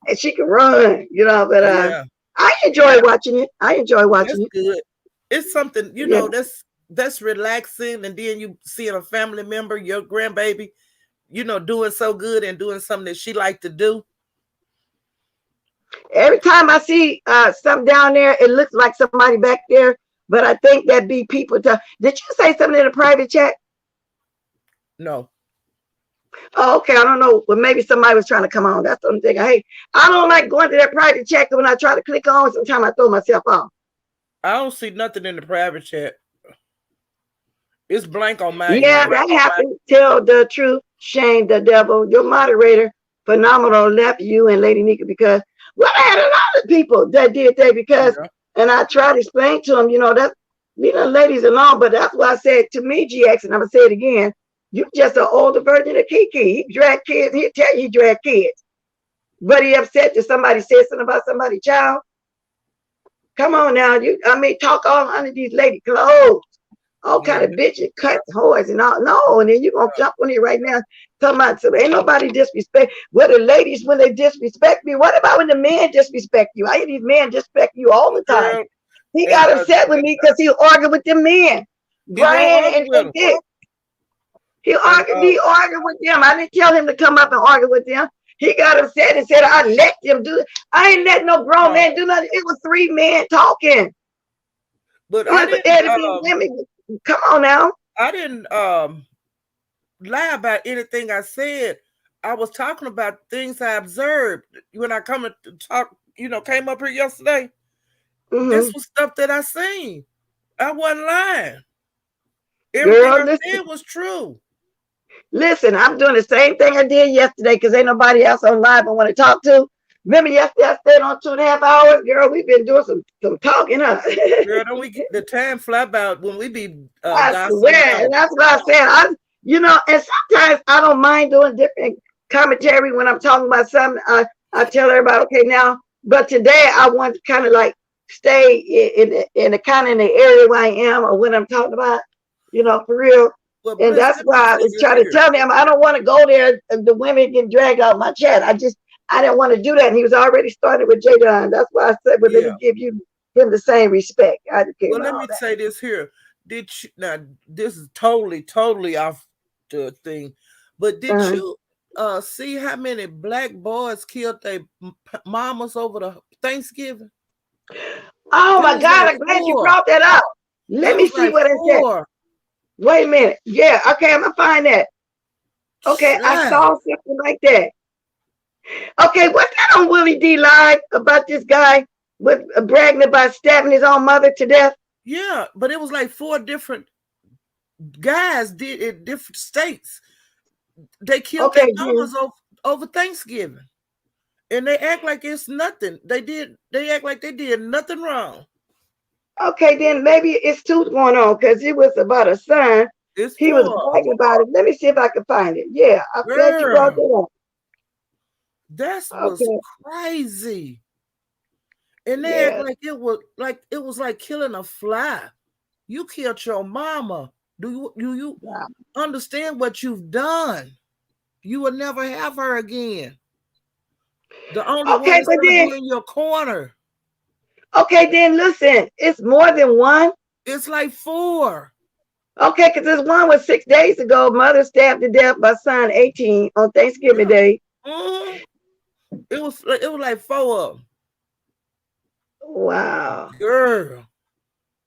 and she can run, you know. But I enjoy watching it. I enjoy watching it. Good. It's something, you know, that's relaxing, and then you seeing a family member, your grandbaby, you know, doing so good and doing something that she liked to do. Every time I see something down there, it looks like somebody back there, but I think that be people. Did you say something in a private chat? No. Oh, okay. I don't know. Well, maybe somebody was trying to come on. That's something. Hey, I don't like going to that private chat because when I try to click on, sometimes I throw myself off. I don't see nothing in the private chat. It's blank on mine. Yeah, that happened. Tell the truth. Shame the devil. Your moderator, phenomenal, left you and Lady Nika because, well, I had a lot of people that did that because, and I tried to explain to them, you know, that, you know, ladies alone, but that's why I said to me, GX, and I'm going to say it again, you just an older version of Kiki. He drag kids. He'll tell you he drag kids. But he upset that somebody said something about somebody's child. Come on now, talk all under these lady clothes, all kind of bitches, cut whores and all. No, and then you're gonna jump on it right now. Talking about ain't nobody disrespect. Well, the ladies when they disrespect me. What about when the men disrespect you? I hear these men disrespect you all the time. He got upset with me because he argued with the men. Brian and Dick. He argued with them. I didn't tell him to come up and argue with them. He got upset and said, I let them do it. I ain't let no grown man do nothing. It was three men talking. But women. Come on now. I didn't lie about anything I said. I was talking about things I observed when I come to talk, you know, came up here yesterday. This was stuff that I seen. I wasn't lying. Everything I said was true. Listen, I'm doing the same thing I did yesterday because ain't nobody else on live I want to talk to. Remember yesterday I stayed on 2.5 hours? Girl, we've been doing some talking, huh? Girl, don't we get the time fly by when we be I swear, and that's what I said. You know, and sometimes I don't mind doing different commentary when I'm talking about something. I tell everybody, okay, now, but today I want to kind of like stay in the kind of in the area where I am or what I'm talking about, you know, for real. Well, and that's why I was trying to tell him I don't want to go there and the women get dragged out my chat. I didn't want to do that. And he was already started with Jadon. That's why I said, well, let me give him the same respect. Well, let me say this here. Now this is totally off the thing, but did you see how many black boys killed their mamas over the Thanksgiving? Oh my God, I'm glad you brought that up. Let me see what it said. Wait a minute. Yeah, okay, I'm gonna find that. Okay, I saw something like that. Okay, what's that on Willie D Live about this guy with bragging about stabbing his own mother to death? Yeah, but it was like 4 different guys did in different states. They killed their mamas over Thanksgiving, and they act like it's nothing. They act like they did nothing wrong. Okay, then maybe it's 2 going on because it was about a son. He was bragging about it. Let me see if I can find it. Yeah, I'm glad you brought that up. That was crazy. And they act like it was like killing a fly. You killed your mama. Do you understand what you've done? You will never have her again. The only one that's gonna be in your corner. Okay, then listen, it's more than one. It's like 4. Okay, because this one was 6 days ago. Mother stabbed to death by son 18 on Thanksgiving Day. Mm-hmm. It was like 4 of them. Wow. Girl.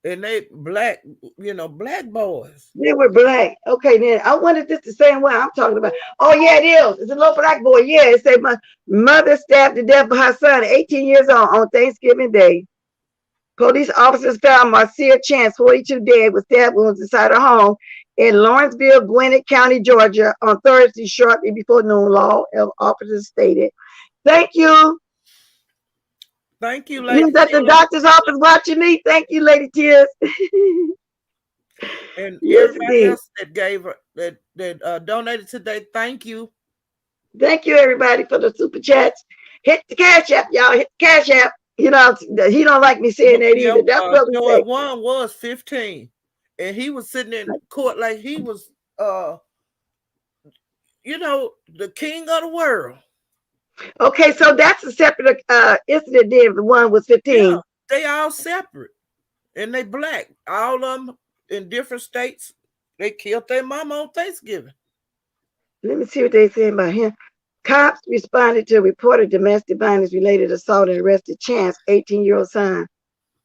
And they black, black boys. They were black. Okay, then I wondered this the same way I'm talking about. Oh, yeah, it is. It's a little black boy. Yeah, it said my mother stabbed to death by her son, 18 years old, on Thanksgiving Day. Police officers found Marcia Chance, 42, dead with stab wounds inside her home in Lawrenceville, Gwinnett County, Georgia, on Thursday, shortly before noon, law officers stated. Thank you. Thank you, Lady. You was at the doctor's office watching me. Thank you, Lady Tears. And yes, everybody else that gave her that donated today, thank you. Thank you, everybody, for the super chats. Hit the Cash App, y'all. Hit the Cash App. He don't like me saying that either. That's what we say. One was 15, and he was sitting in court like he was, the king of the world. Okay, so that's a separate incident. Then the one was 15. Yeah, they all separate, and they black. All of them in different states. They killed their mama on Thanksgiving. Let me see what they say about him. Cops responded to a reported domestic violence-related assault and arrested Chance, 18-year-old son.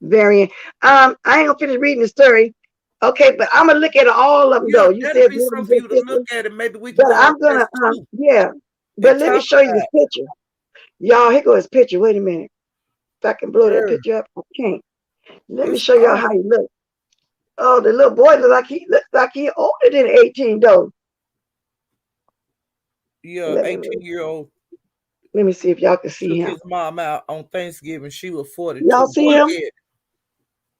Variant. I ain't gonna finish reading the story. Okay, but I'm gonna look at all of them though. You said be something for you to look at it. Maybe we can. But I'm gonna, But let me show you this picture. Y'all, here goes his picture. Wait a minute. If I can blow that picture up, I can't. Let me show y'all how he looks. Oh, the little boy looks like he older than 18 though. Yeah, 18-year-old. Let me see if y'all can see him. His mom out on Thanksgiving. She was 42. Y'all see him?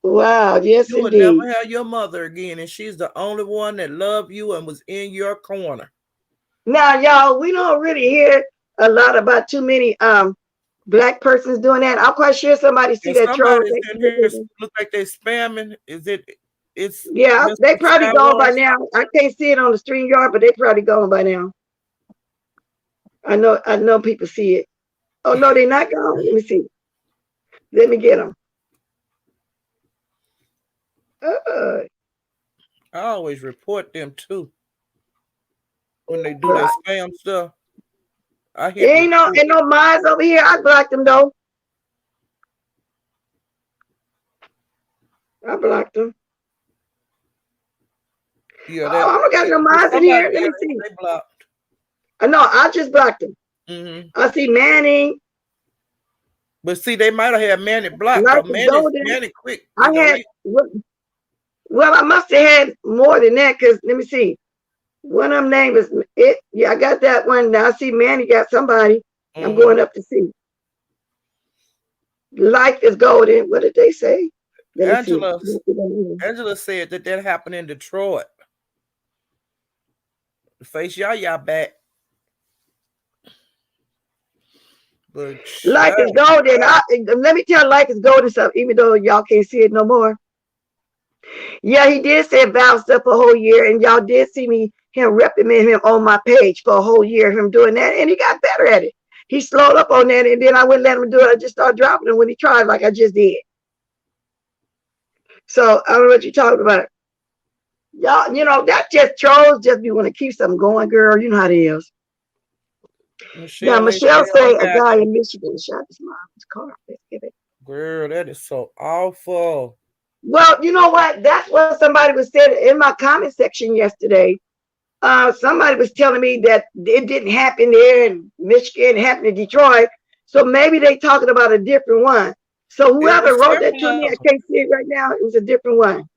Wow, yes, you indeed. You will never have your mother again, and she's the only one that loved you and was in your corner. Now, y'all, we don't really hear a lot about too many black persons doing that. I'm quite sure somebody see that troll. Look like they're spamming. It's yeah, they probably gone by now. I can't see it on the StreamYard, but they probably gone by now. I know people see it. Oh no, they're not gone. Let me see. Let me get them. I always report them too when they do that spam stuff. Ain't no minds over here. I blocked them though. I blocked them. Yeah, I don't got no minds in here. Let me see. They blocked. No, I just blocked them. Mm-hmm. I see Manning. But see, they might have had Manning blocked. Manning quick. Well, I must have had more than that because let me see. One of them name is it. Yeah, I got that one. Now I see Manny got somebody. Mm-hmm. I'm going up to see. Life is golden. What did they say? Angela said that happened in Detroit. Face y'all back. But life is golden. Let me tell life is golden stuff, even though y'all can't see it no more. Yeah, he did say vow stuff for a whole year, and y'all did see him reprimand him on my page for a whole year, him doing that, and he got better at it. He slowed up on that, and then I wouldn't let him do it. I just started dropping him when he tried, like I just did. So I don't know what you're talking about. Y'all, that just trolls just be want to keep something going, girl. You know how it is. Michelle say a guy in Michigan shot his mom's car. Let's give it. Girl, that is so awful. Well, you know what? That's what somebody was saying in my comment section yesterday. Somebody was telling me that it didn't happen there in Michigan, it happened in Detroit. So maybe they talking about a different one. So whoever wrote that to me, I can't see it right now. It was a different one.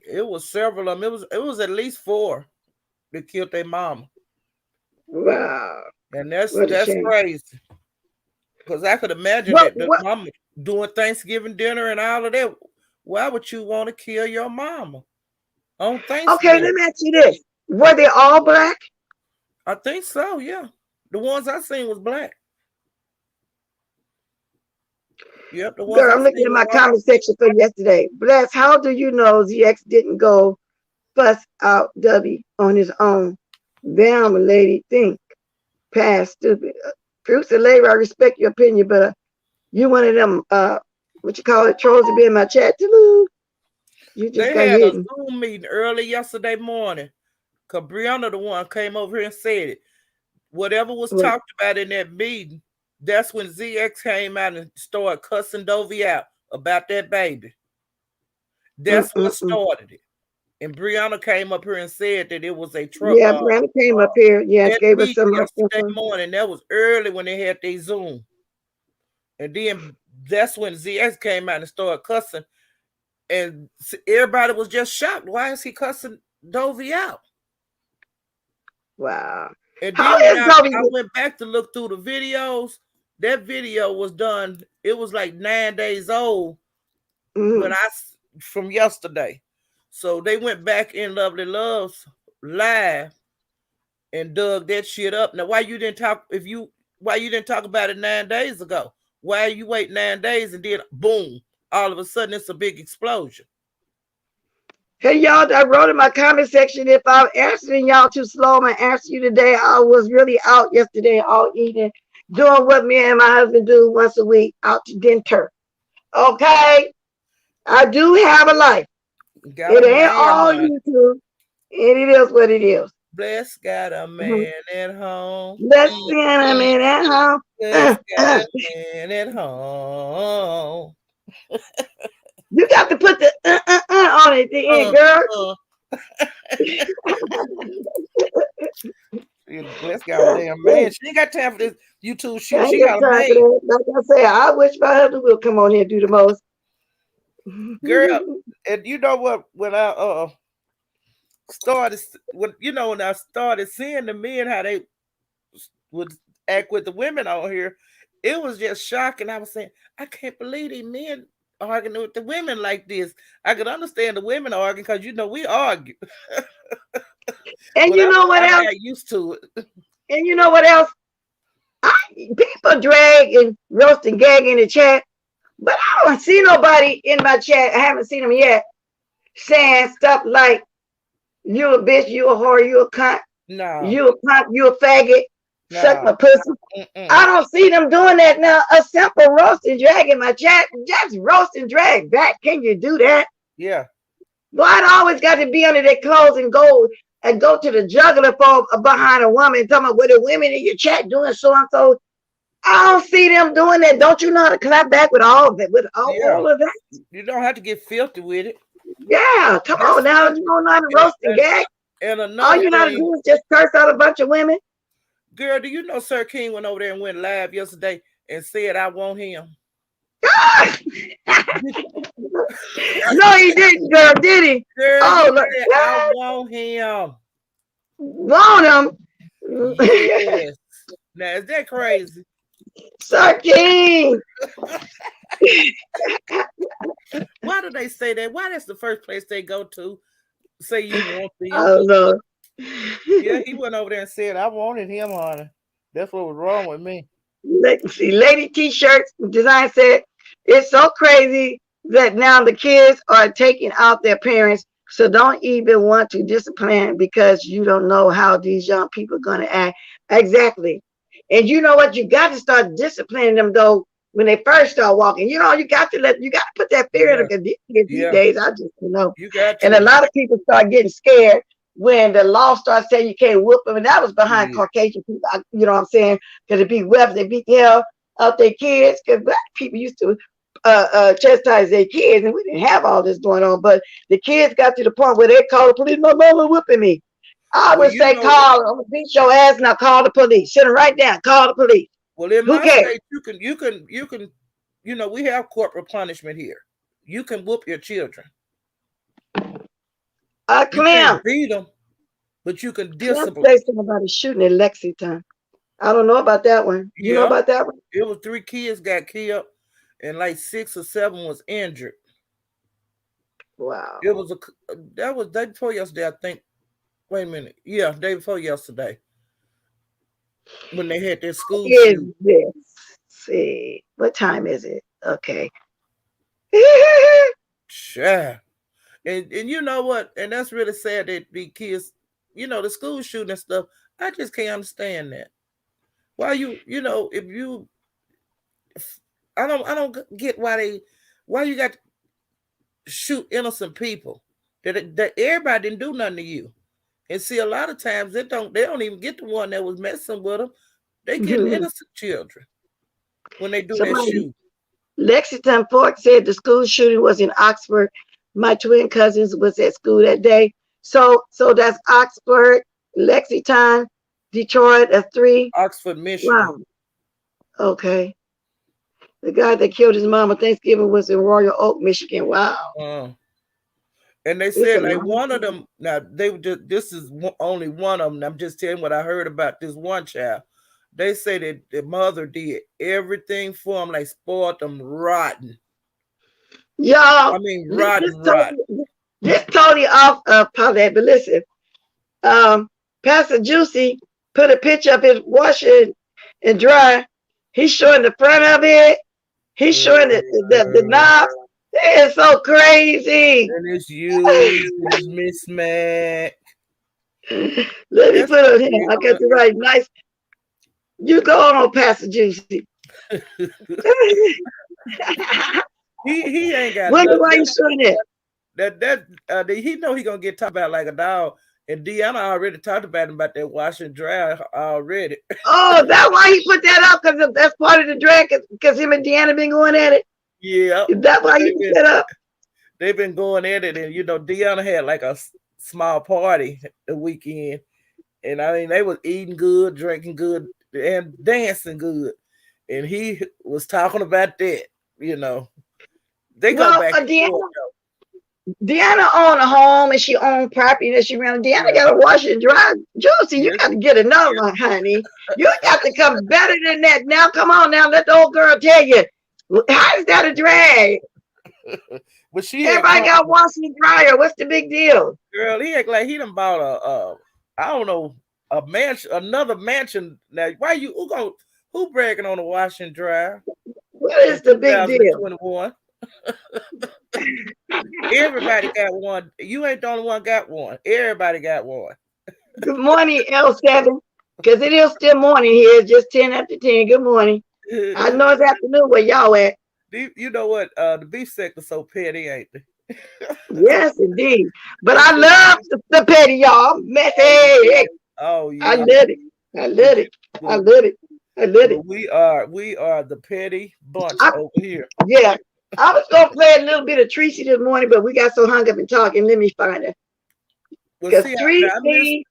It was several of them. It was at least 4 that killed their mama. Wow. And that's crazy. Because I could imagine that mama doing Thanksgiving dinner and all of that. Why would you want to kill your mama on Thanksgiving? Okay, let me ask you this. Were they all black? I think so, yeah. The ones I seen was black. Yep, the ones Girl, I I'm looking seen at was my all. comment section for yesterday. Bless, how do you know ZX didn't go fuss out W on his own? Damn, lady, think. Past stupid. Fruits and labor, I respect your opinion, but you one of them, what you call it, trolls to be in my chat. You just They got had a hidden. Zoom meeting early yesterday morning. Cause Brianna the one came over here and said it. Whatever was What? talked about in that meeting, that's when ZX came out and started cussing Dovey out about that baby. That's what started it. And Brianna came up here and said that it was a truck. Yeah, Brianna came up here. Yeah, That gave us meeting some yesterday morning. That was early when they had their Zoom. And then that's when ZX came out and started cussing. And everybody was just shocked. Why is he cussing Dovey out? Wow. And How then is when Dovey? I went back to look through the videos, that video was done. It was like 9 days old when from yesterday. So they went back in Lovely Love's live and dug that shit up. Now, why you didn't talk about it 9 days ago? Why you wait 9 days and then boom, all of a sudden it's a big explosion? Hey y'all, I wrote in my comment section, if I'm answering y'all too slow, I'm gonna answer you today. I was really out yesterday all evening doing what me and my husband do once a week, out to dinner. Okay? I do have a life. It ain't all YouTube, and it is what it is. Bless got a man at home. Bless got a man at home. Bless got a man at home. You got to put the on it at the end, girl. Bless got a damn man. She ain't got time for this YouTube shit. She got got a man. Like I say, I wish my husband will come on here and do the most. Girl, and you know what? When I started seeing the men how they would act with the women on here, it was just shocking. I was saying, I can't believe these men arguing with the women like this. I could understand the women arguing because we argue. And you know what else? I got used to it. And you know what else? People drag and roast and gag in the chat, but I don't see nobody in my chat. I haven't seen them yet saying stuff like, "You a bitch, you a whore, you a cunt, you a cunt, you a faggot, suck my pussy." I don't see them doing that now. A simple roast and drag in my chat, just roast and drag back. Can you do that? Yeah. Why it always got to be under their clothes and go to the juggler for behind a woman, talking about what the women in your chat doing so and so. I don't see them doing that. Don't you know how to clap back with all of that? With all of that? You don't have to get filthy with it. Yeah, come on now. You don't know how to roast and gag. And another all you know how to do is just curse out a bunch of women. Girl, do you know Sir King went over there and went live yesterday and said, "I want him"? No, he didn't, girl, did he? Girl, I want him. Want him? Yes. Now, is that crazy? Sir King. Why do they say that? Why that's the first place they go to? Say you want them. I don't know. Yeah, he went over there and said, "I wanted him, honey." That's what was wrong with me. See, Lady T-shirts design said, "It's so crazy that now the kids are taking out their parents, so don't even want to discipline because you don't know how these young people are going to act." Exactly. And you know what? You got to start disciplining them though when they first start walking. You got to put that fear in them these days. I just know. You got to. And a lot of people start getting scared when the law starts saying you can't whoop them. And that was behind Caucasian people, you know what I'm saying? Because it beat weapons, they beat the hell out their kids. Because black people used to chastise their kids, and we didn't have all this going on. But the kids got to the point where they called the police. "My mama whipping me." I would say, "Call, I'm gonna beat your ass now. Call the police. Sit them right down. Call the police." Well, in my state, you can, we have corporal punishment here. You can whoop your children. You can't beat them, but you can discipline. Say something about a shooting in Lexington. I don't know about that one. You know about that one? It was 3 kids got killed, and like 6 or 7 was injured. Wow. It was that was day before yesterday, I think. Wait a minute. Yeah, day before yesterday. When they had their school shoot. See, what time is it? Okay. Yeah. And you know what? And that's really sad that the kids, you know, the school shooting and stuff. I just can't understand that. Why you know, I don't get why you got to shoot innocent people. That everybody didn't do nothing to you. And see, a lot of times they don't even get the one that was messing with them. They getting innocent children when they do that shoot. Lexington Fort said the school shooting was in Oxford. My twin cousins was at school that day. So that's Oxford, Lexington, Detroit, that's 3. Oxford, Michigan. Wow. Okay. The guy that killed his mom on Thanksgiving was in Royal Oak, Michigan. Wow. And they said like one of them. Now they were just. This is only one of them. I'm just telling what I heard about this one child. They say that the mother did everything for him, like spoiled them rotten. Y'all, I mean, rotten. This totally off of Paulette, but listen, Pastor Juicy put a picture of his washer and dry. He's showing the front of it. He's showing the knob. It's so crazy. And it's used, it's mismatched. Let me put it here. I got the right nice. You go on, Pastor Juicy. he ain't got. Wonder why you showing it? That he know he gonna get talked about like a dog. And Deanna already talked about him about that wash and dry already. Oh, that's why he put that up, because that's part of the drag, because him and Deanna been going at it. Yeah. Is that why he put that up? They've been going at it, and you know, Deanna had like a small party the weekend. And I mean, they was eating good, drinking good, and dancing good. And he was talking about that, you know. They go back and forth, Deanna owned a home and she owned property that she ran. Deanna got to wash and dry. Josie, you got to get another one, honey. You got to come better than that. Now, come on now. Let the old girl tell you. How is that a drag? But everybody got washing and dryer. What's the big deal? Girl, he act like he done bought I don't know, a mansion, another mansion. Now, who bragging on a wash and dry? What is the big deal? 2021. Everybody got one. You ain't the only one got one. Everybody got one. Good morning, L7. Because it is still morning here. It's just 10 after 10. Good morning. I know it's afternoon where y'all at. You know what? The beef sector's so petty, ain't they? Yes, indeed. But I love the petty, y'all. Messy. Oh, yeah. I love it. I love it. I love it. I love it. We are the petty bunch over here. Yeah. I was gonna play a little bit of Tracy this morning, but we got so hung up in talking. Let me find her. Well, see, Tracy,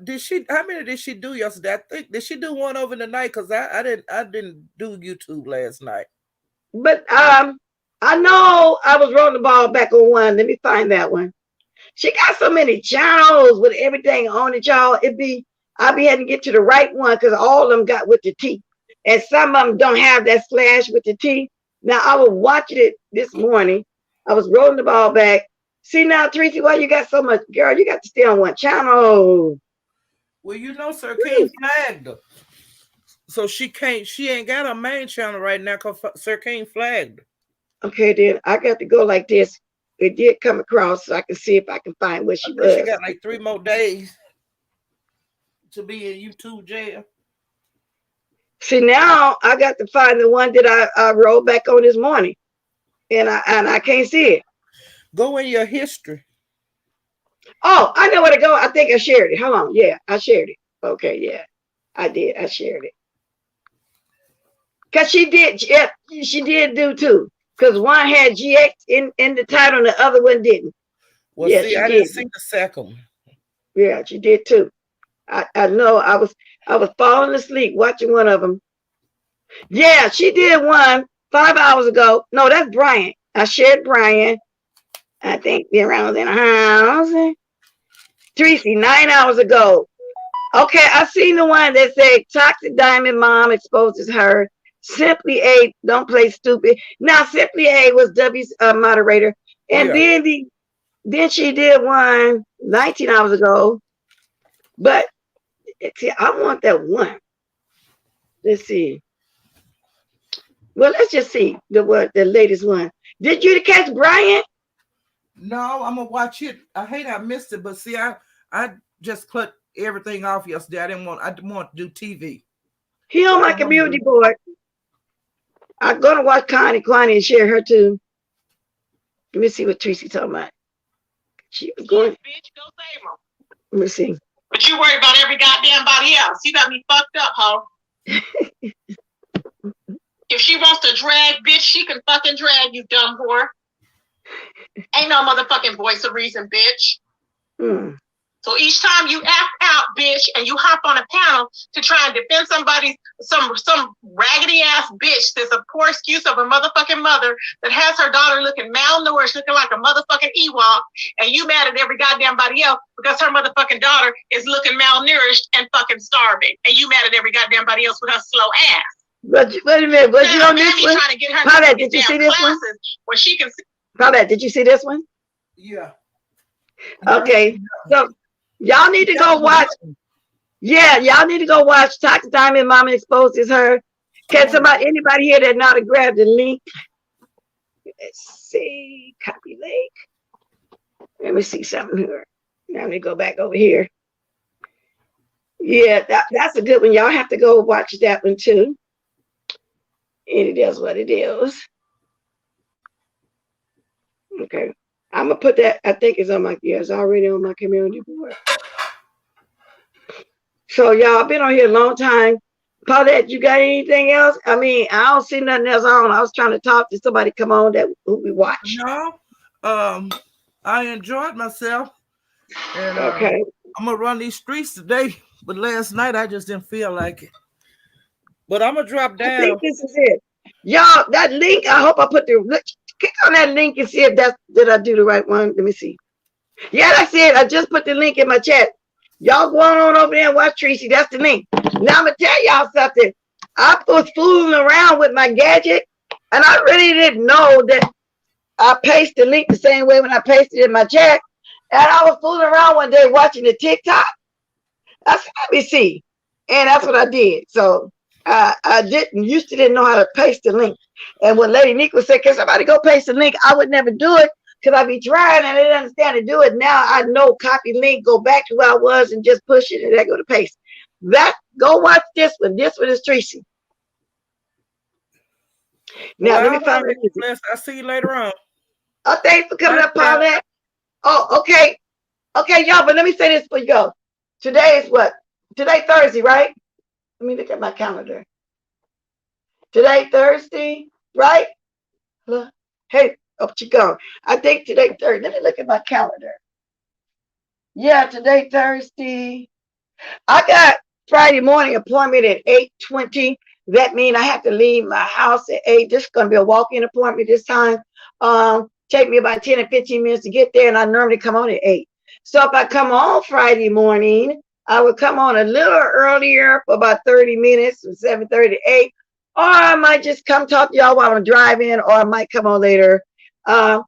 did she? How many did she do yesterday? I think did she do one over the night? Because I didn't do YouTube last night. But I know I was rolling the ball back on one. Let me find that one. She got so many channels with everything on it, y'all. I'll be having to get to the right one because all of them got with the T, and some of them don't have that slash with the T. Now, I was watching it this morning. I was rolling the ball back. See now, Tracy, why you got so much? Girl, you got to stay on one channel. Well, you know, Sir King flagged her. So she ain't got a main channel right now because Sir King flagged her. Okay, then I got to go like this. It did come across so I can see if I can find where she was. She got like 3 more days to be in YouTube jail. See, now I got to find the one that I rolled back on this morning, and I can't see it. Go in your history. Oh, I know where to go. I think I shared it. Hold on. Yeah, I shared it. Okay, yeah, I did. I shared it. Because she did. Yeah, she did do two. Because one had GX in the title and the other one didn't. Well, yeah, see, I didn't see the second one. Yeah, she did too. I know. I was falling asleep watching one of them. Yeah, she did one 5 hours ago. No, that's Brian. I shared Brian. I think they're around in a house. Tracy, 9 hours ago. Okay, I seen the one that said Toxic Diamond Mom exposes her. Simply A, don't play stupid. Now, Simply A was W's moderator. And then she did one 19 hours ago. But see, I want that one. Let's see. Well, let's just see the latest one. Did you catch Brian? No, I'm gonna watch it. I hate I missed it, but see, I just cut everything off yesterday. I didn't want to do TV. He on my community board. I'm gonna watch Connie and share her too. Let me see what Tracy talking about. She was going. Bitch, go save him. Let me see. But you worry about every goddamn body else. You got me fucked up, ho. If she wants to drag, bitch, she can fucking drag, you dumb whore. Ain't no motherfucking voice of reason, bitch. So each time you act out, bitch, and you hop on a panel to try and defend somebody, some raggedy ass bitch that's a poor excuse of a motherfucking mother that has her daughter looking malnourished, looking like a motherfucking Ewok, and you mad at every goddamn body else because her motherfucking daughter is looking malnourished and fucking starving, and you mad at every goddamn body else with her slow ass. But wait a minute, but you on this one? Trying to get her Paulette, did you see this one? When she can see. Paulette, did you see this one? Yeah. Okay, so y'all need to go watch. Yeah, y'all need to go watch Toxic Diamond Mama Exposes Her. Can anybody here that not grab the link? Let's see, copy link. Let me see something here. Now let me go back over here. Yeah, that's a good one. Y'all have to go watch that one too. And it is what it is. Okay. I'm gonna put that, I think it's on my, it's already on my community board. So y'all been on here a long time. Paulette, you got anything else? I mean, I don't see nothing else on. I was trying to talk to somebody come on who we watch. No, I enjoyed myself. And okay. I'm gonna run these streets today, but last night I just didn't feel like it. But I'm gonna drop down. I think this is it. Y'all, that link, I hope I put click on that link and see if did I do the right one? Let me see. Yeah, that's it. I just put the link in my chat. Y'all go on over there and watch Tracy. That's the link. Now I'm gonna tell y'all something. I was fooling around with my gadget, and I really didn't know that I pasted the link the same way when I pasted it in my chat. And I was fooling around one day watching the TikTok. I said, let me see. And that's what I did. So I didn't know how to paste the link. And when Lady Nico said, can somebody go paste the link? I would never do it because I'd be trying and I didn't understand to do it. Now I know copy link, go back to where I was and just push it and I go to paste. Go watch this one. This one is Tracy. Now let me find it. I'll see you later on. Oh, thanks for coming up, Paulette. Oh, okay. Okay, y'all, but let me say this for you. Today is what? Today Thursday, right? Let me look at my calendar. Today Thursday, right? Hey, up you go. I think today Thursday. Let me look at my calendar. Yeah, today Thursday. I got Friday morning appointment at 8:20. That means I have to leave my house at 8. This is going to be a walk-in appointment this time. Take me about 10 or 15 minutes to get there, and I normally come on at 8. So if I come on Friday morning, I would come on a little earlier for about 30 minutes, from 7:30 to 8. Or I might just come talk to y'all while I'm driving, or I might come on later. I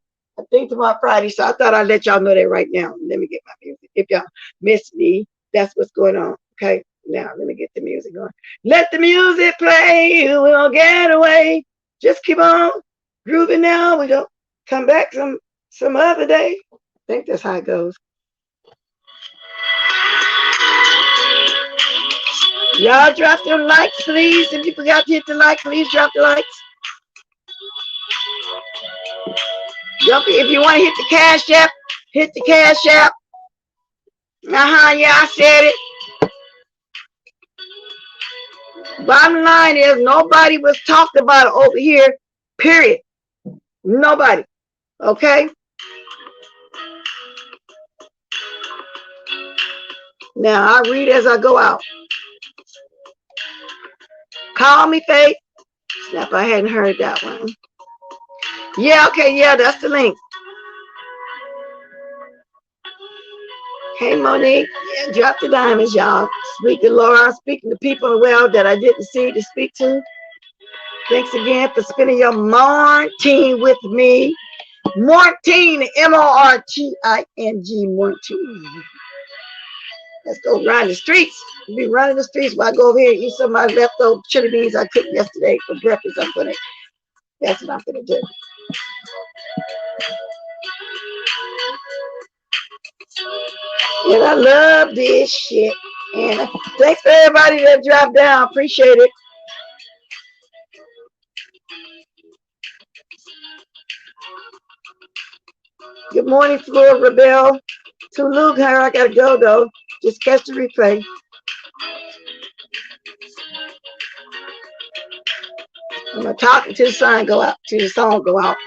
think tomorrow Friday, so I thought I'd let y'all know that right now. Let me get my music. If y'all miss me, that's what's going on. Okay, now let me get the music going. Let the music play, we'll get away. Just keep on grooving now. We don't come back some other day. I think that's how it goes. Y'all drop them likes, please. If you forgot to hit the like, please drop the likes. If you want to hit the Cash App, hit the Cash App. Yeah, I said it. Bottom line is nobody was talked about over here, period. Nobody. Okay? Now, I'll read as I go out. Call me, Faith. Snap, I hadn't heard that one. Yeah, okay, yeah, that's the link. Hey, Monique. Yeah, drop the diamonds, y'all. Speak to Laura. Speaking to people well that I didn't see to speak to. Thanks again for spending your morning with me. Morning, M-O-R-T-I-N-G, morning. Let's go run the streets. We'll be running the streets while I go over here and eat some of my leftover chili beans I cooked yesterday for breakfast. I'm going to That's what I'm gonna do. And I love this shit. And thanks for everybody that dropped down. Appreciate it. Good morning, Flora Rebel. To Luke, here I gotta go though. Just catch the replay. I'm gonna talk until the sun go out, till the song go out.